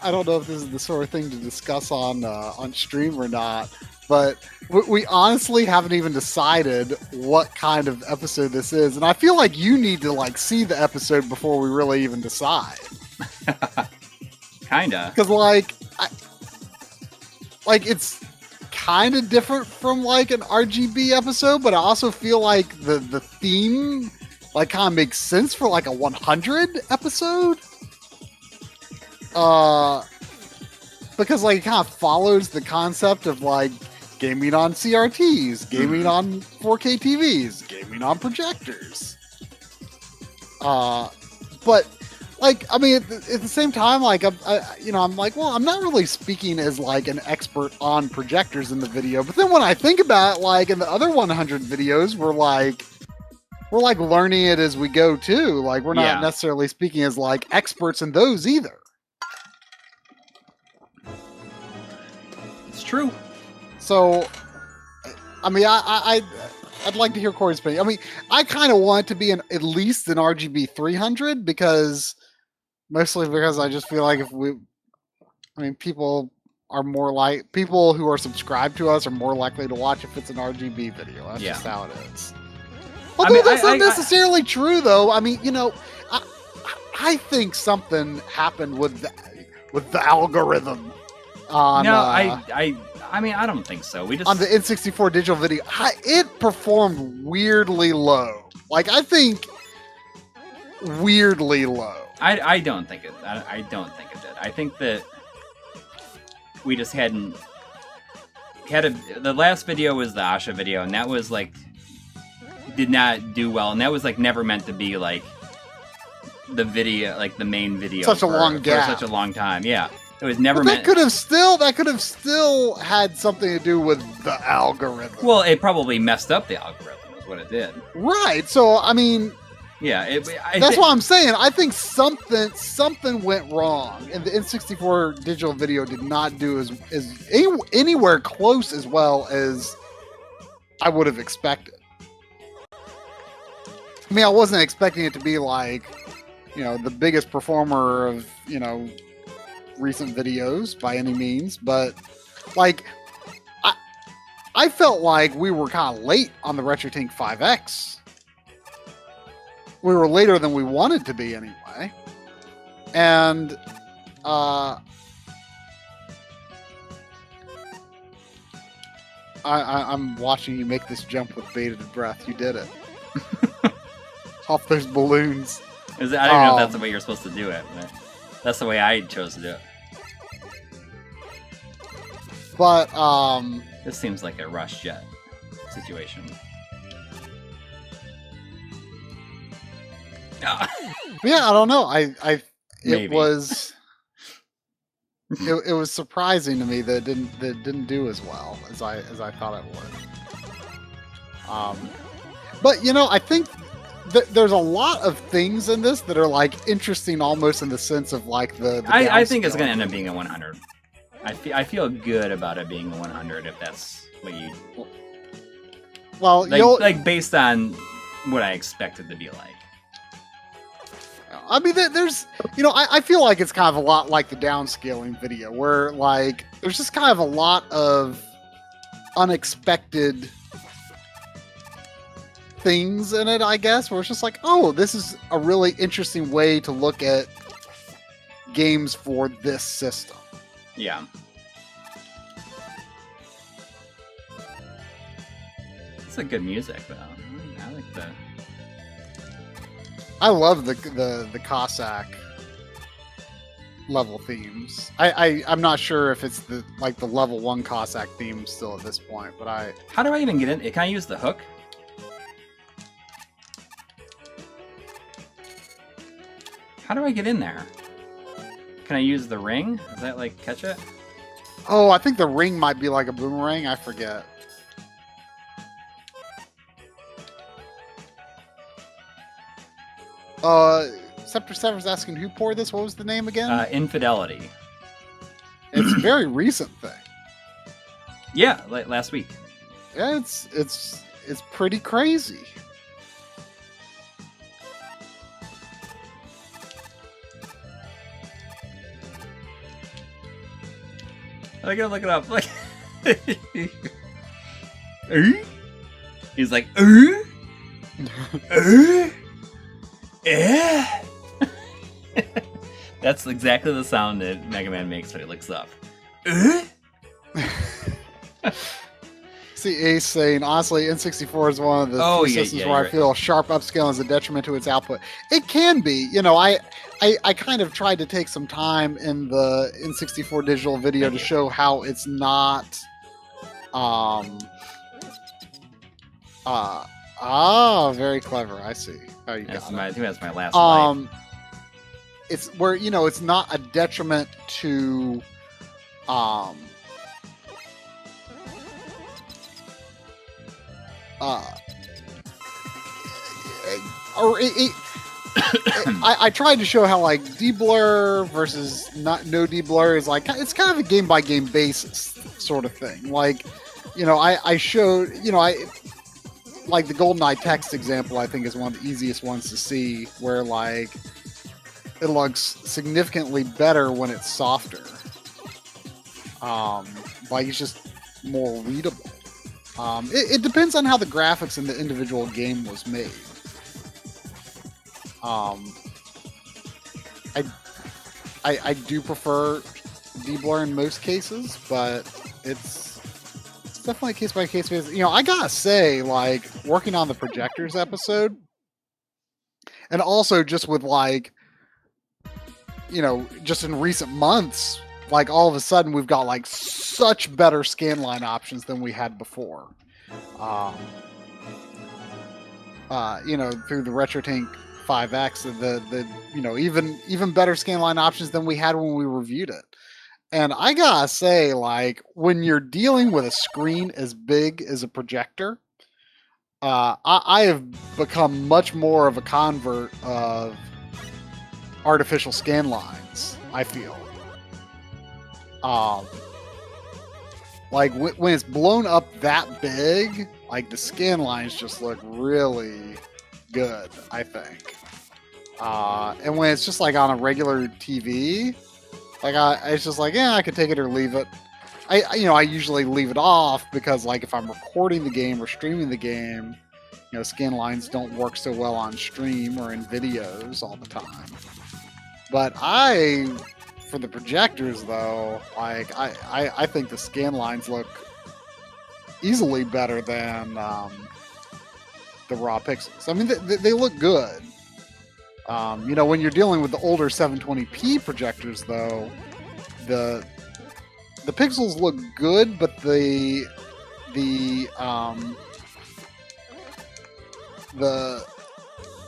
Speaker 2: don't know if this is the sort of thing to discuss on stream or not, but we honestly haven't even decided what kind of episode this is, and I feel like you need to like see the episode before we really even decide.
Speaker 1: Kinda.
Speaker 2: Because it's kind of different from like an RGB episode, but I also feel like the theme like kind of makes sense for like a 100 episode. Because like it kind of follows the concept of like gaming on CRTs, gaming on 4K TVs, gaming on projectors. But like, I mean, at the same time, like, I'm like, well, I'm not really speaking as like an expert on projectors in the video. But then when I think about it, like in the other 100 videos, we're like learning it as we go too. Like we're not necessarily speaking as like experts in those either.
Speaker 1: It's true.
Speaker 2: So, I mean, I'd like to hear Coury's opinion. I mean, I kind of want it to be at least an RGB 300 mostly because I just feel like people who are subscribed to us are more likely to watch if it's an RGB video. That's just how it is. Although that's not necessarily true, though. I mean, I think something happened with the algorithm.
Speaker 1: I mean, I don't think so. We just
Speaker 2: on the N64 digital video, it performed weirdly low. Like I think weirdly low.
Speaker 1: I don't think it. I don't think it did. I think that we just hadn't had the last video was the Asha video, and that was like did not do well, and that was like never meant to be like the video, like the main video.
Speaker 2: Such a long gap.
Speaker 1: For such a long time. Yeah. It was never
Speaker 2: meant. That could have still had something to do with the algorithm.
Speaker 1: Well, it probably messed up the algorithm, is what it did.
Speaker 2: Right. So, I mean,
Speaker 1: yeah,
Speaker 2: that's what I'm saying. I think something went wrong, and the N64 digital video did not do as anywhere close as well as I would have expected. I mean, I wasn't expecting it to be like, the biggest performer of, recent videos by any means, but like I felt like we were kind of late on the RetroTink 5X. We were later than we wanted to be anyway. And I'm watching you make this jump with bated breath. You did it. Off those balloons.
Speaker 1: I don't know if that's the way you're supposed to do it, but that's the way I chose to do it.
Speaker 2: But
Speaker 1: this seems like a rush jet situation.
Speaker 2: Yeah, I don't know. It was surprising to me that it didn't do as well as I thought it would. But I think there's a lot of things in this that are like interesting, almost in the sense of like the
Speaker 1: I think it's going to end up being a 100. I feel good about it being a 100 if that's what you.
Speaker 2: Well,
Speaker 1: like based on what I expected to be like.
Speaker 2: I mean, there's, I feel like it's kind of a lot like the downscaling video, where like there's just kind of a lot of unexpected things in it, I guess, where it's just like, oh, this is a really interesting way to look at games for this system.
Speaker 1: Yeah. It's a good music, though. I like the...
Speaker 2: I love the Cossack level themes. I'm not sure if it's the level 1 Cossack theme still at this point, but
Speaker 1: How do I even get in? Can I use the hook? How do I get in there? Can I use the ring? Does that like catch it?
Speaker 2: Oh, I think the ring might be like a boomerang. I forget. Scepter Sever's asking who poured this. What was the name again?
Speaker 1: Infidelity.
Speaker 2: It's a very recent thing.
Speaker 1: Yeah, like last week.
Speaker 2: Yeah, it's pretty crazy.
Speaker 1: I gotta look it up. Like, he's like, That's exactly the sound that Mega Man makes when he looks up.
Speaker 2: See, Ace saying, honestly, N64 is one of the systems where I feel sharp upscaling is a detriment to its output. It can be. I kind of tried to take some time in the N64 digital video to show how it's not... very clever. I see. Oh, you got it.
Speaker 1: I think that's my last life.
Speaker 2: It's where, it's not a detriment to... I tried to show how like deblur versus no deblur is like, it's kind of a game by game basis sort of thing. Like, I showed, like the GoldenEye text example, I think is one of the easiest ones to see, where like it looks significantly better when it's softer. Like it's just more readable. It depends on how the graphics in the individual game was made. I do prefer deblur in most cases, but it's definitely a case by case basis. I gotta say, like working on the projectors episode, and also just with like, just in recent months, like all of a sudden we've got like such better scanline options than we had before. Through the RetroTank 5X, the even better scanline options than we had when we reviewed it. And I gotta say, like when you're dealing with a screen as big as a projector, I have become much more of a convert of artificial scan lines, I feel. Like when it's blown up that big, like the scan lines just look really good, I think. And when it's just like on a regular TV, like it's just like, I could take it or leave it. I usually leave it off because like if I'm recording the game or streaming the game, scan lines don't work so well on stream or in videos all the time. But for the projectors though, like I think the scan lines look easily better than the raw pixels. I mean, they look good. When you're dealing with the older 720p projectors though, the pixels look good, but the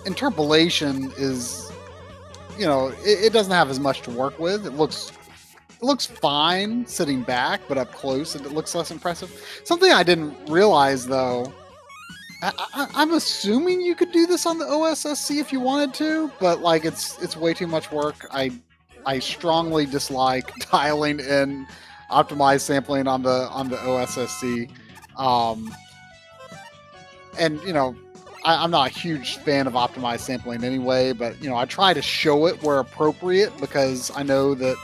Speaker 2: interpolation is, it doesn't have as much to work with. It looks fine sitting back, but up close it looks less impressive. Something I didn't realize though, I'm assuming you could do this on the OSSC if you wanted to, but like it's way too much work. I strongly dislike dialing in optimized sampling on the OSSC. And I'm not a huge fan of optimized sampling anyway, but I try to show it where appropriate because I know that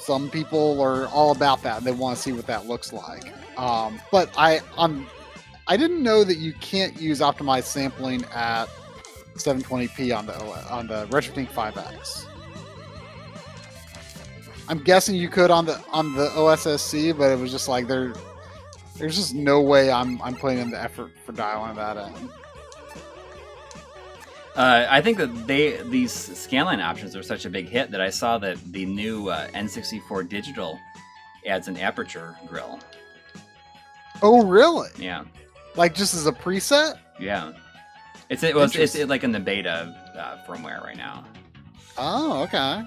Speaker 2: some people are all about that and they want to see what that looks like. But I didn't know that you can't use optimized sampling at 720p on the Retrode 5X. I'm guessing you could on the OSSC, but it was just like there's just no way I'm putting in the effort for dialing that in.
Speaker 1: I think that these scanline options are such a big hit that I saw that the new N64 digital adds an aperture grill.
Speaker 2: Oh, really?
Speaker 1: Yeah.
Speaker 2: Like just as a preset?
Speaker 1: Yeah. It's like in the beta firmware right now.
Speaker 2: Oh, okay.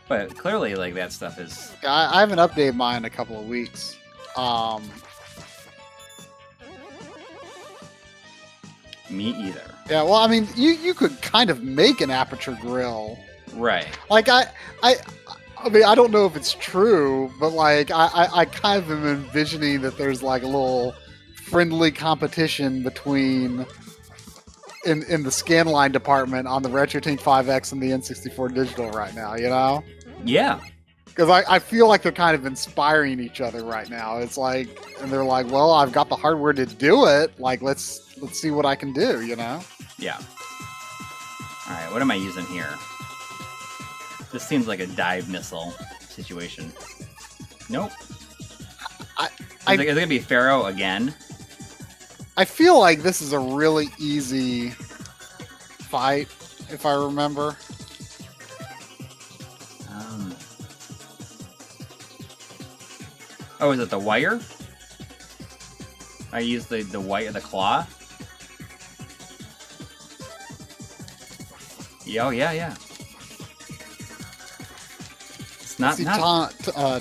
Speaker 1: But clearly, like, that stuff is...
Speaker 2: I haven't updated mine in a couple of weeks.
Speaker 1: Me either.
Speaker 2: Yeah, well, I mean, you could kind of make an aperture grill.
Speaker 1: Right.
Speaker 2: Like, I mean, I don't know if it's true, but, like, I kind of am envisioning that there's, like, a little friendly competition between... In the scanline department on the Retrode 5X and the N64 digital right now,
Speaker 1: Yeah.
Speaker 2: Because I feel like they're kind of inspiring each other right now. It's like, and they're like, well, I've got the hardware to do it. Like, let's see what I can do,
Speaker 1: Yeah. All right, what am I using here? This seems like a dive missile situation. Nope. Is it going to be Pharaoh again?
Speaker 2: I feel like this is a really easy fight, if I remember.
Speaker 1: Oh, is it the wire? I used the wire, the claw. Yeah. It's not.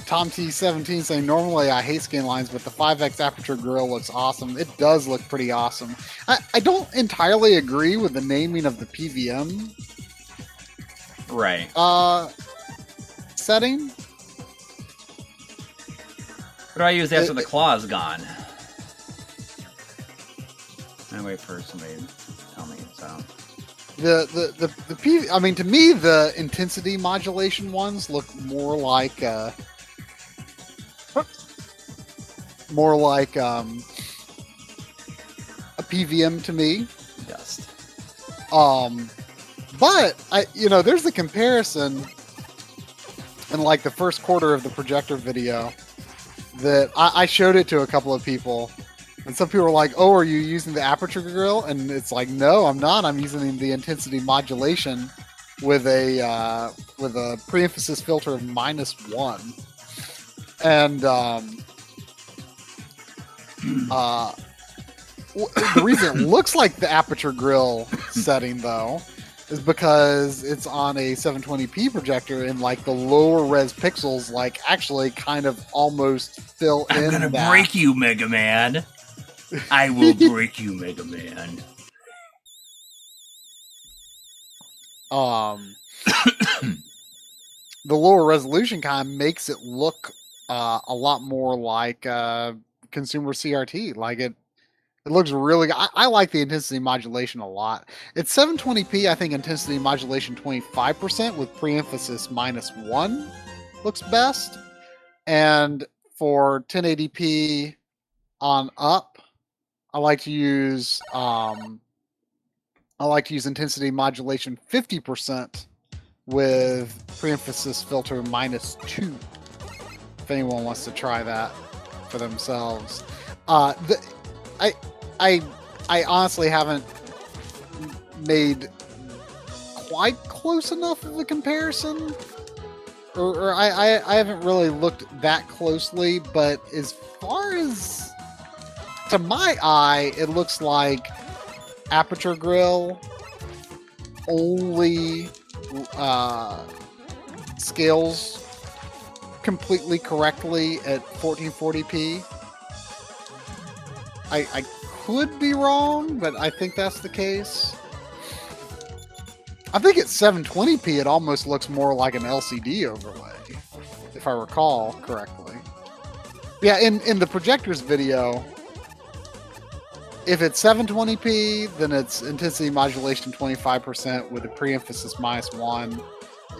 Speaker 2: Tom T17 saying normally I hate scan lines, but the 5X aperture grill looks awesome. It does look pretty awesome. I don't entirely agree with the naming of the PVM.
Speaker 1: Right.
Speaker 2: Setting.
Speaker 1: What do I use after the claw's gone? I wait for somebody to tell me. So
Speaker 2: I mean, to me, the intensity modulation ones look more like a PVM to me.
Speaker 1: Dust.
Speaker 2: But there's the comparison in like the first quarter of the projector video that I showed it to a couple of people, and some people were like, "Oh, are you using the aperture grill?" And it's like, "No, I'm not. I'm using the intensity modulation with a pre-emphasis filter of -1." And the reason it looks like the aperture grill setting, though, is because it's on a 720p projector and like the lower res pixels like actually kind of almost fill in.
Speaker 1: I'm gonna break you, Mega Man. I will break you, Mega Man.
Speaker 2: The lower resolution kind of makes it look a lot more like consumer CRT. Like it looks really good. I like the intensity modulation a lot. It's 720p, I think intensity modulation 25% with pre-emphasis -1 looks best. And for 1080p on up, I like to use intensity modulation 50% with pre-emphasis filter -2. If anyone wants to try that for themselves. I honestly haven't made quite close enough of a comparison, or I haven't really looked that closely, but as far as to my eye, it looks like aperture grill only scales completely correctly at 1440p. I could be wrong, but I think that's the case. I think at 720p, it almost looks more like an LCD overlay, if I recall correctly. Yeah, in the projectors video, if it's 720p, then it's intensity modulation 25% with a pre-emphasis -1.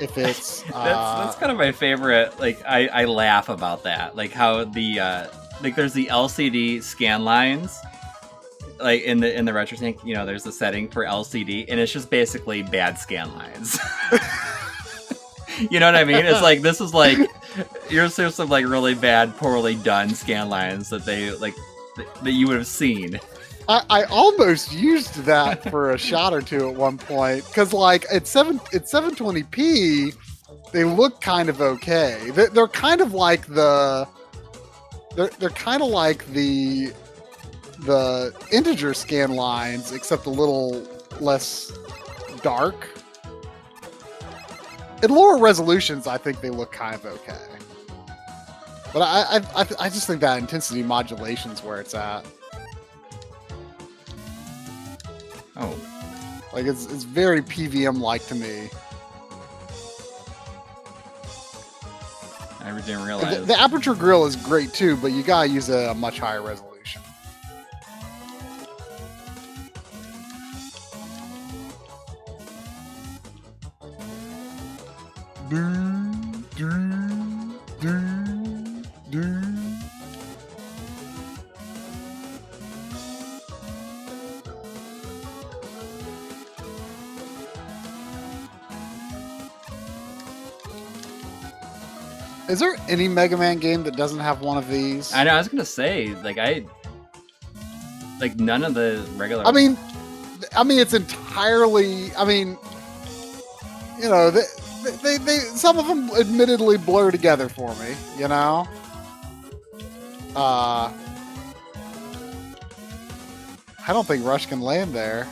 Speaker 2: If it's
Speaker 1: that's kind of my favorite. Like I laugh about that. Like how the like there's the LCD scan lines. Like in the RetroTink, you know, there's a setting for LCD, and it's just basically bad scan lines. You know what I mean? It's like this is like here's some like really bad, poorly done scan lines that they like that you would have seen.
Speaker 2: I almost used that for a shot or two at one point because like it's 720p, they look kind of okay. They're kind of like they're kind of like the integer scan lines, except a little less dark. At lower resolutions, I think they look kind of okay. But I just think that intensity modulation's where it's at.
Speaker 1: Oh.
Speaker 2: Like, it's very PVM-like to me.
Speaker 1: I didn't realize.
Speaker 2: The aperture grill is great, too, but you gotta use a much higher resolution. Is there any Mega Man game that doesn't have one of these?
Speaker 1: I know. I was gonna say, like none of the regular.
Speaker 2: I mean, it's entirely. I mean, you know, they some of them admittedly blur together for me. You know. I don't think Rush can land there.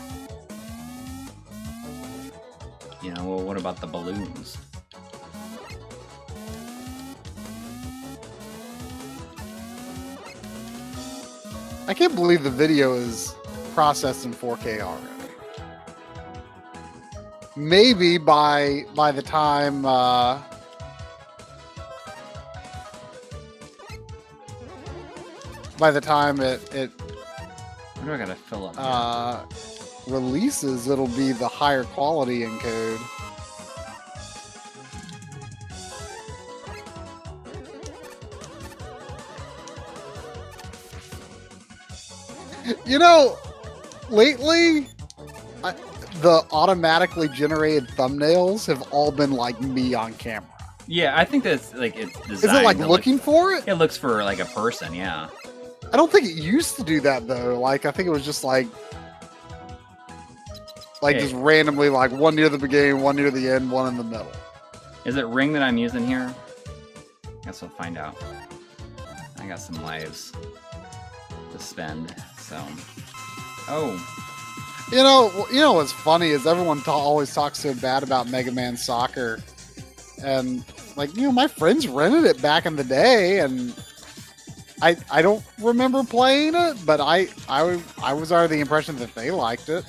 Speaker 1: You know, well, what about the balloons?
Speaker 2: I can't believe the video is processed in 4K already. Maybe by the time I
Speaker 1: What do I gotta fill up?
Speaker 2: Releases, it'll be the higher quality encode. You know, lately, the automatically generated thumbnails have all been like me on camera.
Speaker 1: Yeah, I think that's like it's designed.
Speaker 2: Is it like looking for it?
Speaker 1: It looks for like a person, yeah.
Speaker 2: I don't think it used to do that though. Like I think it was just like just randomly like one near the beginning, one near the end, one in the middle.
Speaker 1: Is it Ring that I'm using here? Guess we'll find out. I got some lives to spend, so. Oh.
Speaker 2: You know what's funny is everyone always talks so bad about Mega Man Soccer, and like my friends rented it back in the day, and I don't remember playing it, but I was under the impression that they liked it.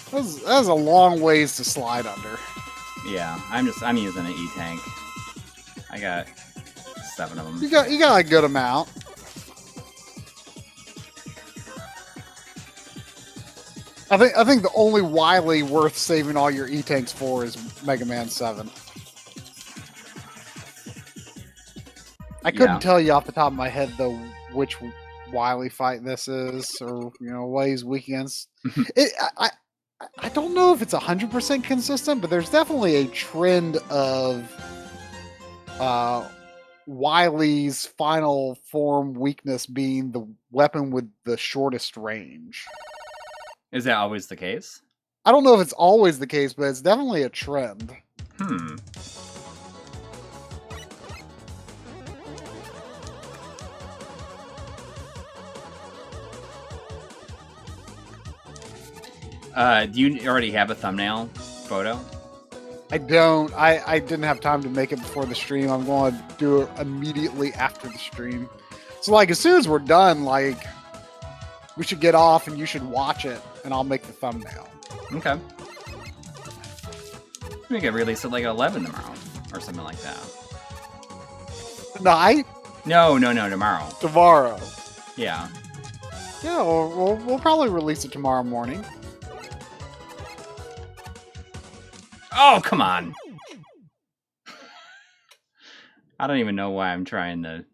Speaker 2: That was a long ways to slide under.
Speaker 1: Yeah, I'm using an E-Tank. I got 7 of them.
Speaker 2: You got a good amount. I think the only Wily worth saving all your E-Tanks for is Mega Man 7. I couldn't tell you off the top of my head though which Wily fight this is, or what he's weak against. I don't know if it's 100% consistent, but there's definitely a trend of Wily's final form weakness being the weapon with the shortest range.
Speaker 1: Is that always the case?
Speaker 2: I don't know if it's always the case, but it's definitely a trend.
Speaker 1: Do you already have a thumbnail photo?
Speaker 2: I don't. I didn't have time to make it before the stream. I'm going to do it immediately after the stream. So, like, as soon as we're done, like, we should get off and you should watch it, and I'll make the thumbnail.
Speaker 1: Okay. We could release it like 11 tomorrow, or something like that.
Speaker 2: No,
Speaker 1: No, tomorrow.
Speaker 2: Tomorrow.
Speaker 1: Yeah.
Speaker 2: Yeah, we'll probably release it tomorrow morning.
Speaker 1: Oh, come on. I don't even know why I'm trying to...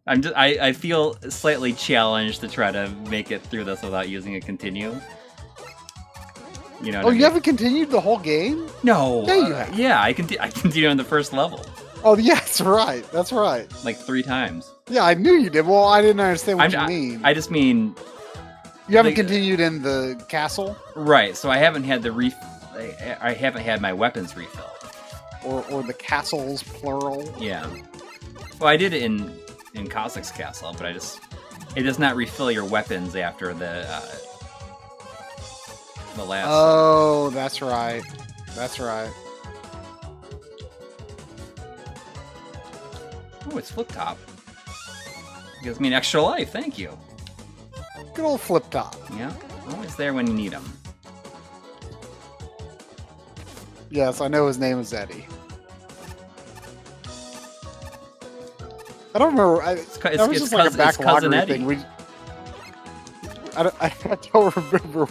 Speaker 1: I feel slightly challenged to try to make it through this without using a continue. You know what I mean?
Speaker 2: You haven't continued the whole game?
Speaker 1: No.
Speaker 2: Yeah, you have.
Speaker 1: Yeah, I continued on the first level.
Speaker 2: Oh, yeah, that's right. That's right.
Speaker 1: Like 3 times.
Speaker 2: Yeah, I knew you did. Well, I didn't understand what you mean.
Speaker 1: I just mean...
Speaker 2: You haven't continued in the castle?
Speaker 1: Right, so I haven't had the I haven't had my weapons refill.
Speaker 2: Or the castles, plural?
Speaker 1: Yeah. Well, I did it in Cossac's Castle, but it does not refill your weapons after the last...
Speaker 2: Oh, that's right. That's right.
Speaker 1: Oh, it's flip top. Gives me an extra life, thank you.
Speaker 2: Good old flip top.
Speaker 1: Yeah, always there when you need him.
Speaker 2: Yes, I know his name is Eddie. I don't remember. That was just like a backloggery thing. I don't remember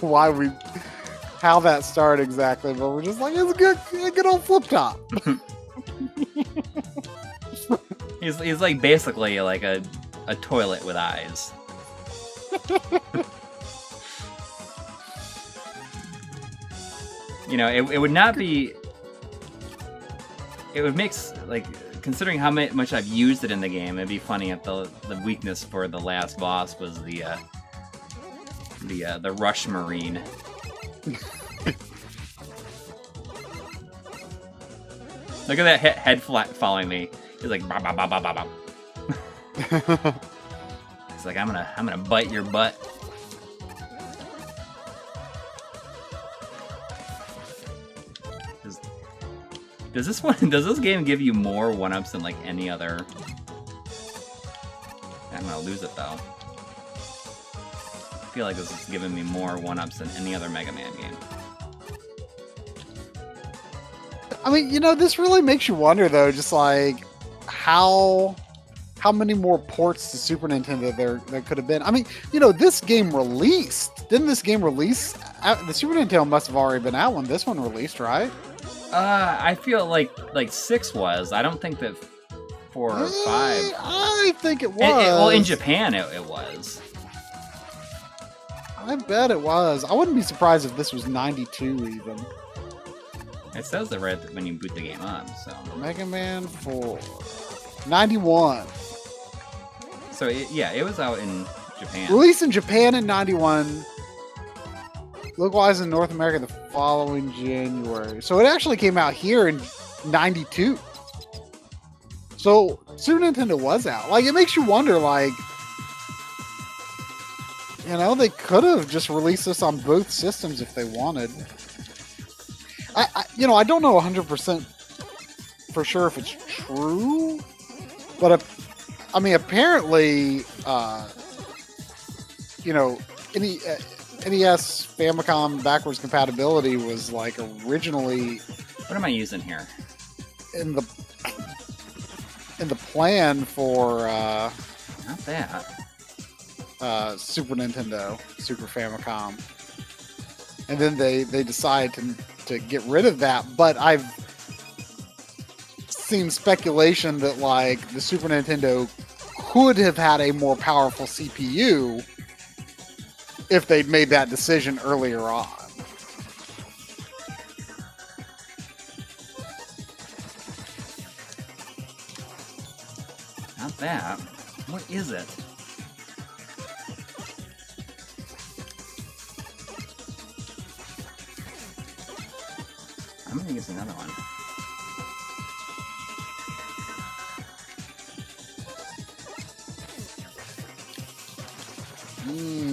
Speaker 2: how that started exactly, but we're just like, it's a good old flip top.
Speaker 1: He's like basically like a toilet with eyes. You know, it would not be... It would make, like, considering how much I've used it in the game, it'd be funny if the weakness for the last boss was the Rush Marine. Look at that head following me. He's like, bah, bah, bah, bah, bah, bah. He's like, I'm gonna bite your butt. Does this game give you more 1-ups than like any other? I'm gonna lose it though. I feel like this is giving me more 1-ups than any other Mega Man game.
Speaker 2: I mean, you know, this really makes you wonder though, just like how many more ports to Super Nintendo there could have been. I mean, you know, this game released. Didn't this game release? The Super Nintendo must have already been out when this one released, right?
Speaker 1: I feel like 6 was. I don't think that 4 or 5.
Speaker 2: I think it was.
Speaker 1: Well, in Japan it was.
Speaker 2: I bet it was. I wouldn't be surprised if this was 92 even.
Speaker 1: It says that right when you boot the game up, so.
Speaker 2: Mega Man 4. 91.
Speaker 1: So, it was out in Japan.
Speaker 2: Released in Japan in 91. Localized in North America the following January. So it actually came out here in 92. So Super Nintendo was out. Like, it makes you wonder, like, you know, they could have just released this on both systems if they wanted. I don't know 100% for sure if it's true, but I mean, apparently, you know, NES Famicom backwards compatibility was like originally.
Speaker 1: What am I using here?
Speaker 2: In the plan for
Speaker 1: not that
Speaker 2: Super Nintendo, Super Famicom, and then they decided to get rid of that. But I've seen speculation that like the Super Nintendo could have had a more powerful CPU if they'd made that decision earlier on.
Speaker 1: Not that. What is it? I'm gonna use another one.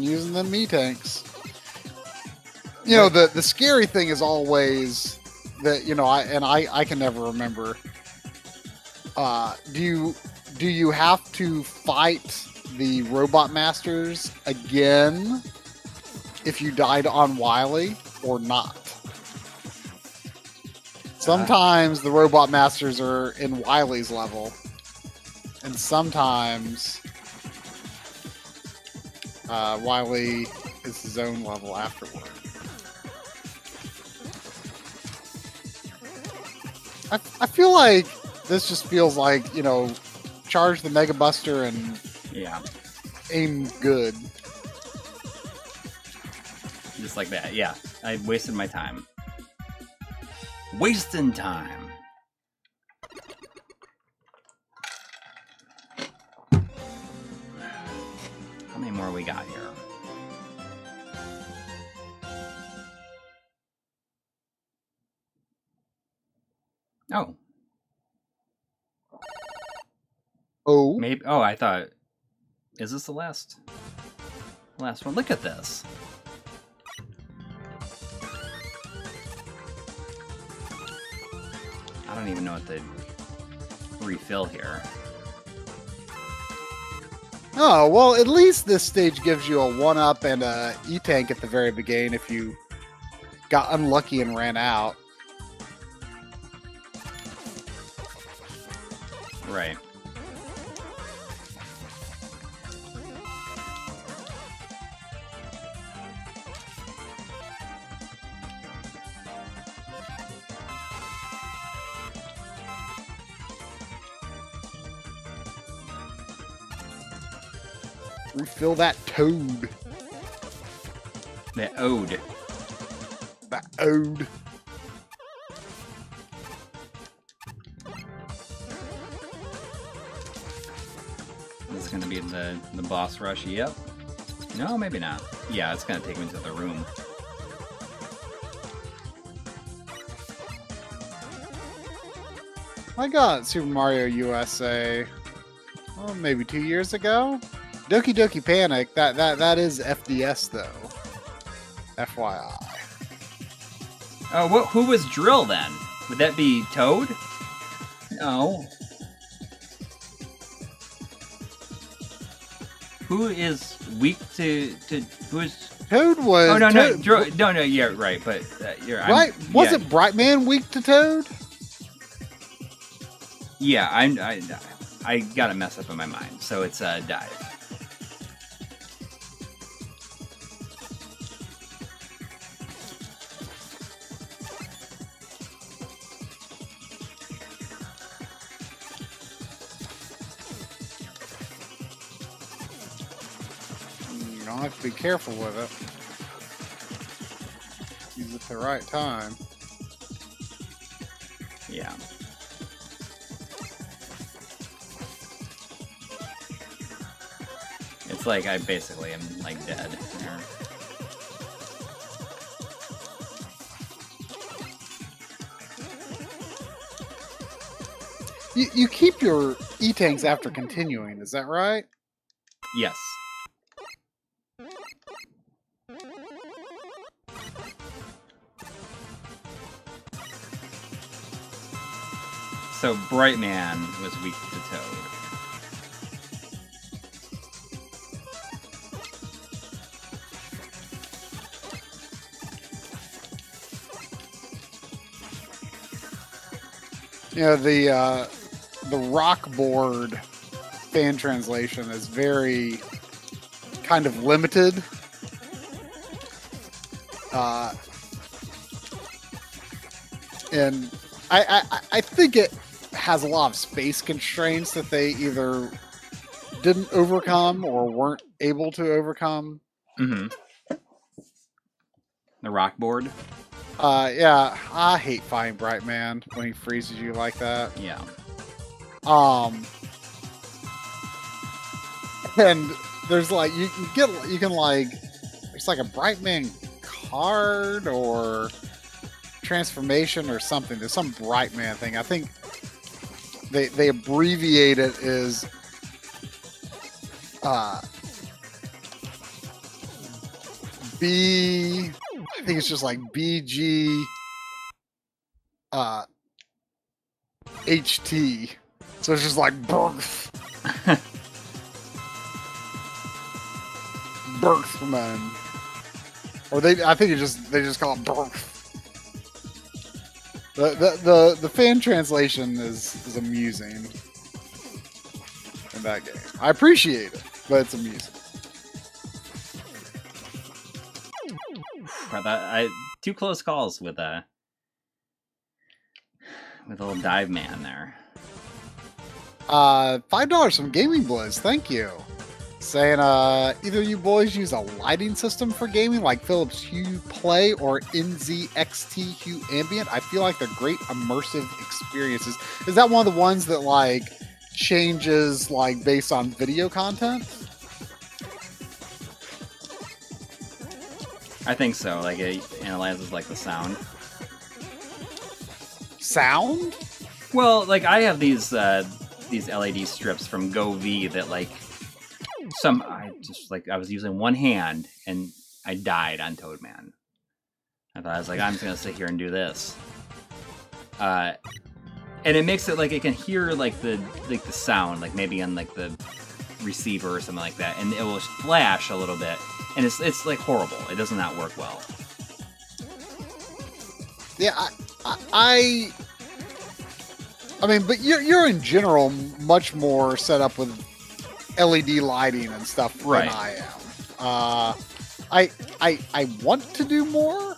Speaker 2: Using the me tanks. You know, the scary thing is always that, you know, I can never remember. Do you have to fight the Robot Masters again if you died on Wily or not? Sometimes the Robot Masters are in Wily's level. and sometimes Wily is his own level afterward. I feel like this just feels like, you know, charge the Mega Buster and
Speaker 1: Yeah.
Speaker 2: aim good.
Speaker 1: Just like that, yeah. I wasted my time. Wasting time. How many more we got here? Oh.
Speaker 2: Oh.
Speaker 1: Maybe. Oh, I thought. Is this the last one? Look at this. I don't even know what to refill here.
Speaker 2: Oh, well, at least this stage gives you a 1-up and a E-Tank at the very beginning if you got unlucky and ran out.
Speaker 1: Right.
Speaker 2: Refill that toad.
Speaker 1: The ode.
Speaker 2: That ode.
Speaker 1: This is going to be the boss rush. Yep. No, maybe not. Yeah, it's going to take me to the room.
Speaker 2: I got Super Mario USA, well, maybe 2 years ago. Doki Doki Panic, that is FDS though. FYI.
Speaker 1: Oh, who was Drill then? Would that be Toad? No. Who is weak to who's?
Speaker 2: Toad was.
Speaker 1: Oh no
Speaker 2: Toad,
Speaker 1: no no yeah right but you're
Speaker 2: right. Was it Brightman weak to Toad?
Speaker 1: Yeah, I got it messed up in my mind. So it's Dive.
Speaker 2: You don't have to be careful with it. Use it at the right time.
Speaker 1: Yeah. It's like I basically am like dead here.
Speaker 2: You keep your E-Tanks after continuing, is that right?
Speaker 1: Yes. So Brightman was weak to Toad.
Speaker 2: You know, the rock board fan translation is very kind of limited. And I think it has a lot of space constraints that they either didn't overcome or weren't able to overcome.
Speaker 1: Mm-hmm. The rock board?
Speaker 2: Yeah, I hate fighting Brightman when he freezes you like that.
Speaker 1: Yeah.
Speaker 2: And there's like you can like there's like a Brightman card or transformation or something. There's some Brightman thing. I think they abbreviate it as B. I think it's just like BG HT. So it's just like birth. Birthman. Or I think they just call it birth. The fan translation is amusing. in that game. I appreciate it, but it's amusing.
Speaker 1: Two close calls with a little dive man there.
Speaker 2: $5 from Gaming Blizz. Thank you. Saying, either you boys use a lighting system for gaming like Philips Hue Play or NZXT Hue Ambient? I feel like they're great immersive experiences. Is that one of the ones that like changes like based on video content?
Speaker 1: I think so. Like it analyzes like the sound.
Speaker 2: Sound?
Speaker 1: Well, like I have these LED strips from GoV that like I was using one hand and I died on Toadman. I thought I was like, I'm just gonna sit here and do this. And it makes it like it can hear like the sound, like maybe on like the receiver or something like that, and it will flash a little bit, and it's like horrible. It does not work well.
Speaker 2: Yeah, I mean, but you're in general much more set up with LED lighting and stuff than I am. I want to do more,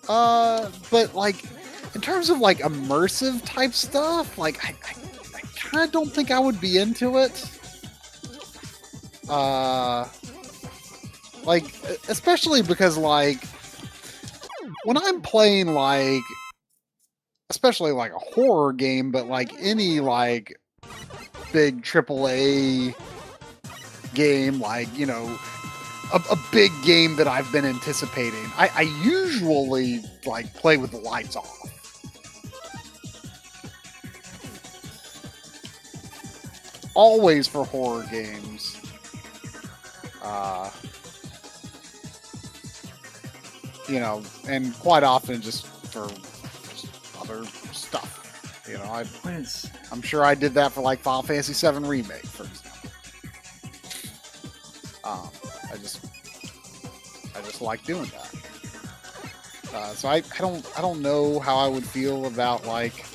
Speaker 2: but like in terms of like immersive type stuff, like I kind of don't think I would be into it. Like especially because like when I'm playing like especially like a horror game, but like any like big AAA game, like, you know, a big game that I've been anticipating, I usually like play with the lights off. Always for horror games. You know, and quite often just for other stuff. You know, I'm sure I did that for like Final Fantasy VII Remake, for example. I just like doing that. So I don't know how I would feel about like.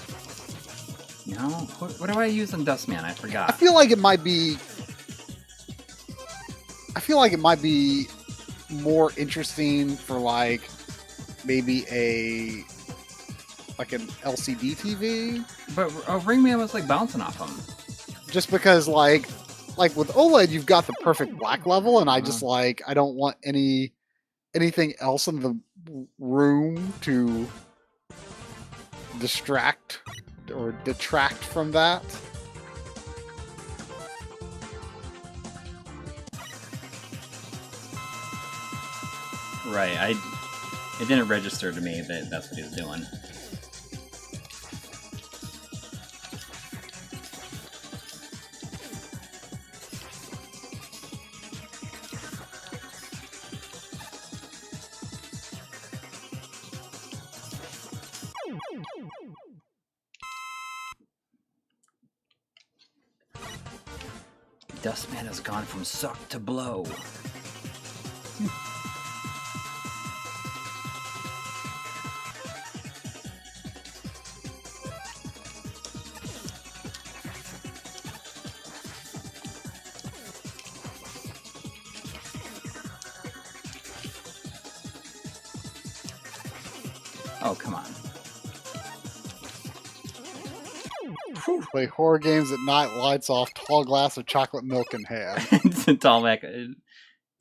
Speaker 1: No, what do I use in Dustman? I forgot.
Speaker 2: I feel like it might be more interesting for like maybe like an LCD TV.
Speaker 1: But Ringman was like bouncing off them.
Speaker 2: Just because like with OLED, you've got the perfect black level, and I just like I don't want anything else in the room to distract or detract from that.
Speaker 1: Right, it didn't register to me that that's what he was doing. Dustman has gone from suck to blow. Oh, come on.
Speaker 2: Play horror games at night, lights off, tall glass of chocolate milk in hand.
Speaker 1: Tall Mac,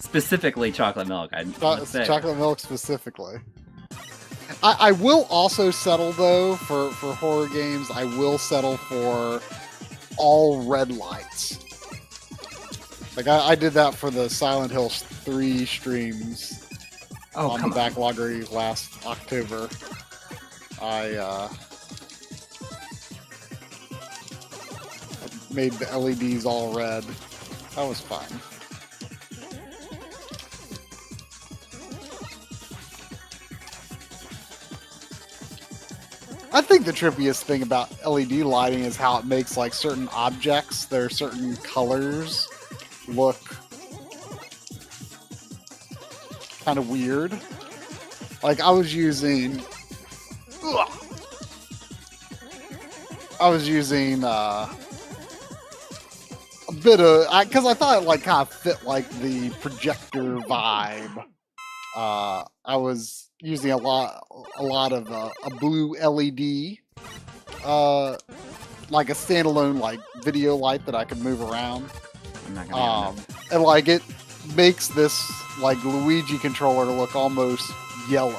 Speaker 1: specifically chocolate milk.
Speaker 2: Chocolate milk specifically. I will also settle though for horror games. I will settle for all red lights. Like I did that for the Silent Hill 3 streams on the backloggery last October. I made the LEDs all red. That was fun. I think the trippiest thing about LED lighting is how it makes like certain objects, their certain colors look kind of weird. Like I was using bit of because I thought it like kind of fit like the projector vibe. I was using a lot of a blue LED, like a standalone like video light that I could move around.
Speaker 1: I'm not gonna
Speaker 2: And like it makes this like Luigi controller look almost yellow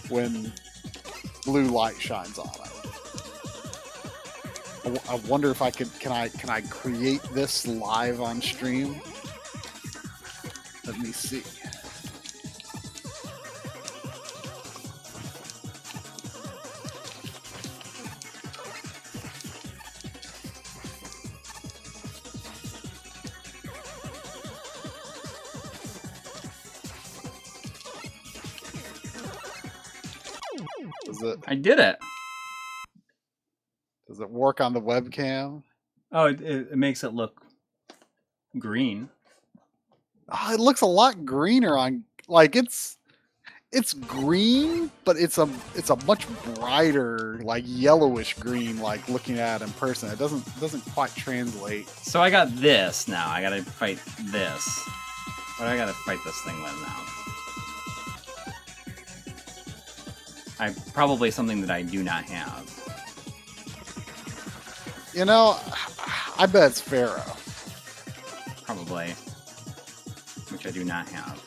Speaker 2: when blue light shines on it. I wonder if I can I create this live on stream? Let me see.
Speaker 1: I did it.
Speaker 2: Does it work on the webcam?
Speaker 1: Oh, it makes it look green.
Speaker 2: Oh, it looks a lot greener on like it's green, but it's a much brighter like yellowish green like looking at it in person. It doesn't quite translate.
Speaker 1: So I got this now. I gotta fight this. What do I gotta fight this thing with now? Probably something that I do not have.
Speaker 2: You know, I bet it's Pharaoh.
Speaker 1: Probably. Which I do not have.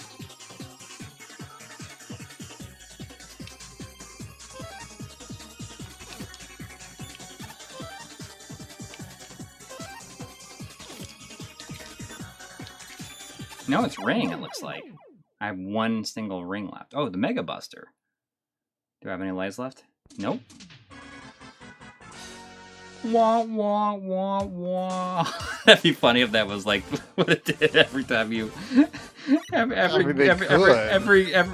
Speaker 1: No, it's ring, it looks like. I have one single ring left. Oh, the Mega Buster. Do I have any lives left? Nope. Wah, wah, wah, wah. That'd be funny if that was like what it did every time you... every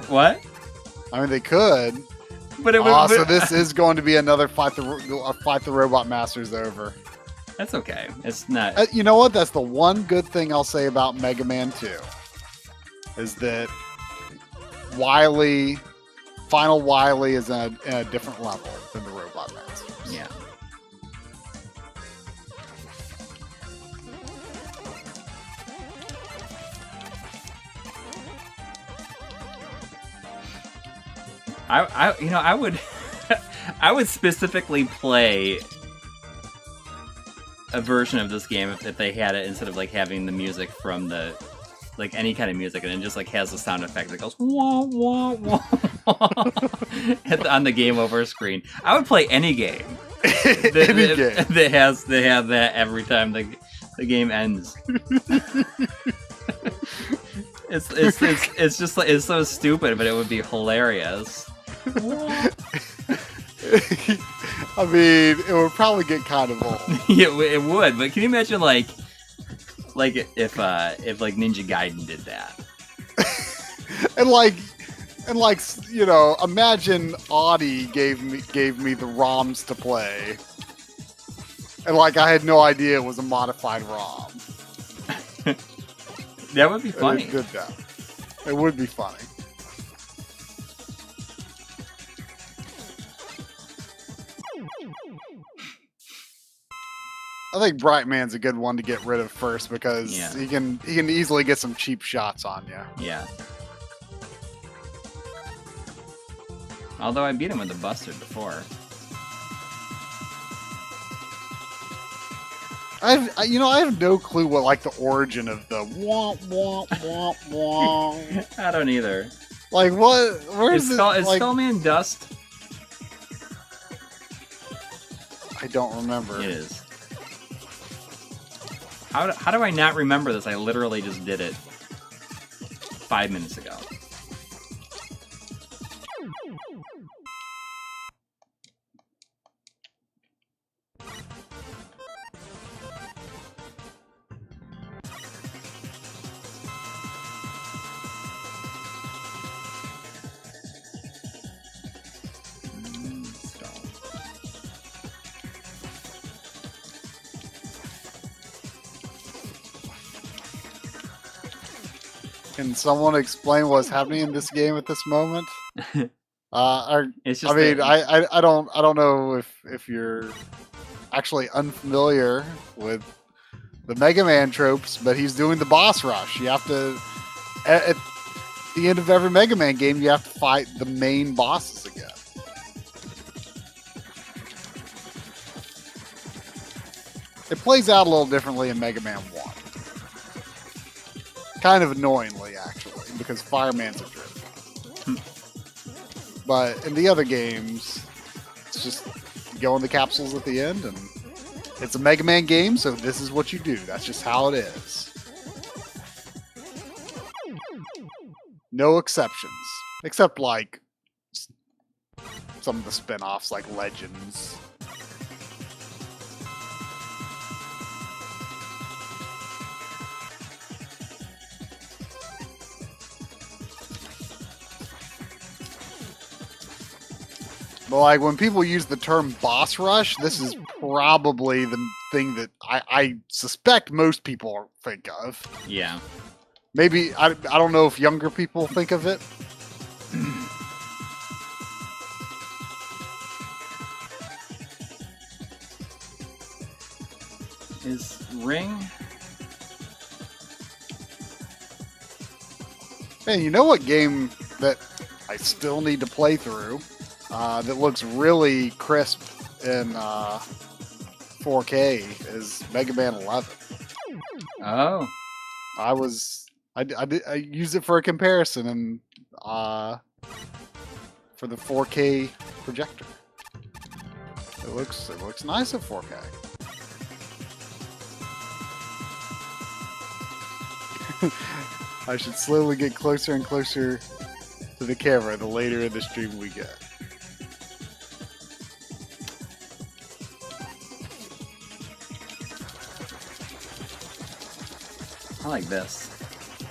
Speaker 1: what?
Speaker 2: I mean, they could.
Speaker 1: But it was,
Speaker 2: so this is going to be another Fight the Robot Masters over.
Speaker 1: That's okay. It's not...
Speaker 2: you know what? That's the one good thing I'll say about Mega Man 2. Is that Final Wily is in a different level than the Robot Masters.
Speaker 1: Yeah. I would I would specifically play a version of this game if they had it instead of like having the music from the like any kind of music and it just like has the sound effect that goes wah wah wah, wah on the game over screen. I would play any game that has that every time the game ends. It's just like it's so stupid, but it would be hilarious.
Speaker 2: I mean, it would probably get kind of old.
Speaker 1: Yeah, it would. But can you imagine, like if like Ninja Gaiden did that,
Speaker 2: and you know, imagine Audi gave me the ROMs to play, and like I had no idea it was a modified ROM.
Speaker 1: That would be funny.
Speaker 2: It did that. It would be funny. I think Brightman's a good one to get rid of first because he can easily get some cheap shots on you.
Speaker 1: Yeah. Although I beat him with the Buster before.
Speaker 2: I have no clue what like the origin of the womp womp womp womp.
Speaker 1: I don't either.
Speaker 2: Like what? Where's it?
Speaker 1: Is Skullman Dust?
Speaker 2: I don't remember.
Speaker 1: It is. How do I not remember this? I literally just did it 5 minutes ago.
Speaker 2: Can someone explain what's happening in this game at this moment?
Speaker 1: It's just
Speaker 2: I don't know if you're actually unfamiliar with the Mega Man tropes, but he's doing the boss rush. You have to, at the end of every Mega Man game, you have to fight the main bosses again. It plays out a little differently in Mega Man 1. Kind of annoyingly, actually, because Fireman's a jerk. But in the other games, it's just go in the capsules at the end, and it's a Mega Man game, so this is what you do. That's just how it is. No exceptions. Except, like, some of the spin-offs, like Legends. But like when people use the term boss rush, this is probably the thing that I suspect most people think of.
Speaker 1: Yeah.
Speaker 2: Maybe, I don't know if younger people think of it.
Speaker 1: Is Ring?
Speaker 2: Man, you know what game that I still need to play through? That looks really crisp in 4K is Mega Man 11.
Speaker 1: Oh.
Speaker 2: I used it for a comparison and for the 4K projector. It looks nice at 4K. I should slowly get closer and closer to the camera the later in the stream we get.
Speaker 1: I like this.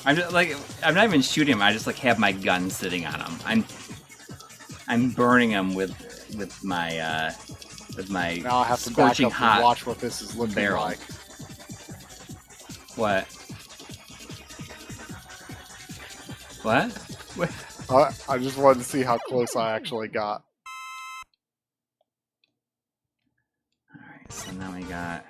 Speaker 1: I'm just like, I'm not even shooting him. I just like have my gun sitting on him. I'm burning him with my
Speaker 2: Now I have to back
Speaker 1: scorching
Speaker 2: up
Speaker 1: hot
Speaker 2: and watch what this is looking
Speaker 1: barrel.
Speaker 2: like.
Speaker 1: What? What? What?
Speaker 2: I just wanted to see how close I actually got.
Speaker 1: Alright, so now we got...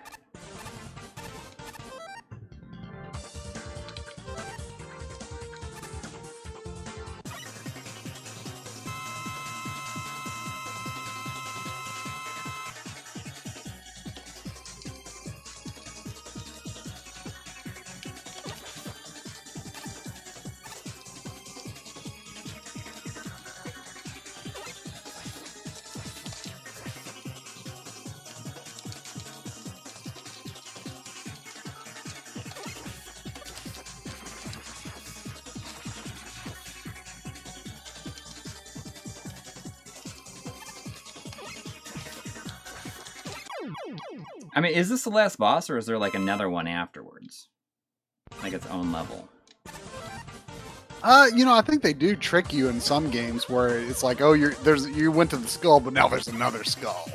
Speaker 1: I mean, is this the last boss, or is there like another one afterwards? Like its own level?
Speaker 2: You know, I think they do trick you in some games where it's like, oh, you went to the skull, but now there's another skull.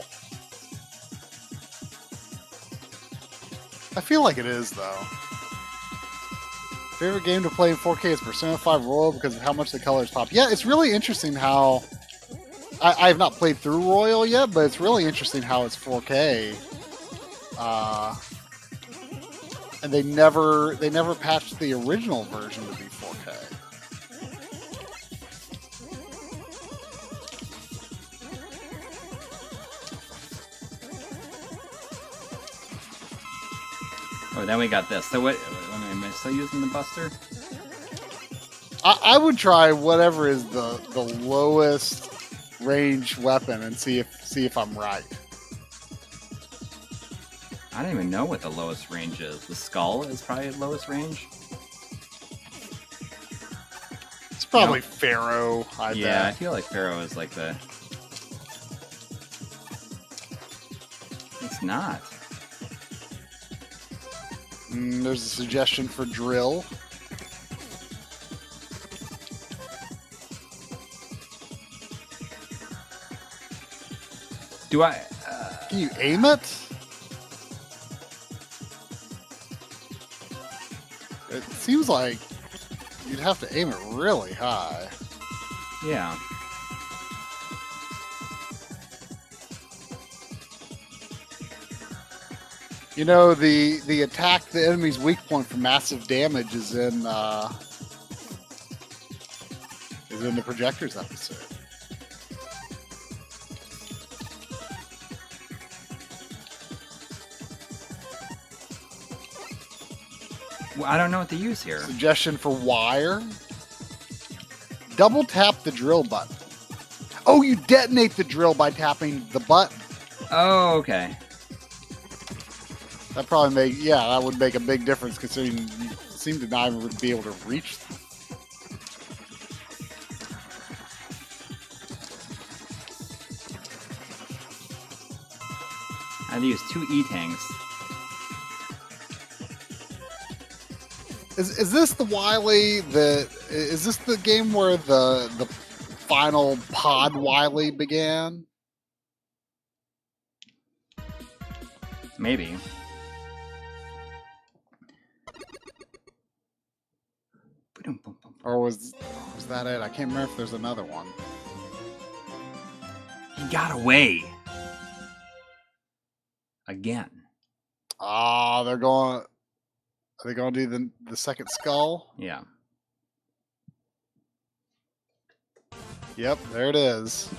Speaker 2: I feel like it is, though. Favorite game to play in 4K is Persona 5 Royal because of how much the colors pop. Yeah, it's really interesting how... I have not played through Royal yet, but it's really interesting how it's 4K. And they never patched the original version to be 4K.
Speaker 1: Oh, then we got this. So what? Am I still using the Buster?
Speaker 2: I would try whatever is the lowest range weapon and see if I'm right.
Speaker 1: I don't even know what the lowest range is. The skull is probably the lowest range.
Speaker 2: It's probably Pharaoh. I
Speaker 1: yeah, I
Speaker 2: bet.
Speaker 1: feel like Pharaoh is like the... It's not.
Speaker 2: There's a suggestion for drill.
Speaker 1: Do I...
Speaker 2: Can you aim it? It seems like you'd have to aim it really high.
Speaker 1: Yeah.
Speaker 2: You know, the attack the enemy's weak point for massive damage is in the projectors episode.
Speaker 1: Well, I don't know what to use here.
Speaker 2: Suggestion for wire. Double tap the drill button. Oh, you detonate the drill by tapping the button.
Speaker 1: Oh, okay.
Speaker 2: That probably that would make a big difference considering you seem to not even be able to reach them.
Speaker 1: I had to use 2 E-tanks.
Speaker 2: Is this the Wily is this the game where the final pod Wily began?
Speaker 1: Maybe.
Speaker 2: Or was that it? I can't remember if there's another one.
Speaker 1: He got away. Again.
Speaker 2: Ah, are they going to do the second skull?
Speaker 1: Yeah.
Speaker 2: Yep, there it is.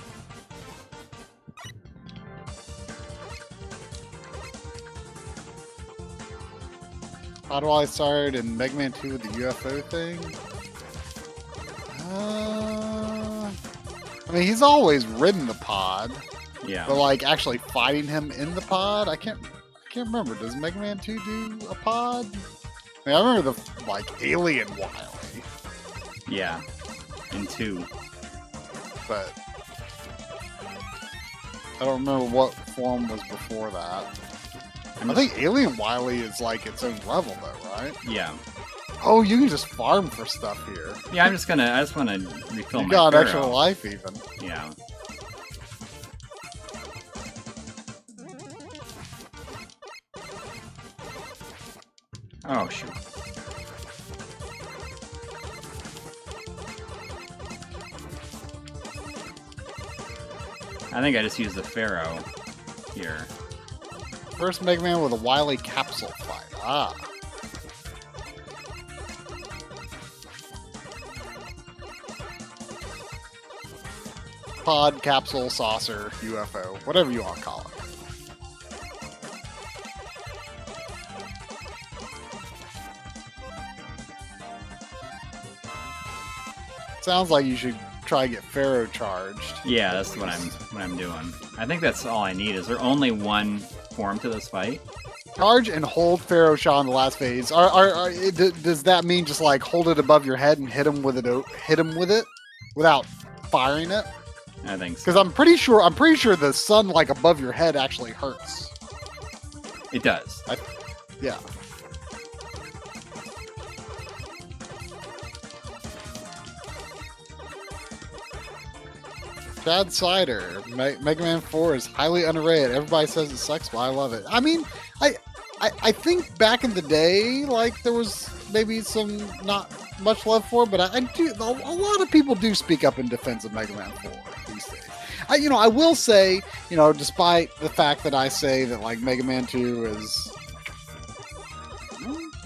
Speaker 2: How do I start in Mega Man 2 with the UFO thing? I mean, he's always ridden the pod.
Speaker 1: Yeah.
Speaker 2: But like actually fighting him in the pod, I can't remember. Does Mega Man 2 do a pod? I mean, I remember the like alien Wily.
Speaker 1: Yeah. And 2.
Speaker 2: But I don't remember what form was before that. I think Alien Wily is like its own level though, right?
Speaker 1: Yeah.
Speaker 2: Oh, you can just farm for stuff here.
Speaker 1: Yeah, I just want to refill
Speaker 2: You
Speaker 1: my
Speaker 2: got
Speaker 1: Pharaoh.
Speaker 2: extra life even.
Speaker 1: Yeah. Oh, shoot. I think I just used the Pharaoh here.
Speaker 2: First Mega Man with a Wily capsule fight. Ah. Pod, capsule, saucer, UFO, whatever you want to call it. Sounds like you should try to get Pharaoh charged.
Speaker 1: Yeah, that's what I'm doing. I think that's all I need. Is there only one form to this fight?
Speaker 2: Charge and hold Pharaoh shot in the last phase. Does that mean just like hold it above your head and hit him with it without firing it?
Speaker 1: I think so.
Speaker 2: Because I'm pretty sure the sun like above your head actually hurts.
Speaker 1: It does.
Speaker 2: Yeah. Chad Cider, Mega Man 4 is highly underrated. Everybody says it sucks, but I love it. I mean, I think back in the day, like there was maybe some not much love for it, but I do. A lot of people do speak up in defense of Mega Man 4 these days. I will say, despite the fact that I say that like Mega Man 2 is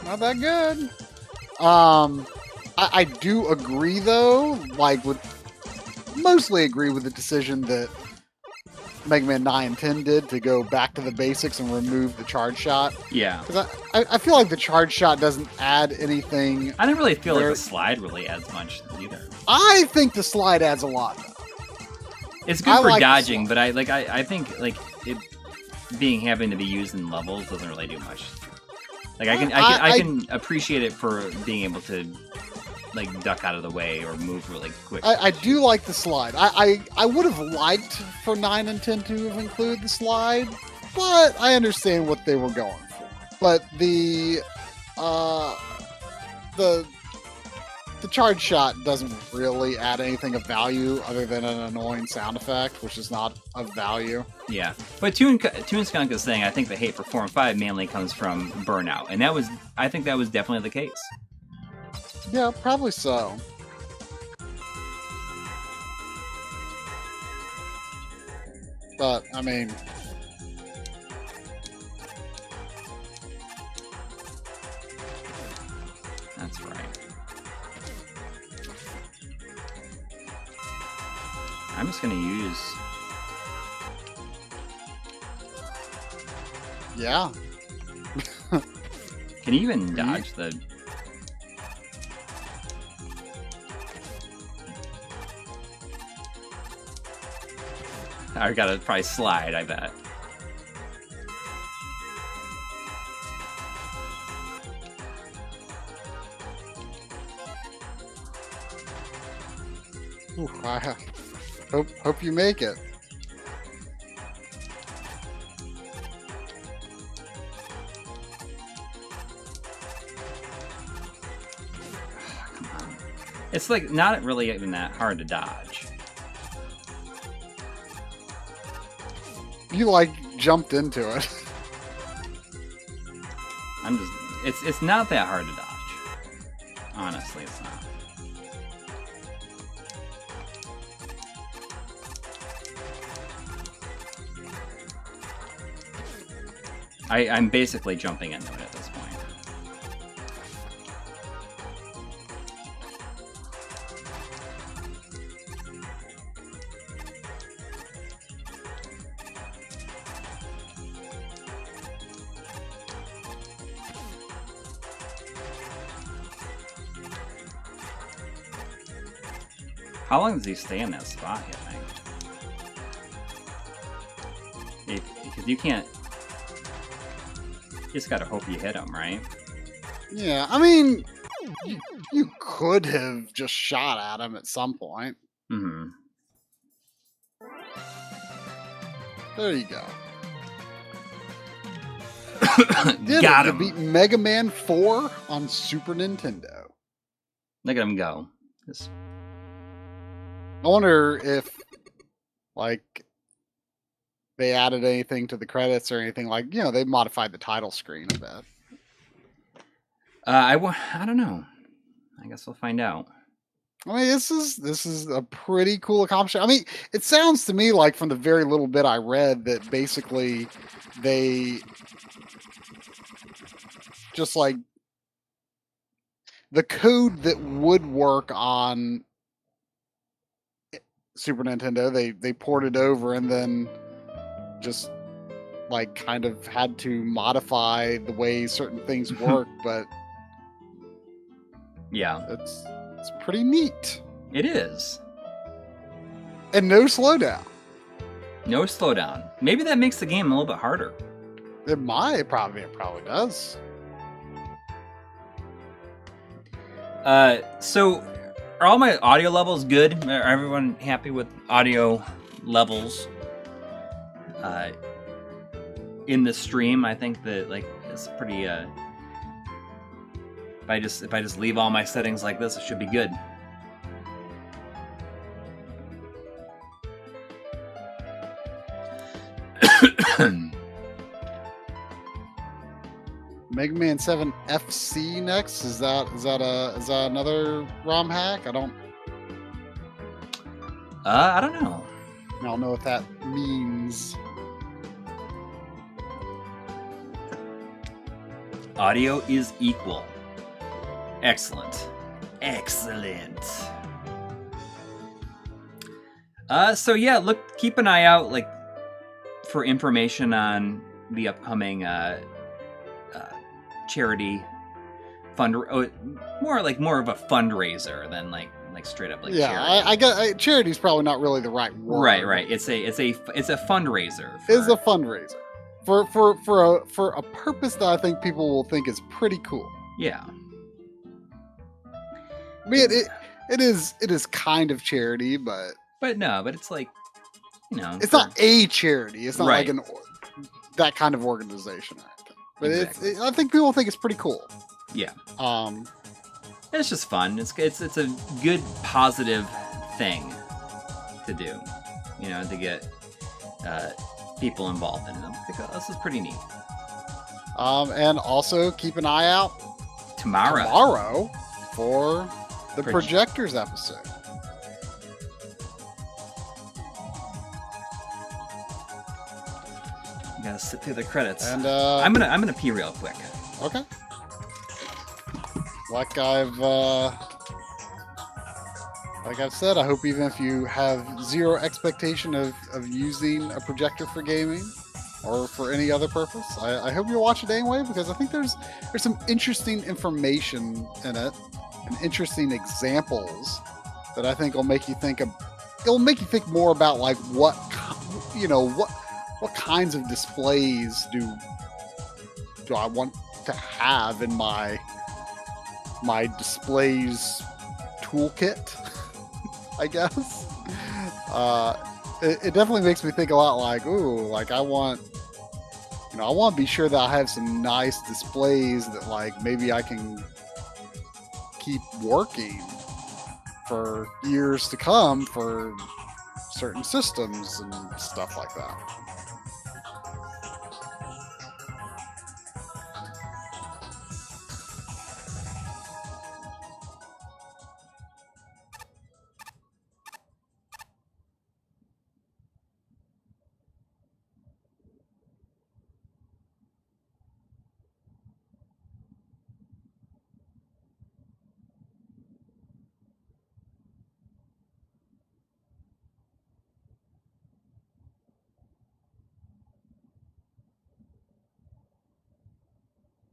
Speaker 2: not that good, I do agree though, mostly agree with the decision that Mega Man 9 and 10 did to go back to the basics and remove the charge shot.
Speaker 1: Yeah.
Speaker 2: Because I feel like the charge shot doesn't add anything.
Speaker 1: I didn't really feel like the slide really adds much either.
Speaker 2: I think the slide adds a lot, though.
Speaker 1: It's good for dodging, but I think it having to be used in levels doesn't really do much. Like I can appreciate it for being able to like duck out of the way or move really quick.
Speaker 2: I do like the slide. I would have liked for 9 and 10 to have included the slide, but I understand what they were going for. But the charge shot doesn't really add anything of value other than an annoying sound effect, which is not of value.
Speaker 1: Yeah, but Toon Skunk is saying I think the hate for 4 and 5 mainly comes from Burnout, and I think that was definitely the case.
Speaker 2: Yeah, probably so. But, I mean...
Speaker 1: I'm just gonna use.
Speaker 2: Yeah.
Speaker 1: Can you even dodge the? I gotta probably slide, I bet.
Speaker 2: Ooh, I hope you make it.
Speaker 1: Come on. It's like not really even that hard to dodge.
Speaker 2: You like jumped into it.
Speaker 1: I'm just. It's not that hard to dodge. Honestly, it's not. I'm basically jumping into it at this point. How long does he stay in that spot, you think? Because you can't... You just gotta hope you hit him, right?
Speaker 2: Yeah, I mean, you could have just shot at him at some point.
Speaker 1: Mm-hmm.
Speaker 2: There you go.
Speaker 1: Got
Speaker 2: to
Speaker 1: him!
Speaker 2: beat Mega Man 4 on Super Nintendo.
Speaker 1: Look at him go. Just...
Speaker 2: I wonder if, like, they added anything to the credits or anything, like, they modified the title screen a bit.
Speaker 1: I don't know. I guess we'll find out.
Speaker 2: I mean, this is a pretty cool accomplishment. I mean, it sounds to me like from the very little bit I read that basically they just like the code that would work on Super Nintendo, they ported over and then just like kind of had to modify the way certain things work, but
Speaker 1: yeah,
Speaker 2: it's pretty neat.
Speaker 1: It is.
Speaker 2: And no slowdown.
Speaker 1: No slowdown. Maybe that makes the game a little bit harder.
Speaker 2: It probably does.
Speaker 1: So are all my audio levels good? Are everyone happy with audio levels? In the stream, I think that like it's pretty. If I just leave all my settings like this, it should be good.
Speaker 2: Mega Man 7 FC next? Is that another ROM hack? I don't
Speaker 1: know.
Speaker 2: I don't know what that means.
Speaker 1: Audio is equal. Excellent. Excellent. So yeah, keep an eye out like for information on the upcoming charity more of a fundraiser than like straight up like
Speaker 2: charity. I guess charity's probably not really the right word.
Speaker 1: Right. It's a fundraiser.
Speaker 2: It's a fundraiser for a purpose that I think people will think is pretty cool.
Speaker 1: Yeah.
Speaker 2: I mean, it is kind of charity, but
Speaker 1: it's like,
Speaker 2: it's not a charity. It's not
Speaker 1: right.
Speaker 2: like that kind of organization. But
Speaker 1: exactly.
Speaker 2: I think people think it's pretty cool.
Speaker 1: Yeah. It's just fun. It's a good positive thing to do. To get people involved in them. Because this is pretty neat.
Speaker 2: And also keep an eye out tomorrow for the Projectors episode.
Speaker 1: You gotta sit through the credits.
Speaker 2: And
Speaker 1: I'm gonna pee real quick.
Speaker 2: Okay. Like I've like I've said, I hope even if you have zero expectation of using a projector for gaming or for any other purpose, I hope you'll watch it anyway, because I think there's some interesting information in it and interesting examples that I think will make you think it'll make you think more about like what kinds of displays do I want to have in my displays toolkit, I guess. It definitely makes me think a lot like, ooh, like I want to be sure that I have some nice displays that like maybe I can keep working for years to come for certain systems and stuff like that.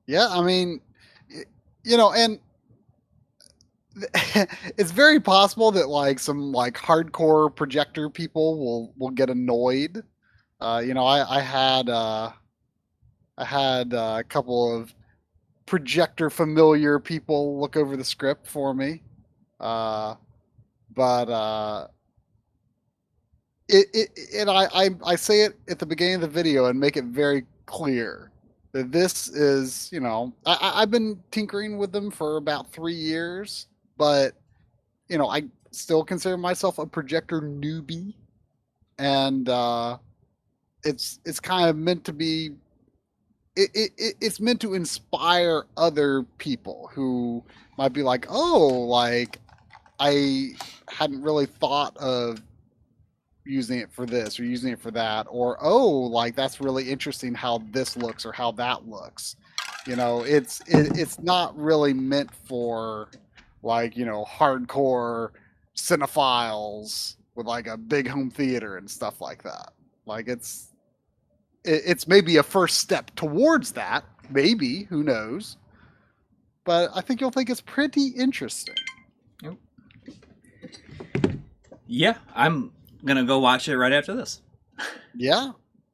Speaker 2: Yeah, I mean, and it's very possible that like some like hardcore projector people will get annoyed. I had a couple of projector familiar people look over the script for me, but I say it at the beginning of the video and make it very clear that this is, I've been tinkering with them for about 3 years, but I still consider myself a projector newbie, and it's kind of meant to be. It's meant to inspire other people who might be like, oh, like I hadn't really thought of using it for this or using it for that, or oh, like that's really interesting how this looks or how that looks. It's not really meant for like hardcore cinephiles with like a big home theater and stuff like that. Like it's maybe a first step towards that, maybe, who knows, but I think you'll think it's pretty interesting.
Speaker 1: Yeah, I'm gonna go watch it right after this.
Speaker 2: Yeah,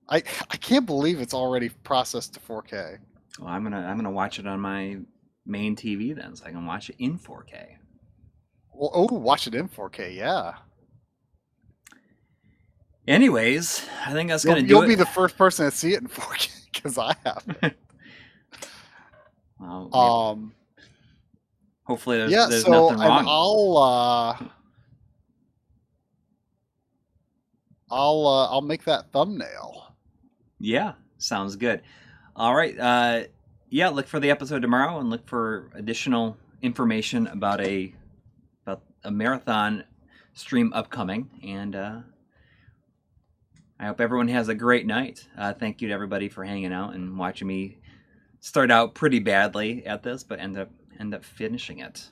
Speaker 2: I can't believe it's already processed to 4K.
Speaker 1: Well, I'm gonna watch it on my main TV then, so I can watch it in 4K.
Speaker 2: Well, oh, watch it in 4K, yeah.
Speaker 1: Anyways, I think that's gonna do it.
Speaker 2: You'll be the first person to see it in 4K because I haven't.
Speaker 1: Well, hopefully there's nothing wrong.
Speaker 2: I'll make that thumbnail.
Speaker 1: Yeah, sounds good. All right. Yeah, look for the episode tomorrow and look for additional information about a marathon stream upcoming. And I hope everyone has a great night. Thank you to everybody for hanging out and watching me start out pretty badly at this, but end up finishing it.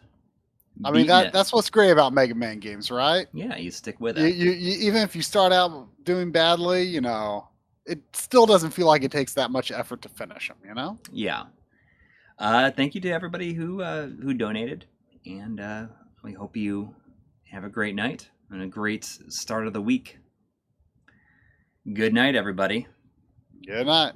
Speaker 2: I mean, that's what's great about Mega Man games, right?
Speaker 1: Yeah, you stick with it.
Speaker 2: You even if you start out doing badly, it still doesn't feel like it takes that much effort to finish them,
Speaker 1: Yeah. Thank you to everybody who donated, and we hope you have a great night and a great start of the week. Good night, everybody.
Speaker 2: Good night.